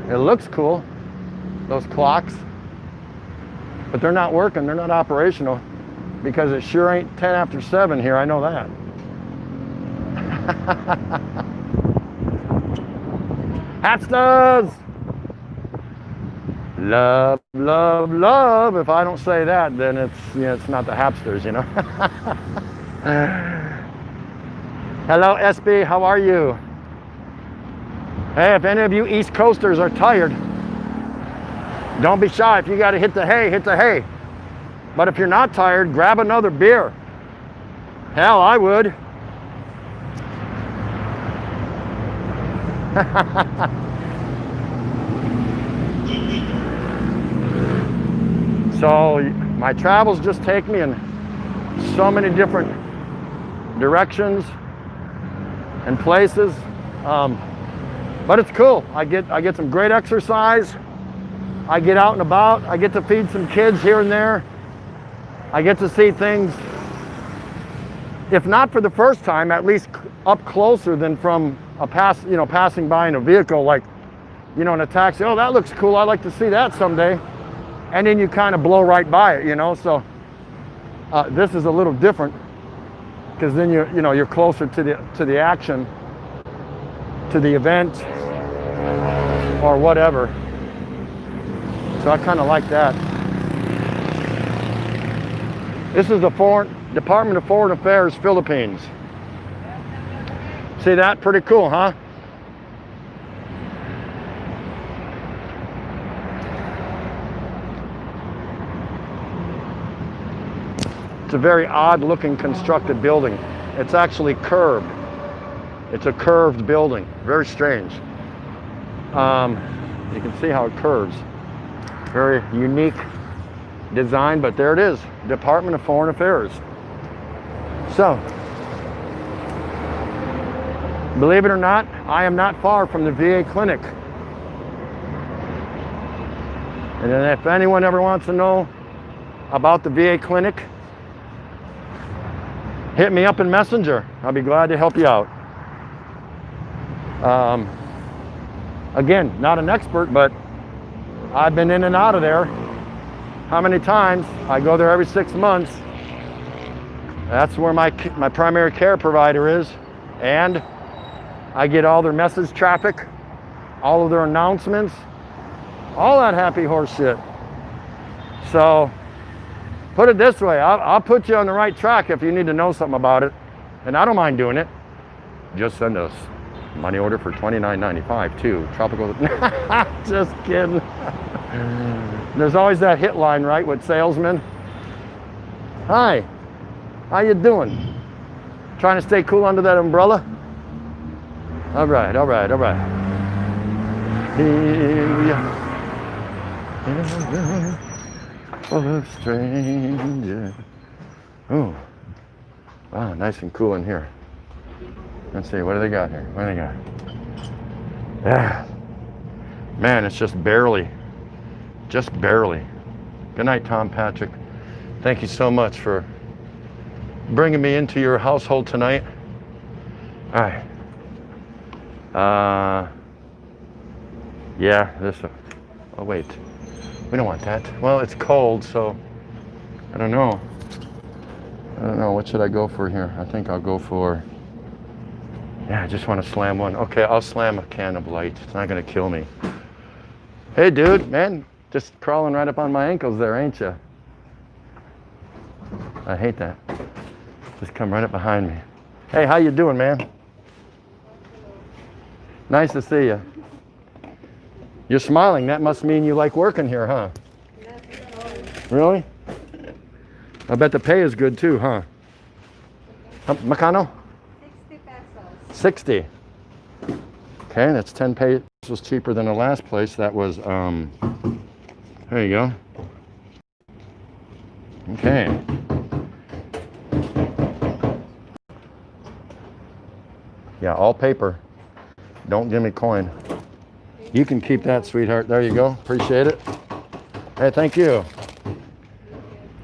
Speaker 1: It looks cool, those clocks, but they're not working, they're not operational, because it sure ain't 10 after 7 here, I know that. Hapsters! Love, love, love. If I don't say that, then it's, you know, it's not the Hapsters, you know. Hello, SB, how are you? Hey, if any of you East Coasters are tired, don't be shy. If you got to hit the hay, hit the hay. But if you're not tired, grab another beer. Hell, I would. So my travels just take me in so many different directions and places. But it's cool. I get some great exercise. I get out and about. I get to feed some kids here and there. I get to see things, if not for the first time, at least up closer than from a passing by in a vehicle, like, you know, in a taxi. Oh, that looks cool. I'd like to see that someday. And then you kind of blow right by it, you know. So this is a little different, because then you're closer to the action, to the event, or whatever. So I kind of like that. This is the Department of Foreign Affairs, Philippines. See that? Pretty cool, huh? It's a very odd looking constructed building. It's actually curved. It's a curved building, very strange. You can see how it curves. Very unique design, but there it is, Department of Foreign Affairs. So, believe it or not, I am not far from the VA clinic. And then if anyone ever wants to know about the VA clinic, hit me up in Messenger. I'll be glad to help you out. Again, not an expert, but I've been in and out of there. How many times? I go there every 6 months. That's where my primary care provider is. And I get all their message traffic, all of their announcements, all that happy horse shit. So put it this way, I'll put you on the right track if you need to know something about it. And I don't mind doing it. Just send us money order for $29.95 too. Tropical. Just kidding. There's always that hit line, right, with salesmen. Hi, how you doing? Trying to stay cool under that umbrella? All right, all right, all right. Here we are. Oh, stranger. Oh, wow, nice and cool in here. Let's see, what do they got here? What do they got? Yeah. Man, it's just barely. Good night, Tom Patrick. Thank you so much for bringing me into your household tonight. All right. Yeah, this. Oh, wait. We don't want that. Well, it's cold, so I don't know. What should I go for here? I think I'll go for. Yeah, I just want to slam one. Okay, I'll slam a can of light. It's not going to kill me. Hey, dude, man, just crawling right up on my ankles there, ain't you? I hate that. Just come right up behind me. Hey, how you doing, man? Nice to see you. You're smiling. That must mean you like working here, huh? Really? I bet the pay is good too, huh? Macano?
Speaker 3: 60 pesos.
Speaker 1: 60. Okay, that's 10 pesos cheaper than the last place. That was, there you go. Okay. Yeah, all paper. Don't give me coin. You can keep that, sweetheart. There you go. Appreciate it. Hey, thank you.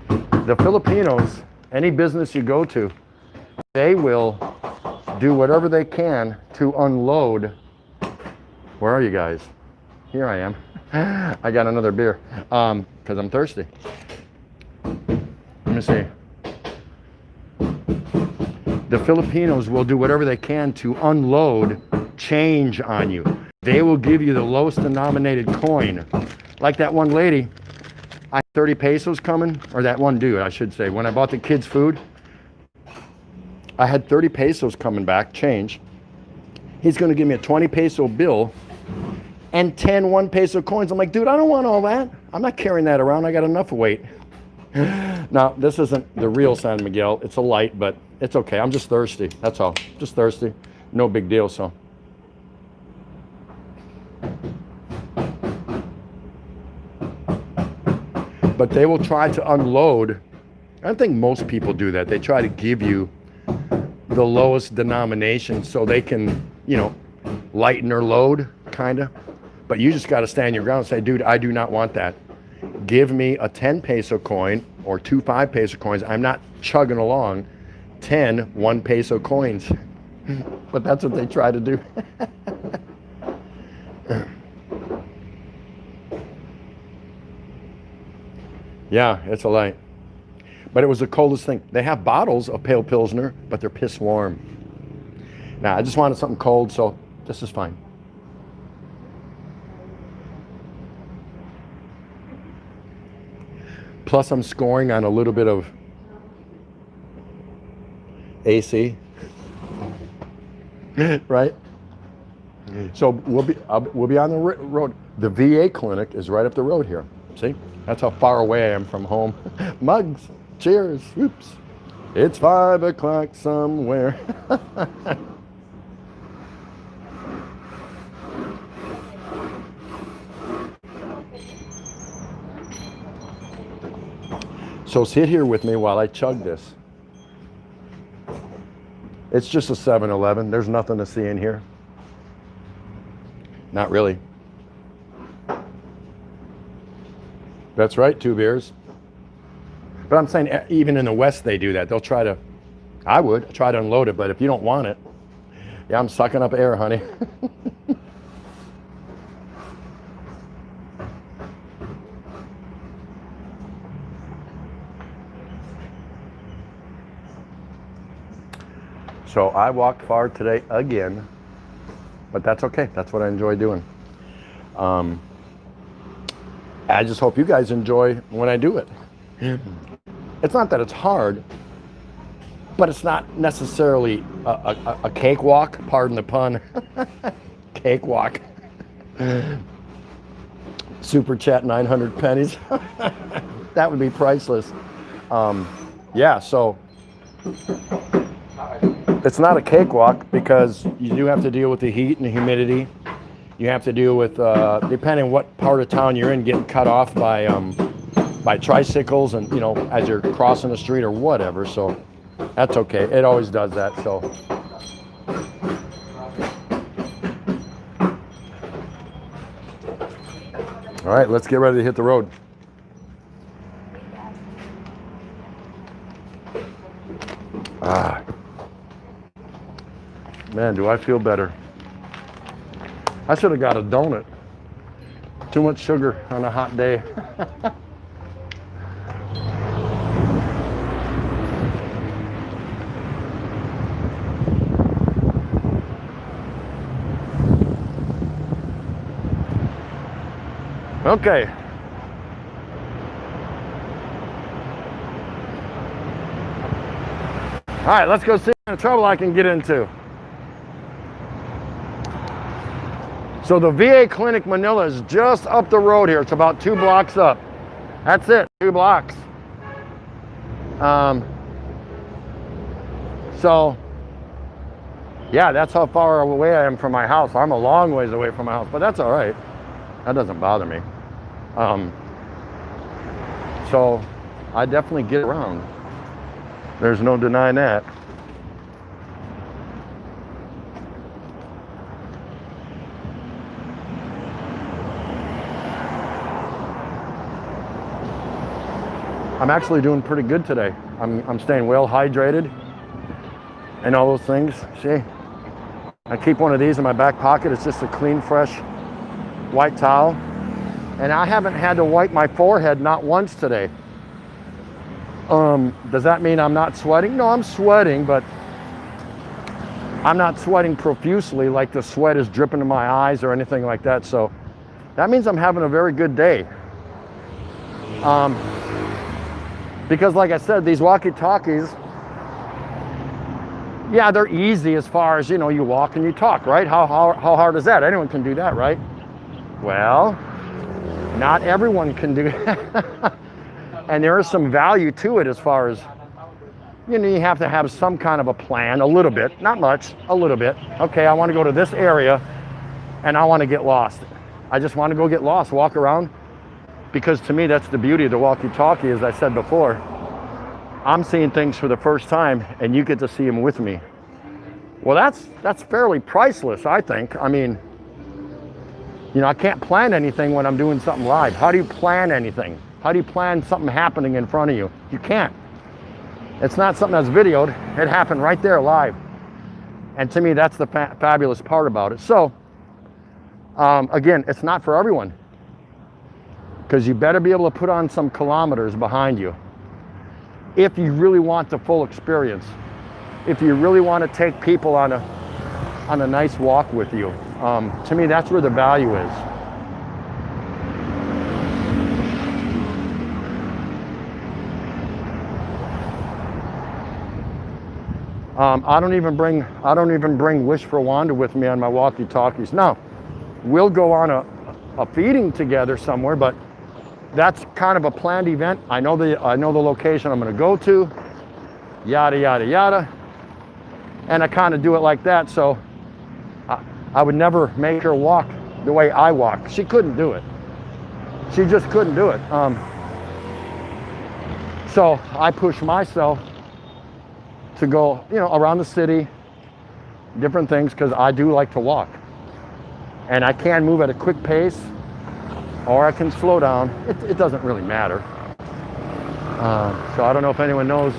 Speaker 1: The Filipinos, any business you go to, they will do whatever they can to unload. Where are you guys? Here I am. I got another beer because I'm thirsty. Let me see. The Filipinos will do whatever they can to unload change on you. They will give you the lowest denominated coin. Like that one lady, I had 30 pesos coming, or that one dude, I should say. When I bought the kids food, I had 30 pesos coming back, change. He's gonna give me a 20 peso bill and 10 1 peso coins. I'm like, dude, I don't want all that. I'm not carrying that around. I got enough weight. Now, this isn't the real San Miguel. It's a light, but it's okay. I'm just thirsty. That's all. Just thirsty. No big deal, so. But they will try to unload. I think most people do that. They try to give you the lowest denomination so they can, lighten their load, kind of. But you just got to stand your ground and say, dude, I do not want that. Give me a 10 peso coin or 2 5 peso coins. I'm not chugging along 10 1 peso coins. But that's what they try to do. Yeah, it's a light. But it was the coldest thing. They have bottles of pale Pilsner, but they're piss warm. Now, I just wanted something cold, so this is fine. Plus, I'm scoring on a little bit of AC. Right? So we'll be on the road. The VA clinic is right up the road here. See? That's how far away I am from home. Mugs, cheers, whoops. It's 5 o'clock somewhere. So sit here with me while I chug this. It's just a 7-Eleven. There's nothing to see in here. Not really. That's right, 2 beers. But I'm saying even in the West they do that. They'll try to, I would try to unload it, but if you don't want it, yeah, I'm sucking up air, honey. So I walked far today again, but that's okay. That's what I enjoy doing. I just hope you guys enjoy when I do it. It's not that it's hard, but it's not necessarily a cakewalk, pardon the pun. Cakewalk. Super chat 900 pennies. That would be priceless. Yeah, so it's not a cakewalk because you do have to deal with the heat and the humidity. You have to deal with, depending what part of town you're in, getting cut off by tricycles and, you know, as you're crossing the street or whatever. So that's okay. It always does that. So. All right, let's get ready to hit the road. Ah. Man, do I feel better. I should have got a donut. Too much sugar on a hot day. Okay. All right, let's go see what kind of trouble I can get into. So the VA Clinic Manila is just up the road here. It's about 2 blocks up. That's it, 2 blocks. So, yeah, that's how far away I am from my house. I'm a long ways away from my house, but that's all right. That doesn't bother me. So I definitely get around. There's no denying that. I'm actually doing pretty good today. I'm staying well hydrated and all those things. See, I keep one of these in my back pocket. It's just a clean, fresh white towel. And I haven't had to wipe my forehead not once today. Does that mean I'm not sweating? No, I'm sweating, but I'm not sweating profusely like the sweat is dripping to my eyes or anything like that. So that means I'm having a very good day. Because like I said, these walkie-talkies, yeah, they're easy as far as, you know, you walk and you talk, right? How hard is that? Anyone can do that, right? Well, not everyone can do that. And there is some value to it as far as, you know, you have to have some kind of a plan, a little bit, not much, a little bit. Okay, I want to go to this area and I want to get lost. I just want to go get lost, walk around. Because to me, that's the beauty of the walkie-talkie, as I said before. I'm seeing things for the first time and you get to see them with me. Well, that's fairly priceless, I think. I mean, you know, I can't plan anything when I'm doing something live. How do you plan anything? How do you plan something happening in front of you? You can't. It's not something that's videoed. It happened right there live. And to me, that's the fabulous part about it. So, again, it's not for everyone. Because you better be able to put on some kilometers behind you if you really want the full experience. If you really want to take people on a nice walk with you. To me, that's where the value is. I don't even bring Wish for Wanda with me on my walkie-talkies. No, we'll go on a feeding together somewhere, but that's kind of a planned event. I know the location I'm going to go to, yada yada yada, and I kind of do it like that. So I would never make her walk the way I walk. She couldn't do it. She just couldn't do it. So I push myself to go, you know, around the city, different things, because I do like to walk, and I can move at a quick pace. Or I can slow down. It doesn't really matter. So I don't know if anyone knows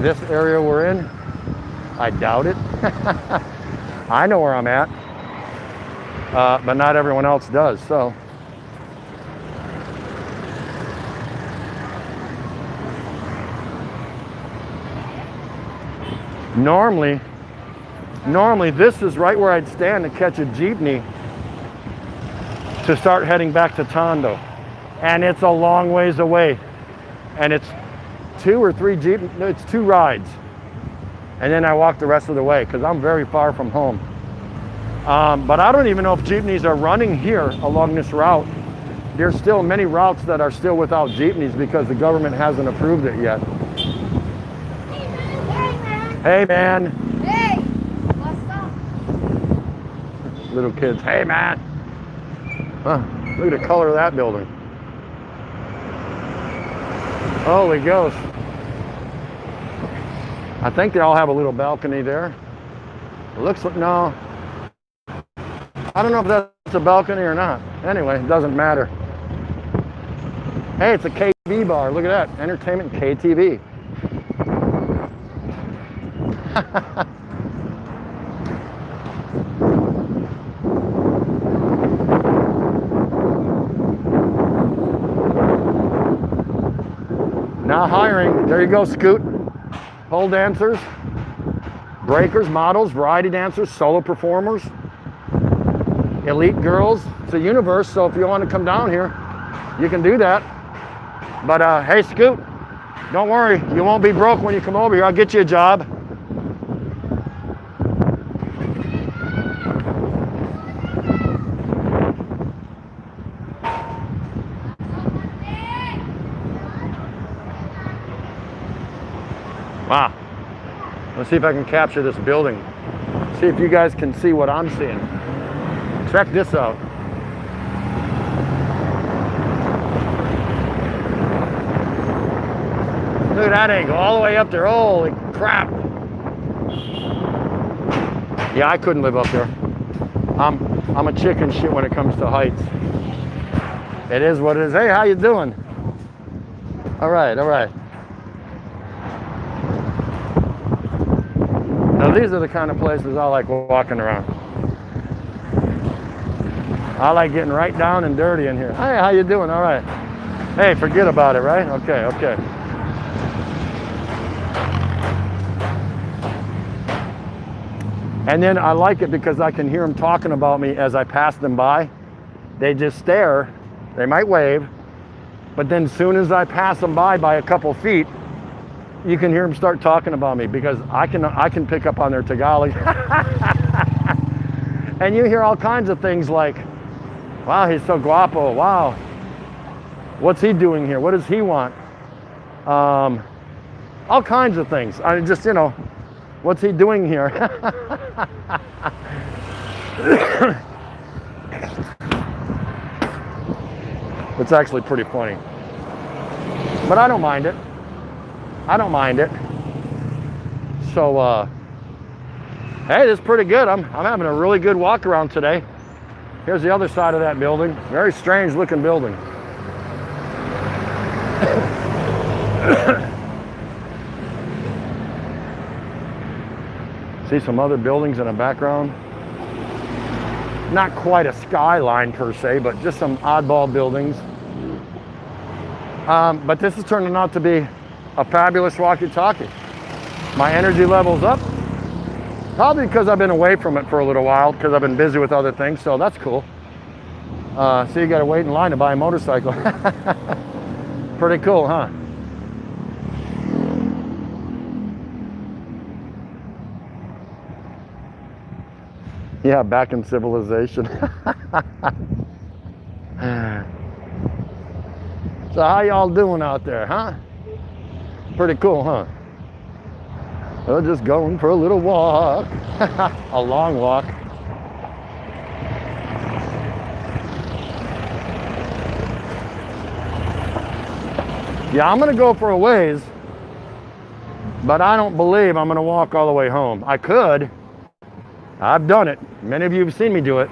Speaker 1: this area we're in. I doubt it. I know where I'm at, but not everyone else does. So Normally this is right where I'd stand to catch a jeepney to start heading back to Tondo. And it's a long ways away. And it's 2 or 3 it's 2 rides. And then I walk the rest of the way because I'm very far from home. But I don't even know if jeepneys are running here along this route. There's still many routes that are still without jeepneys because the government hasn't approved it yet. Hey man.
Speaker 5: Hey, what's up?
Speaker 1: Little kids, hey man. Huh, look at the color of that building. Holy ghost. I think they all have a little balcony there. It looks like, no. I don't know if that's a balcony or not. Anyway, it doesn't matter. Hey, it's a KTV bar. Look at that. Entertainment KTV. Now hiring. There you go, Scoot. Pole dancers, breakers, models, variety dancers, solo performers, elite girls. It's a universe, so if you want to come down here, you can do that. But hey, Scoot, don't worry. You won't be broke when you come over here. I'll get you a job. Wow. Let's see if I can capture this building. See if you guys can see what I'm seeing. Check this out. Look at that angle, all the way up there. Holy crap. Yeah, I couldn't live up there. I'm a chicken shit when it comes to heights. It is what it is. Hey, how you doing? All right, all right. Now these are the kind of places I like walking around. I like getting right down and dirty in here. Hey, how you doing? All right. Hey, forget about it, right? Okay, okay. And then I like it because I can hear them talking about me as I pass them by. They just stare. They might wave. But then as soon as I pass them by a couple feet, you can hear them start talking about me because I can pick up on their Tagalog. And you hear all kinds of things like, wow, he's so guapo. Wow. What's he doing here? What does he want? All kinds of things. I mean, just, you know, what's he doing here? It's actually pretty funny. But I don't mind it. I don't mind it. So, hey, this is pretty good. I'm having a really good walk around today. Here's the other side of that building. Very strange looking building. See some other buildings in the background. Not quite a skyline per se, but just some oddball buildings. But this is turning out to be a fabulous walkie-talkie. My energy level's up. Probably because I've been away from it for a little while because I've been busy with other things, so that's cool. So you gotta wait in line to buy a motorcycle. Pretty cool, huh? Yeah, back in civilization. So how y'all doing out there, huh? Pretty cool, huh? Well, just going for a little walk. A long walk. Yeah, I'm gonna go for a ways, but I don't believe I'm gonna walk all the way home. I could. I've done it. Many of you have seen me do it.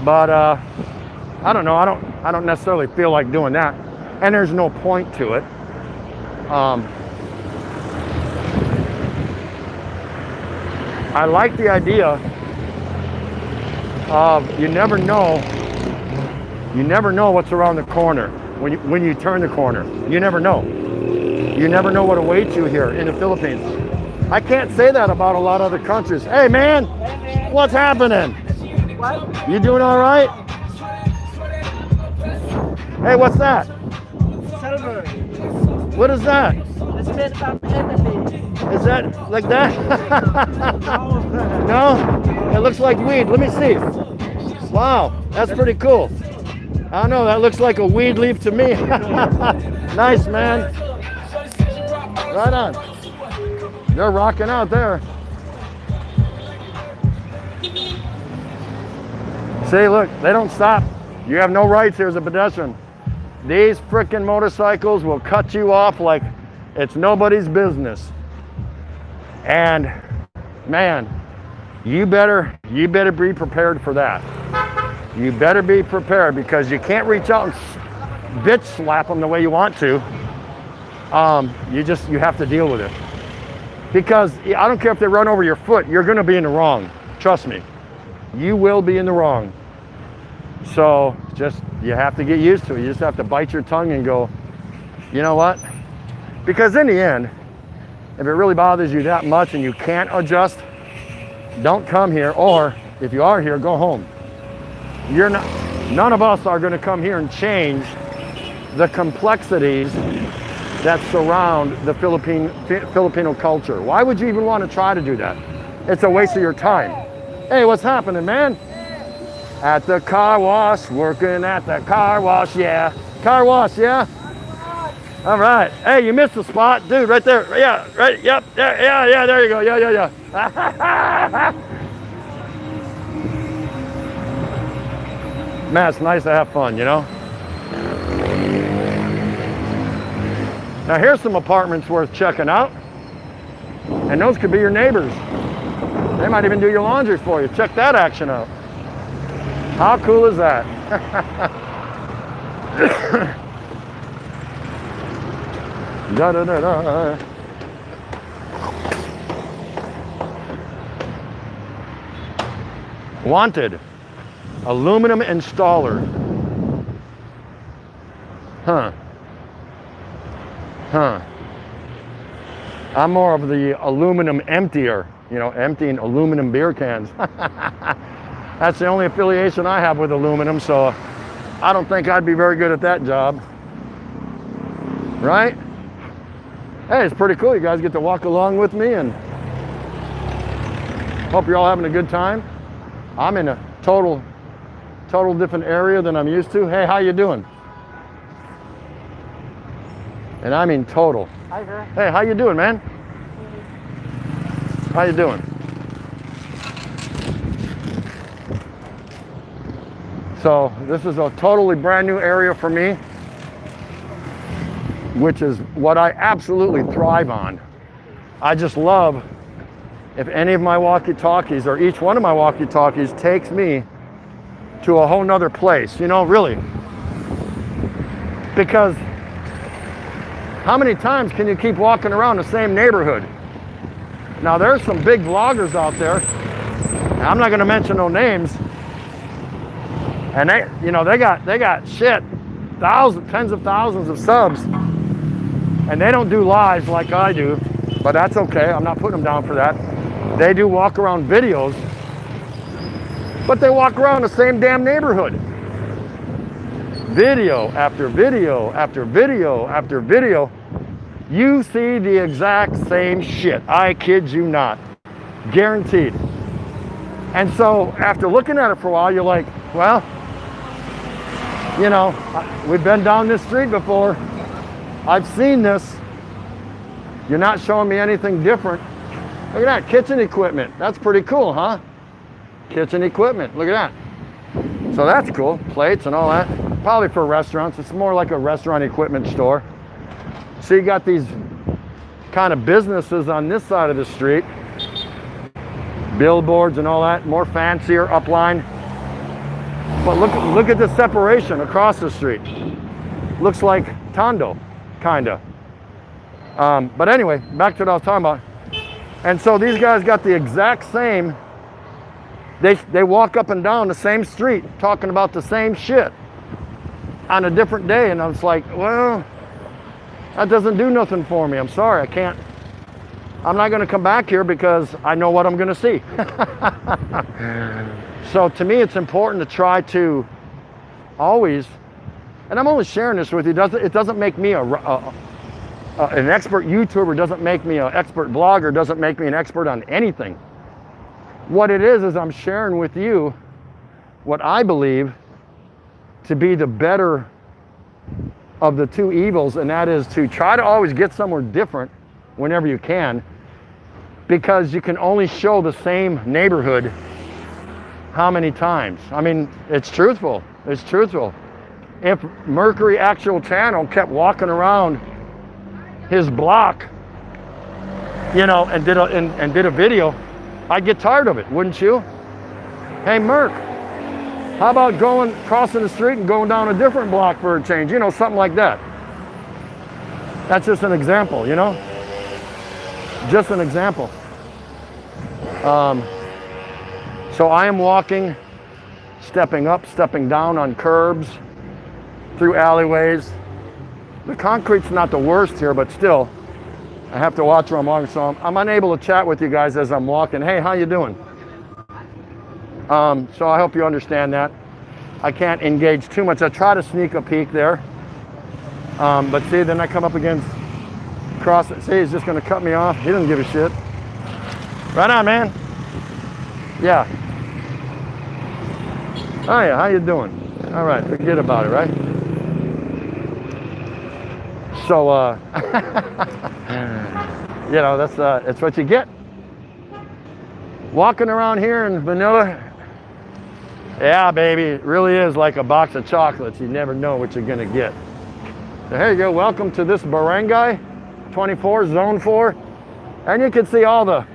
Speaker 1: But I don't know. I don't necessarily feel like doing that. And there's no point to it. I like the idea of you never know what's around the corner when you turn the corner. You never know. You never know what awaits you here in the Philippines. I can't say that about a lot of other countries. Hey man, what's happening?
Speaker 6: What?
Speaker 1: You doing all right? Hey, what's that?
Speaker 6: Silver.
Speaker 1: What is that?
Speaker 6: It's made from Italy.
Speaker 1: Is that like that?
Speaker 6: No.
Speaker 1: No? It looks like weed. Let me see. Wow, that's pretty cool. I don't know, that looks like a weed leaf to me. Nice, man. Right on. They're rocking out there. See, look, they don't stop. You have no rights here as a pedestrian. These frickin' motorcycles will cut you off like it's nobody's business. And man, you better be prepared for that. You better be prepared because you can't reach out and bitch slap them the way you want to. You have to deal with it. Because I don't care if they run over your foot, you're gonna be in the wrong. Trust me, you will be in the wrong. So you have to get used to it. You just have to bite your tongue and go, you know what? Because in the end, if it really bothers you that much and you can't adjust, don't come here, or if you are here, go home. None of us are gonna come here and change the complexities that surround the Filipino culture. Why would you even want to try to do that? It's a waste of your time. Hey, what's happening, man? At the car wash, working at the car wash, yeah. Car wash, yeah? All right. Hey, you missed the spot. Dude, right there. Yeah, right, yep, yeah, there you go. Yeah. Man, it's nice to have fun, you know? Now here's some apartments worth checking out. And those could be your neighbors. They might even do your laundry for you. Check that action out. How cool is that? Da, da, da, da. Wanted, aluminum installer. Huh. I'm more of the aluminum emptier, you know, emptying aluminum beer cans. That's the only affiliation I have with aluminum, so I don't think I'd be very good at that job. Right? Hey, it's pretty cool. You guys get to walk along with me, and hope you're all having a good time. I'm in a total different area than I'm used to. Hey, how you doing? And I mean total.
Speaker 6: Hi, sir.
Speaker 1: Hey, how you doing, man? How you doing? So this is a totally brand new area for me, which is what I absolutely thrive on. I just love if any of my walkie-talkies or each one of my walkie-talkies takes me to a whole nother place, you know, really. Because how many times can you keep walking around the same neighborhood? Now there's some big vloggers out there. I'm not gonna mention no names. And they got shit, tens of thousands of subs. And they don't do lives like I do, but that's okay. I'm not putting them down for that. They do walk around videos, but they walk around the same damn neighborhood. Video after video after video after video, you see the exact same shit. I kid you not. Guaranteed. And so after looking at it for a while, you're like, well, you know, we've been down this street before. I've seen this. You're not showing me anything different. Look at that, kitchen equipment. That's pretty cool, huh? Kitchen equipment, look at that. So that's cool, plates and all that. Probably for restaurants. It's more like a restaurant equipment store. So you got these kind of businesses on this side of the street. Billboards and all that, more fancier upline. But look at the separation across the street. Looks like Tondo, kinda. But anyway, back to what I was talking about. And so these guys got the exact same, they walk up and down the same street talking about the same shit on a different day. And I was like, well, that doesn't do nothing for me. I'm sorry, I I'm not going to come back here because I know what I'm going to see. So to me, it's important to try to always, and I'm only sharing this with you, it doesn't make me an expert YouTuber, doesn't make me an expert blogger, doesn't make me an expert on anything. What it is I'm sharing with you what I believe to be the better of the two evils, and that is to try to always get somewhere different whenever you can, because you can only show the same neighborhood how many times? I mean, it's truthful. It's truthful. If Mercury Actual Channel kept walking around his block, you know, and did a video, I'd get tired of it, wouldn't you? Hey, Merc, how about crossing the street and going down a different block for a change? You know, something like that. That's just an example, you know? Just an example. So I am walking, stepping up, stepping down on curbs, through alleyways. The concrete's not the worst here, but still, I have to watch where I'm walking, so I'm unable to chat with you guys as I'm walking. Hey, how you doing? So I hope you understand that. I can't engage too much. I try to sneak a peek there. But see, then I come up against cross it. See, he's just gonna cut me off. He doesn't give a shit. Right on, man. Yeah. Oh yeah, how you doing? All right, forget about it, right? So, you know, that's what you get. Walking around here in Manila, yeah, baby, it really is like a box of chocolates. You never know what you're gonna get. So here you go, welcome to this barangay, 24, Zone 4. And you can see all the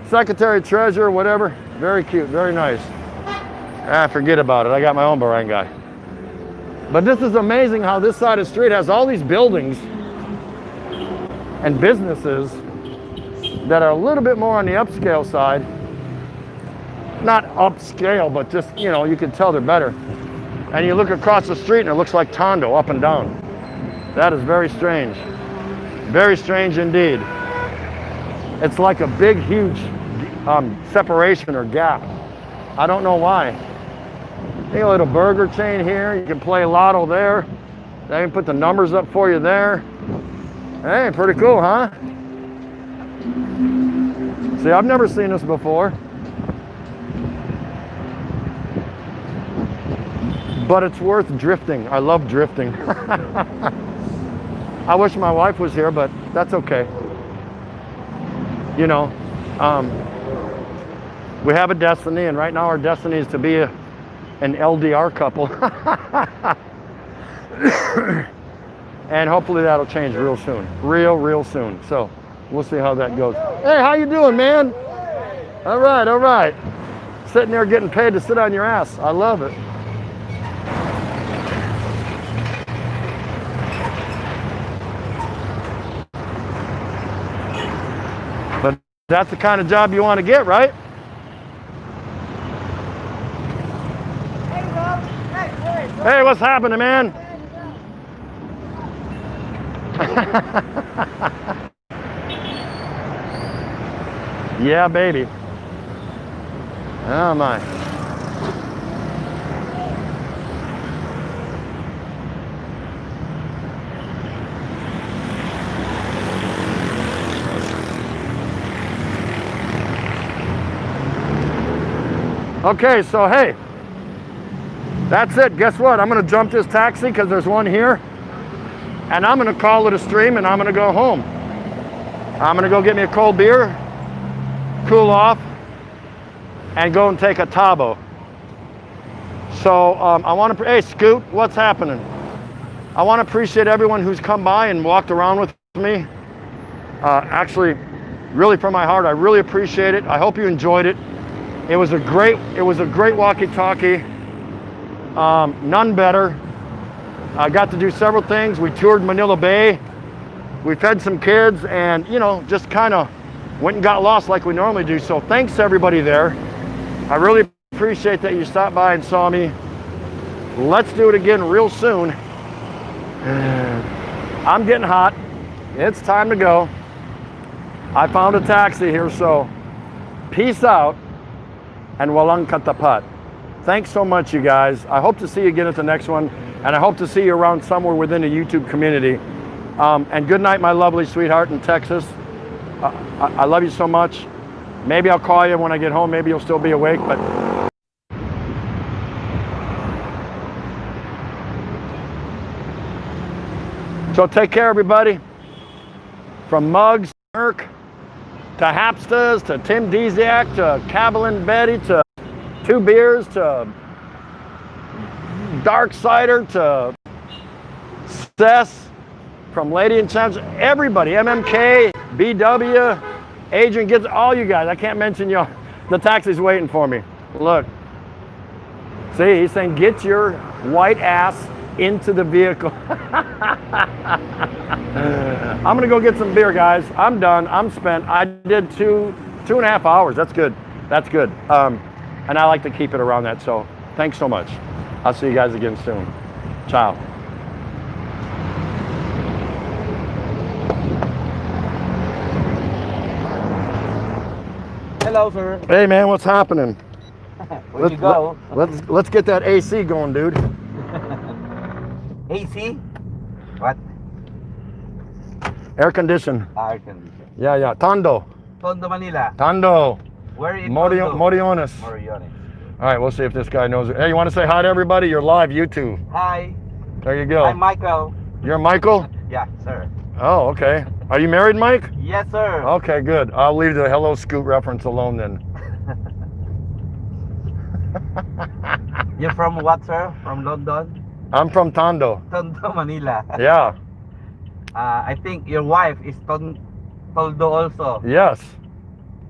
Speaker 1: Secretary Treasurer, whatever. Very cute, very nice. Forget about it, I got my own barangay. But this is amazing how this side of the street has all these buildings and businesses that are a little bit more on the upscale side. Not upscale, but just, you know, you can tell they're better. And you look across the street and it looks like Tondo, up and down. That is very strange. Very strange indeed. It's like a big, huge separation or gap. I don't know why. A little burger chain here. You can play lotto there. They can put the numbers up for you there. Hey, pretty cool, huh? See, I've never seen this before. But it's worth drifting. I love drifting. I wish my wife was here, but that's okay. You know, we have a destiny, and right now our destiny is to be an LDR couple. And hopefully that'll change real soon. Real soon. So we'll see how that goes. Hey, how you doing, man? All right. Sitting there getting paid to sit on your ass. I love it. But that's the kind of job you want to get, right? Hey, what's happening, man? Yeah, baby. Oh my. Okay, so hey, that's it. Guess what? I'm gonna jump this taxi because there's one here, and I'm gonna call it a stream, and I'm gonna go home. I'm gonna go get me a cold beer, cool off, and go and take a tabo. So I want to, hey Scoot, what's happening? I want to appreciate everyone who's come by and walked around with me. Actually, really from my heart, I really appreciate it. I hope you enjoyed it. It was a great walkie-talkie. None better. I got to do several things. We toured Manila Bay. We fed some kids, and you know, just kind of went and got lost like we normally do. So thanks to everybody there. I really appreciate that you stopped by and saw me. Let's do it again real soon. I'm getting hot. It's time to go. I found a taxi here, so peace out and walang katapat. Thanks so much, you guys. I hope to see you again at the next one, and I hope to see you around somewhere within the YouTube community. And good night, my lovely sweetheart in Texas. I love you so much. Maybe I'll call you when I get home. Maybe you'll still be awake, but so take care, everybody. From Muggs, Merck, to Hapstas, to Tim Desiak, to Cavalin Betty, to Two Beers, to Dark Cider, to Cess, from Lady and Champs, everybody, MMK, BW, Adrian Gibbs, all you guys. I can't mention y'all. The taxi's waiting for me. Look. See, he's saying, get your white ass into the vehicle. I'm gonna go get some beer, guys. I'm done. I'm spent. I did two and a half hours. That's good. That's good. And I like to keep it around that. So thanks so much. I'll see you guys again soon. Ciao.
Speaker 6: Hello, sir.
Speaker 1: Hey man, what's happening?
Speaker 6: Where you go?
Speaker 1: Let's get that AC going, dude.
Speaker 6: AC? What?
Speaker 1: Air condition.
Speaker 6: Air condition.
Speaker 1: Yeah. Tondo.
Speaker 6: Tondo, Manila.
Speaker 1: Tondo.
Speaker 6: Where in Tondo?
Speaker 1: Moriones.
Speaker 6: Moriones.
Speaker 1: All right, we'll see if this guy knows it. Hey, you want to say hi to everybody? You're live, YouTube.
Speaker 6: Hi.
Speaker 1: There you go.
Speaker 6: I'm Michael.
Speaker 1: You're Michael?
Speaker 6: Yeah, sir.
Speaker 1: Oh, okay. Are you married, Mike?
Speaker 6: Yes, sir.
Speaker 1: Okay, good. I'll leave the Hello Scoot reference alone then.
Speaker 6: You're from what, sir? From London?
Speaker 1: I'm from Tondo.
Speaker 6: Tondo, Manila.
Speaker 1: Yeah.
Speaker 6: I think your wife is Tondo also.
Speaker 1: Yes.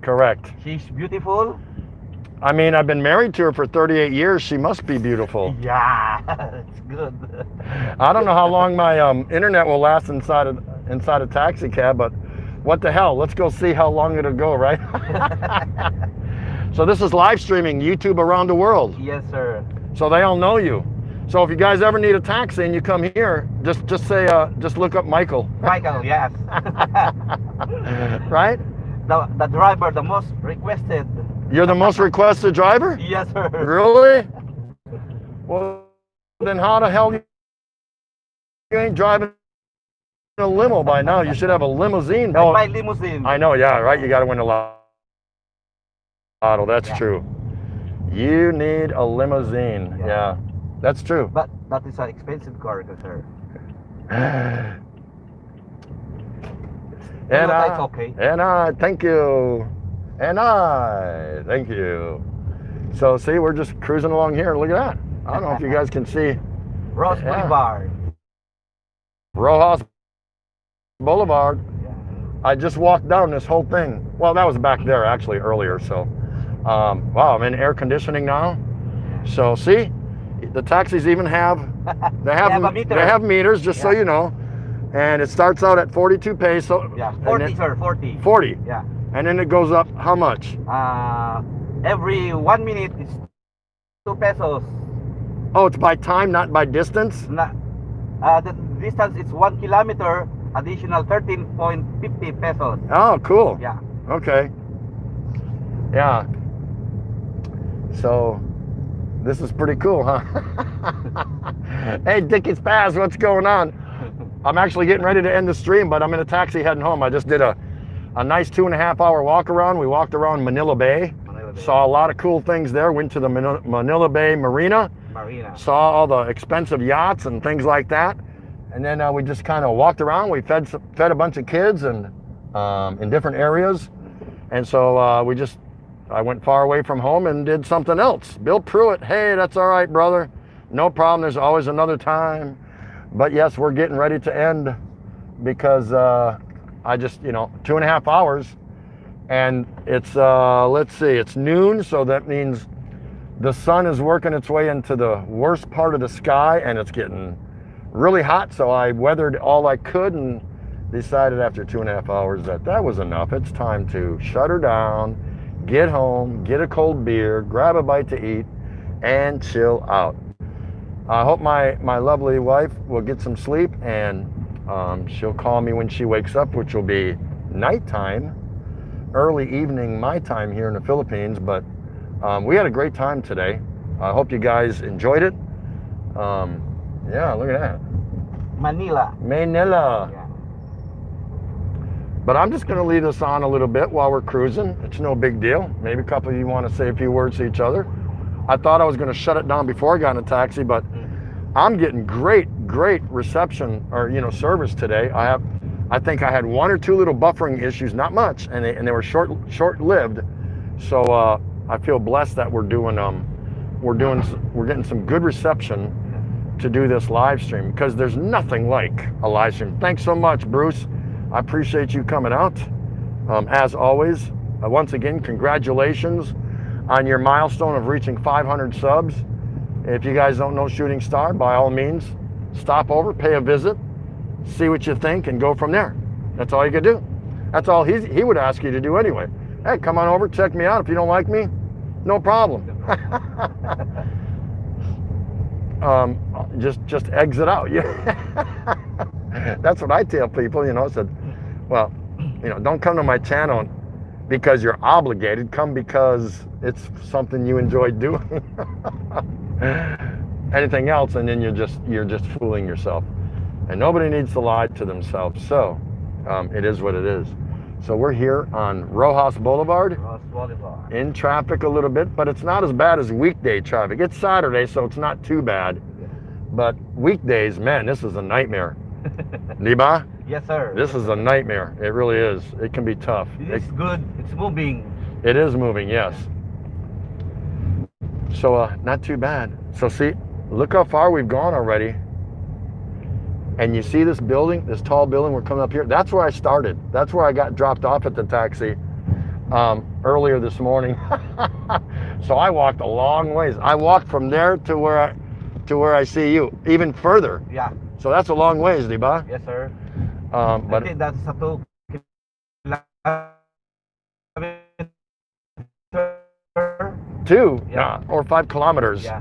Speaker 1: Correct.
Speaker 6: She's beautiful?
Speaker 1: I mean, I've been married to her for 38 years. She must be beautiful.
Speaker 6: Yeah, it's good.
Speaker 1: I don't know how long my internet will last inside a taxi cab, but what the hell? Let's go see how long it'll go, right? So this is live streaming YouTube around the world.
Speaker 6: Yes, sir.
Speaker 1: So they all know you. So if you guys ever need a taxi and you come here, just say, just look up Michael.
Speaker 6: Michael, yes.
Speaker 1: Right?
Speaker 6: The driver, the most requested.
Speaker 1: You're the most requested driver?
Speaker 6: Yes, sir.
Speaker 1: Really? Well, then how the hell you ain't driving a limo by now? You should have a limousine.
Speaker 6: Like my limousine.
Speaker 1: I know, yeah, right? You got to win the lotto. That's true. You need a limousine. Yeah, that's true.
Speaker 6: But that is an expensive car, sir. That's okay.
Speaker 1: And I thank you. And I thank you. So see, we're just cruising along here. Look at that. I don't know if you guys can see.
Speaker 6: Ross Boulevard.
Speaker 1: Rojas Boulevard. Yeah. I just walked down this whole thing. Well, that was back there actually earlier. So, wow, I'm in air conditioning now. So see, the taxis even have they have meters, just so you know. And it starts out at 42 peso.
Speaker 6: Yeah, 40, sir, 40.
Speaker 1: 40.
Speaker 6: Yeah.
Speaker 1: And then it goes up how much?
Speaker 6: Every 1 minute is 2 pesos.
Speaker 1: Oh, it's by time, not by distance?
Speaker 6: The distance is 1 kilometer, additional 13.50 pesos.
Speaker 1: Oh, cool.
Speaker 6: Yeah.
Speaker 1: Okay. Yeah. So, this is pretty cool, huh? Hey, Dickie's Pass, what's going on? I'm actually getting ready to end the stream, but I'm in a taxi heading home. I just did a nice 2.5 hour walk around. We walked around Manila Bay. Saw a lot of cool things there. Went to the Manila Bay Marina. Saw all the expensive yachts and things like that. And then we just kind of walked around. We fed a bunch of kids and in different areas. And so I went far away from home and did something else. Bill Pruitt, hey, that's all right, brother. No problem. There's always another time. But yes, we're getting ready to end because I just, 2.5 hours, and it's, let's see, it's noon, so that means the sun is working its way into the worst part of the sky, and it's getting really hot, so I weathered all I could and decided after 2.5 hours that was enough. It's time to shut her down, get home, get a cold beer, grab a bite to eat, and chill out. I hope my lovely wife will get some sleep, and she'll call me when she wakes up, which will be nighttime early evening my time here in the Philippines, but we had a great time today. I hope you guys enjoyed it. Yeah, look at that.
Speaker 6: Manila.
Speaker 1: Manila.
Speaker 6: Yeah.
Speaker 1: But I'm just going to leave this on a little bit while we're cruising. It's no big deal. Maybe a couple of you want to say a few words to each other. I thought I was going to shut it down before I got in a taxi, but I'm getting great reception or service today. I think I had one or two little buffering issues, not much, and they were short-lived. So I feel blessed that we're getting some good reception to do this live stream, because there's nothing like a live stream. Thanks so much, Bruce. I appreciate you coming out. As always, once again, congratulations on your milestone of reaching 500 subs. If you guys don't know Shooting Star, by all means, stop over, pay a visit, see what you think, and go from there. That's all you could do. That's all he would ask you to do anyway. Hey, come on over, check me out. If you don't like me, no problem. Just exit out. That's what I tell people, I said, well, don't come to my channel because you're obligated. Come because it's something you enjoy doing. Anything else, and then you're just fooling yourself. And nobody needs to lie to themselves. So it is what it is. So we're here on Rojas Boulevard. In traffic a little bit, but it's not as bad as weekday traffic. It's Saturday, so it's not too bad. But weekdays, man, this is a nightmare. Diba?
Speaker 6: Yes, sir.
Speaker 1: This is a nightmare. It really is. It can be tough.
Speaker 6: It's good. It's moving.
Speaker 1: It is moving, yes. So not too bad. So see, look how far we've gone already. And you see this building, this tall building, we're coming up here. That's where I started. That's where I got dropped off at the taxi earlier this morning. So I walked a long ways. I walked from there to where I see you, even further.
Speaker 6: Yeah.
Speaker 1: So that's a long ways, diba?
Speaker 6: Yes, sir.
Speaker 1: But
Speaker 6: I think that's a 2
Speaker 1: 2
Speaker 6: Yeah.
Speaker 1: or 5 kilometers
Speaker 6: Yeah.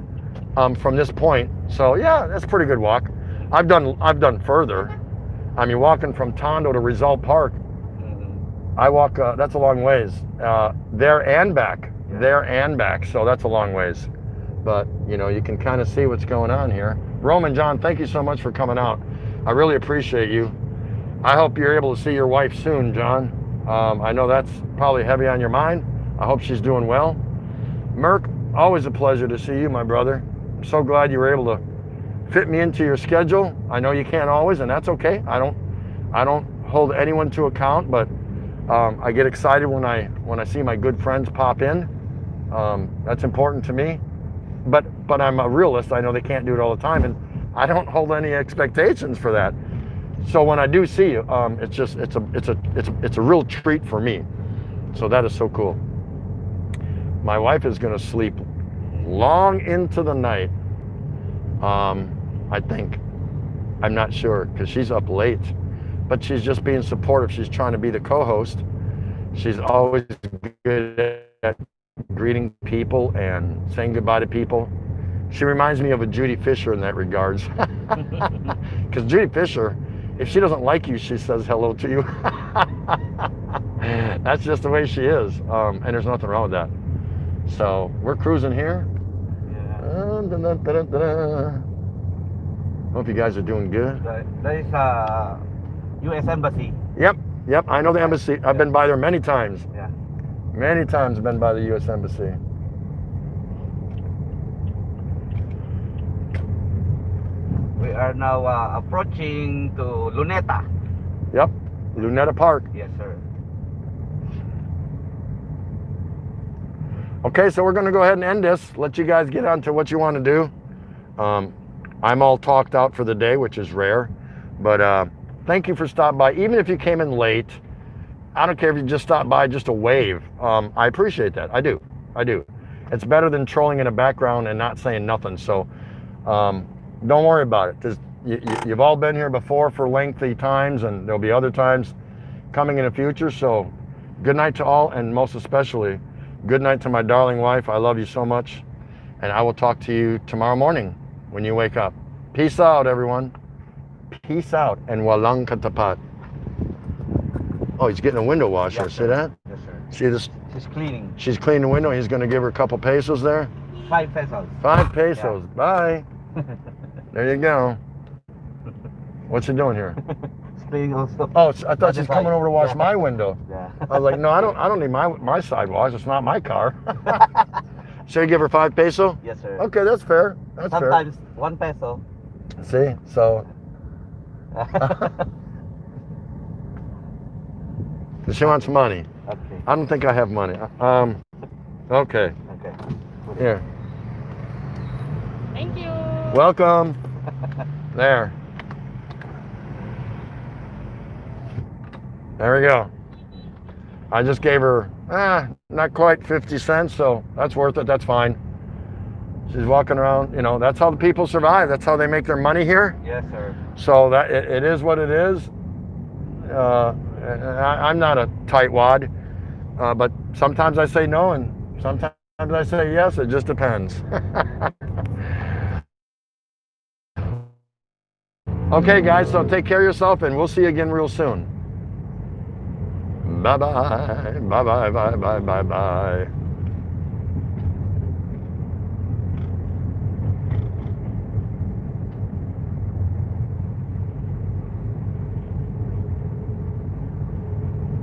Speaker 1: From this point. So yeah, that's a pretty good walk. I've done further. I mean, walking from Tondo to Rizal Park, I walk. That's a long ways. There and back.
Speaker 6: Yeah.
Speaker 1: There and back. So that's a long ways. But you can kind of see what's going on here. Roman John, thank you so much for coming out. I really appreciate you. I hope you're able to see your wife soon, John. I know that's probably heavy on your mind. I hope she's doing well. Merck, always a pleasure to see you, my brother. I'm so glad you were able to fit me into your schedule. I know you can't always, and that's okay. I don't hold anyone to account, but I get excited when I see my good friends pop in. That's important to me. But I'm a realist. I know they can't do it all the time, and I don't hold any expectations for that. So when I do see you, it's a real treat for me. So that is so cool. My wife is going to sleep long into the night. I think. I'm not sure, because she's up late, but she's just being supportive. She's trying to be the co-host. She's always good at greeting people and saying goodbye to people. She reminds me of a Judy Fisher in that regards. Because Judy Fisher, if she doesn't like you, she says hello to you. That's just the way she is. And there's nothing wrong with that. So we're cruising here. Hope you guys are doing good.
Speaker 6: There is U.S. Embassy.
Speaker 1: Yep. I know the embassy. I've been by there many times.
Speaker 6: Yeah.
Speaker 1: Many times I've been by the U.S. Embassy.
Speaker 6: We are now approaching to Luneta.
Speaker 1: Yep. Luneta Park.
Speaker 6: Yes, sir.
Speaker 1: Okay, so we're going to go ahead and end this. Let you guys get on to what you want to do. I'm all talked out for the day, which is rare. But thank you for stopping by. Even if you came in late, I don't care if you just stopped by just to wave. I appreciate that. I do. It's better than trolling in the background and not saying nothing. So don't worry about it. You've all been here before for lengthy times, and there'll be other times coming in the future. So good night to all, and most especially, good night to my darling wife. I love you so much. And I will talk to you tomorrow morning when you wake up. Peace out, everyone. Peace out, and walang katapat. Oh, he's getting a window washer.
Speaker 6: Yes,
Speaker 1: See
Speaker 6: sir.
Speaker 1: that?
Speaker 6: Yes, sir.
Speaker 1: See this?
Speaker 6: She's cleaning.
Speaker 1: She's cleaning the window. He's going to give her a couple pesos there.
Speaker 6: 5 pesos.
Speaker 1: 5 pesos. Bye. There you go. What's she doing here?
Speaker 6: She's cleaning also.
Speaker 1: Oh, I thought she's coming over to wash my window.
Speaker 6: Yeah.
Speaker 1: I was like, no, I don't need my sidewalk. It's not my car. So you give her 5 peso?
Speaker 6: Yes, sir.
Speaker 1: Okay, that's fair. That's
Speaker 6: Sometimes 1 peso.
Speaker 1: fair. See, so she wants money.
Speaker 6: Okay.
Speaker 1: I don't think I have money. Okay.
Speaker 6: Okay.
Speaker 1: Here.
Speaker 5: Thank you.
Speaker 1: Welcome. There. There we go. I just gave her, not quite 50 cents, so that's worth it. That's fine. She's walking around, you know, that's how the people survive. That's how they make their money here.
Speaker 6: Yes, sir.
Speaker 1: So that it is what it is. I'm not a tightwad, but sometimes I say no and sometimes I say yes. It just depends. Okay, guys, so take care of yourself and we'll see you again real soon. Bye-bye, bye-bye, bye-bye, bye-bye.